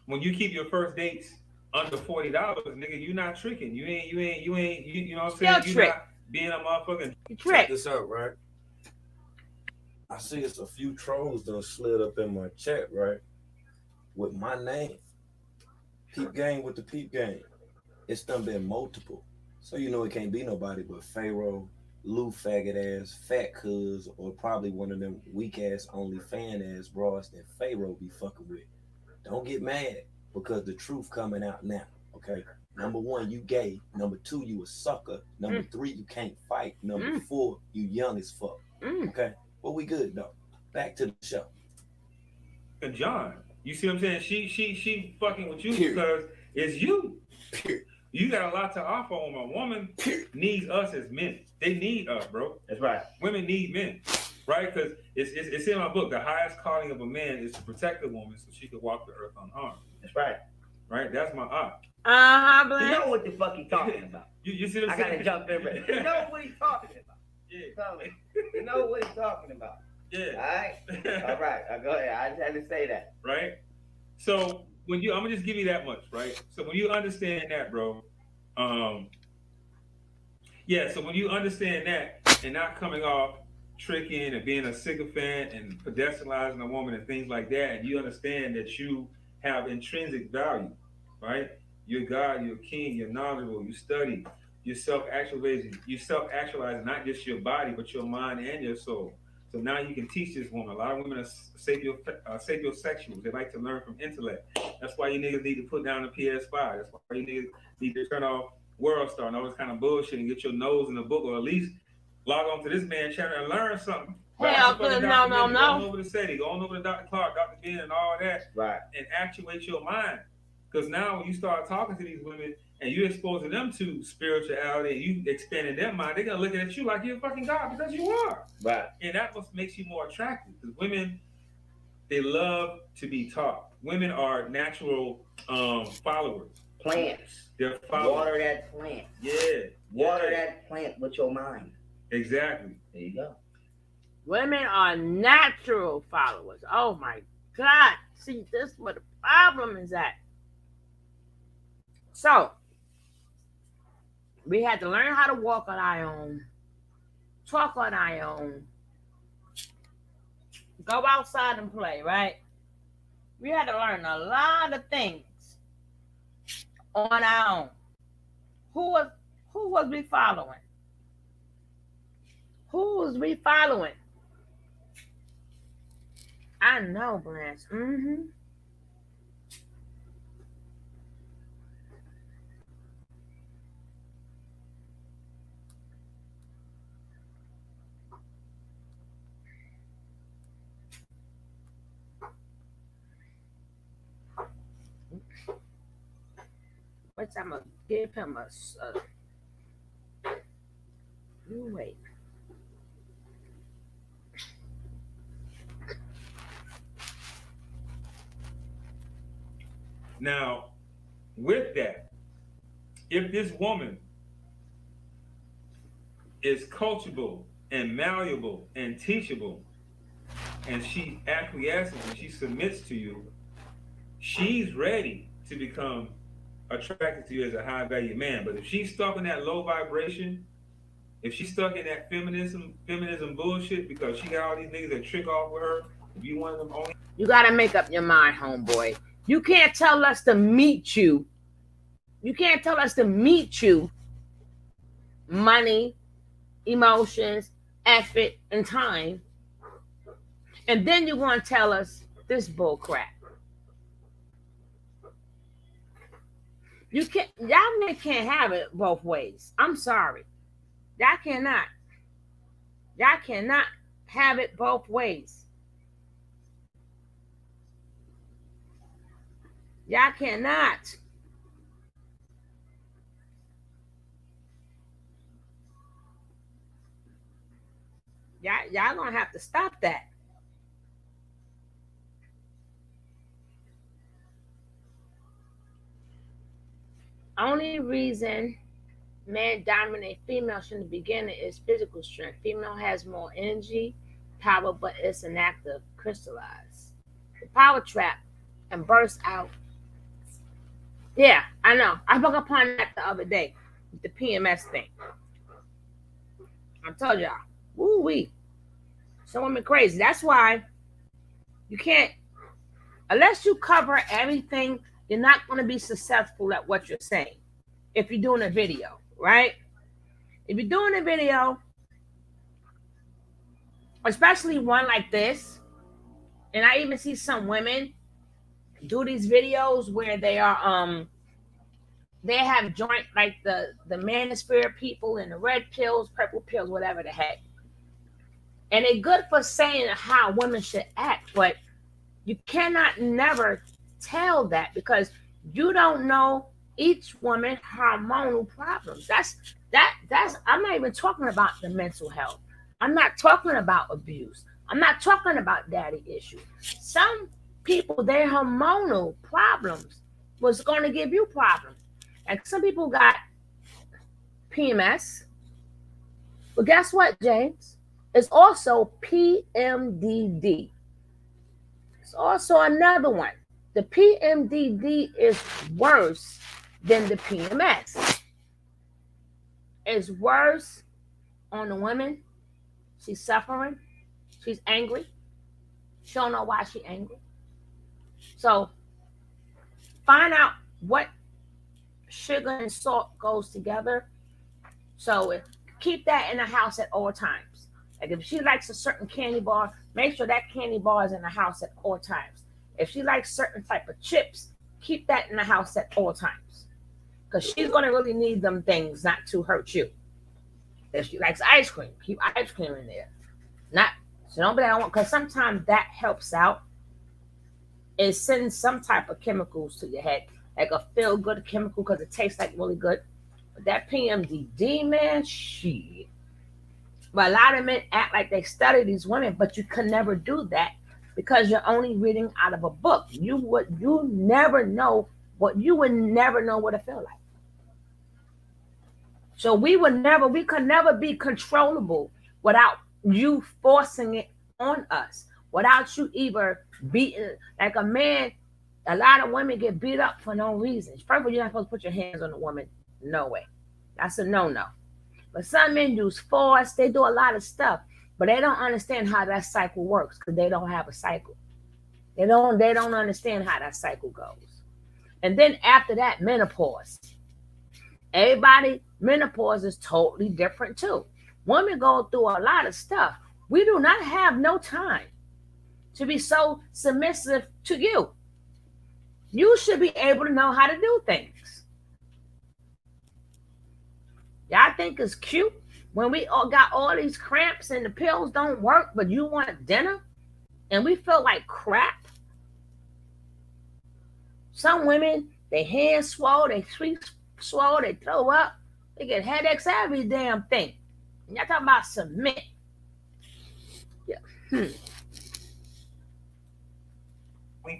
When you keep your first dates under $40, nigga, you not tricking. You know what I'm saying? You not being a motherfucking
trick.
Check this out, right? I see it's a few trolls done slid up in my chat, right? With my name. Peep game with the peep game. It's done been multiple. So you know it can't be nobody but Pharaoh, Lou faggot ass, fat cuz, or probably one of them weak ass only fan ass bras that Pharaoh be fucking with. Don't get mad because the truth coming out now, okay? Number one, you gay. Number two, you a sucker. Number three, you can't fight. Number four, you young as fuck. Okay? But we good though. Back to the show.
And John, you see what I'm saying? She fucking with you because it's you. You got a lot to offer on a woman. Needs us as men. They need us, bro.
That's right.
Women need men, right? Because it's in my book. The highest calling of a man is to protect a woman so she can walk the earth unharmed.
That's right.
Right? That's my op.
You know what the fuck he talking about.
You see what I'm saying?
I gotta jump in right. You know what he's talking about.
Yeah.
You know what he's talking about.
Yeah.
All right. Go ahead. I just had to say that.
Right? So I'm gonna just give you that much, right? So when you understand that, bro, so when you understand that and not coming off tricking and being a sycophant and pedestrianizing a woman and things like that, and you understand that you have intrinsic value, right? You're God, you're king, you're knowledgeable, you study, you're self-actualizing not just your body, but your mind and your soul. So now you can teach this woman. A lot of women are sapiosexuals. They like to learn from intellect. That's why you niggas need to put down the PS5. That's why you niggas need to turn off World Star and all this kind of bullshit and get your nose in the book, or at least log on to this man's channel and learn something.
Hell, no.
Go on over to SETI, go on over to Dr. Clark, Dr. Ben, and all that.
Right.
And actuate your mind. Because now when you start talking to these women and you exposing them to spirituality and you expanding their mind, they're going to look at you like you're a fucking God because you are.
Right.
And that what makes you more attractive. Because women, they love to be taught. Women are natural followers.
Plants.
They're followers.
Water that plant.
Yeah.
Water that plant with your mind.
Exactly.
There you go.
Women are natural followers. Oh my God. See, this is what the problem is at. So, we had to learn how to walk on our own, talk on our own, go outside and play, right? We had to learn a lot of things on our own. Who was we following? Who was we following? I know, Blanche. Which I'm gonna give him a you wait.
Now, with that, if this woman is coachable and malleable and teachable, and she acquiesces and she submits to you, she's ready to become attracted to you as a high value man. But if she's stuck in that low vibration, if she's stuck in that feminism bullshit because she got all these niggas that trick off with her, if you one of them only,
you gotta make up your mind, homeboy. You can't tell us to meet you. You can't tell us to meet you. Money, emotions, effort, and time. And then you're gonna tell us this bull crap. You can't, y'all can't have it both ways. I'm sorry. Y'all cannot. Y'all cannot have it both ways. Y'all cannot. Y'all gonna have to stop that. Only reason men dominate females from the beginning is physical strength. Female has more energy, power, but it's inactive, crystallized. The power trap and burst out. Yeah, I know. I spoke upon that the other day, the PMS thing. I told y'all, woo wee, some women crazy. That's why you can't, unless you cover everything, you're not going to be successful at what you're saying. If you're doing a video, right? If you're doing a video, especially one like this, and I even see some women do these videos where they have joint like the manosphere people and the red pills, purple pills, whatever the heck. And they're good for saying how women should act, but you cannot never tell that because you don't know each woman hormonal problems. That's I'm not even talking about the mental health. I'm not talking about abuse. I'm not talking about daddy issues. Some people, their hormonal problems was going to give you problems. And some people got PMS. But guess what, James? It's also PMDD. It's also another one. The PMDD is worse than the PMS. It's worse on the women. She's suffering. She's angry. She don't know why she's angry. So find out what sugar and salt goes together. So keep that in the house at all times. Like if she likes a certain candy bar, make sure that candy bar is in the house at all times. If she likes certain type of chips, keep that in the house at all times. Because she's going to really need them things not to hurt you. If she likes ice cream, keep ice cream in there. Not so nobody don't want because sometimes that helps out. It sends some type of chemicals to your head, like a feel good chemical because it tastes like really good. But that PMDD, man, shit. But a lot of men act like they study these women, but you can never do that because you're only reading out of a book. You would never know what it felt like. So we could never be controllable without you forcing it on us, without you either beating like a man. A lot of women get beat up for no reason. First of all, you're not supposed to put your hands on a woman. No way. That's a no-no. But some men use force. They do a lot of stuff, but they don't understand how that cycle works because they don't have a cycle. They don't understand how that cycle goes. And then after that, menopause. Everybody, menopause is totally different too. Women go through a lot of stuff. We do not have no time to be so submissive to you. You should be able to know how to do things. Y'all think it's cute when we all got all these cramps and the pills don't work, but you want dinner and we feel like crap? Some women, their hands swell, their feet swell, they throw up, they get headaches, every damn thing. And y'all talking about submit. Yeah.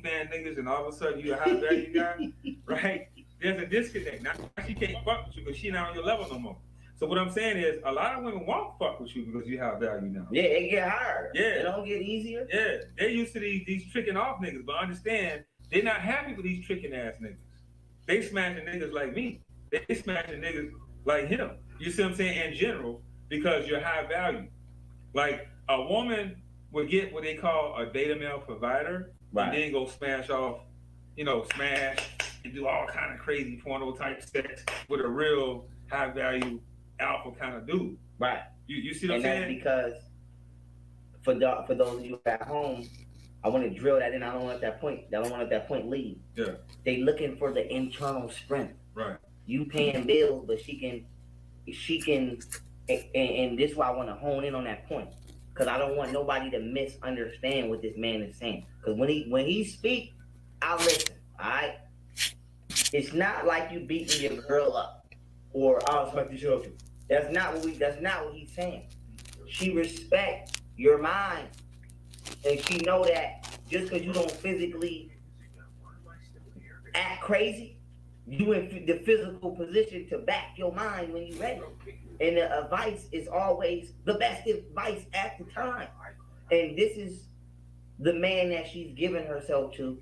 Fan niggas and all of a sudden you a high value guy, right? There's a disconnect. Now she can't fuck with you because she not on your level no more. So what I'm saying is a lot of women won't fuck with you because you have value now.
Yeah, it get hard.
Yeah.
It don't get easier.
Yeah. They're used to these tricking off niggas, but understand they're not happy with these tricking ass niggas. They smashing niggas like me. They smashing niggas like him. You see what I'm saying? In general, because you're high value. Like a woman would get what they call a beta male provider. Right. And then go smash off, smash and do all kind of crazy porno type sex with a real high value alpha kind of dude.
Right.
You see what I'm saying?
And that's because for those of you at home, I want to drill that in. I don't want that point leave.
Yeah.
They looking for the internal strength.
Right.
You paying bills, but she can, and this is why I want to hone in on that point. Because I don't want nobody to misunderstand what this man is saying. Because when he speak, I'll listen. All right. It's not like you beating your girl up or I'll smack the shit out of you. That's not what he's saying. She respect your mind, and she know that just because you don't physically act crazy, you in the physical position to back your mind when you ready. And the advice is always the best advice at the time. And this is the man that she's given herself to,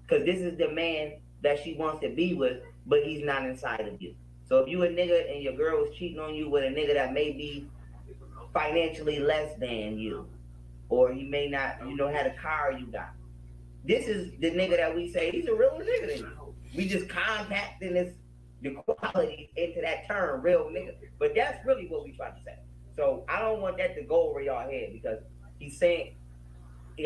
because this is the man that she wants to be with, but he's not inside of you. So if you a nigga and your girl is cheating on you with a nigga that may be financially less than you, or he may not, had a car you got. This is the nigga that we say he's a real nigga than you. We just compacting the qualities into that term, real nigga. But that's really what we try to say. So I don't want that to go over y'all head, because he's saying,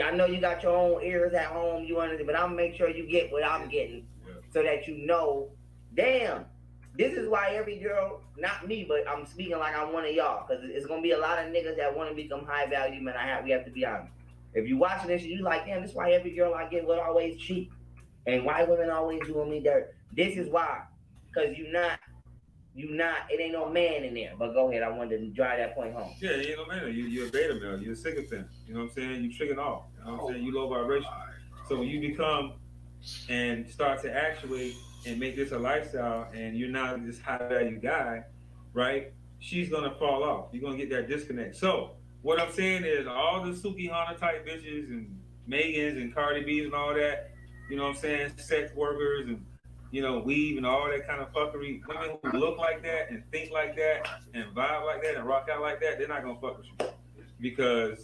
I know you got your own ears at home, you understand, but I'm gonna make sure you get what I'm getting, so that you know, damn, this is why every girl, not me, but I'm speaking like I'm one of y'all, because it's gonna be a lot of niggas that want to become high value men. We have to be honest. If you watching this, you like, damn, this is why every girl I get will always cheat, and why women always doing me dirt. This is why, because you not. It ain't no man in there. But go ahead, I wanted to drive that point home.
Yeah, you ain't no man. You're a beta male. You're a sycophant. You know what I'm saying? You tricking off. You know what I'm saying? You low vibration. So when you become and start to actuate and make this a lifestyle, and you're not this high value guy, right? She's gonna fall off. You're gonna get that disconnect. So what I'm saying is, all the Suki Hana type bitches and Megans and Cardi B's and all that, you know what I'm saying, sex workers and weave and all that kind of fuckery. Women who look like that and think like that and vibe like that and rock out like that, they're not gonna fuck with you, because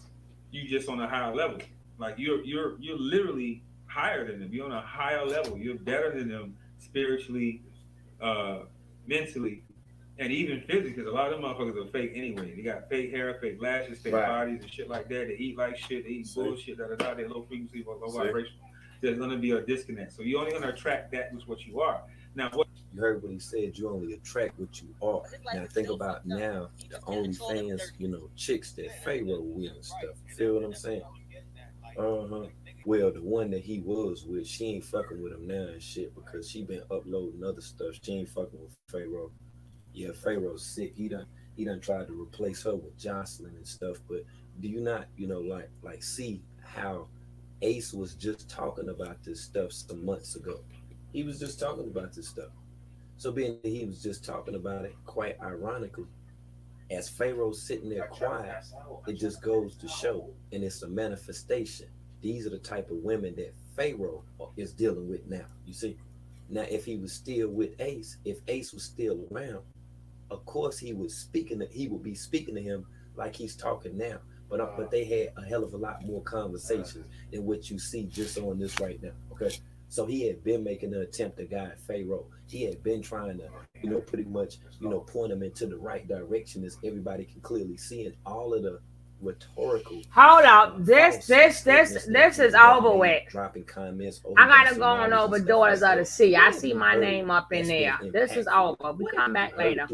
you just on a higher level. Like you're literally higher than them. You're on a higher level. You're better than them spiritually, mentally, and even physically. Because a lot of them motherfuckers are fake anyway. They got fake hair, fake lashes, fake bodies, and shit like that. They eat like shit. They eat bullshit. They're low frequency, low vibration. There's going to be a disconnect. So you're only going to attract that which what you are. Now,
you heard what he said. You only attract what you are. Now think about the OnlyFans, chicks that Pharaoh with and stuff. You feel what I'm saying? Well, the one that he was with, she ain't fucking with him now and shit, because she been uploading other stuff. She ain't fucking with Pharaoh. Yeah, Pharaoh's sick. He done tried to replace her with Jocelyn and stuff. But do you not, like see how Ace was just talking about this stuff some months ago? He was just talking about this stuff. So being that he was just talking about it, quite ironically, as Pharaoh's sitting there quiet, it just goes to show, and it's a manifestation. These are the type of women that Pharaoh is dealing with now. You see? Now, if he was still with Ace, if Ace was still around, of course he would be speaking to him like he's talking now. But they had a hell of a lot more conversations than what you see just on this right now. Okay, so he had been making an attempt to guide Pharaoh. He had been trying to, pretty much, point him into the right direction, as everybody can clearly see, and all of the rhetorical.
Hold up, this is over with.
Dropping comments.
I gotta go on over Daughters of the Sea. I see my name up in there. This is over. We come back later.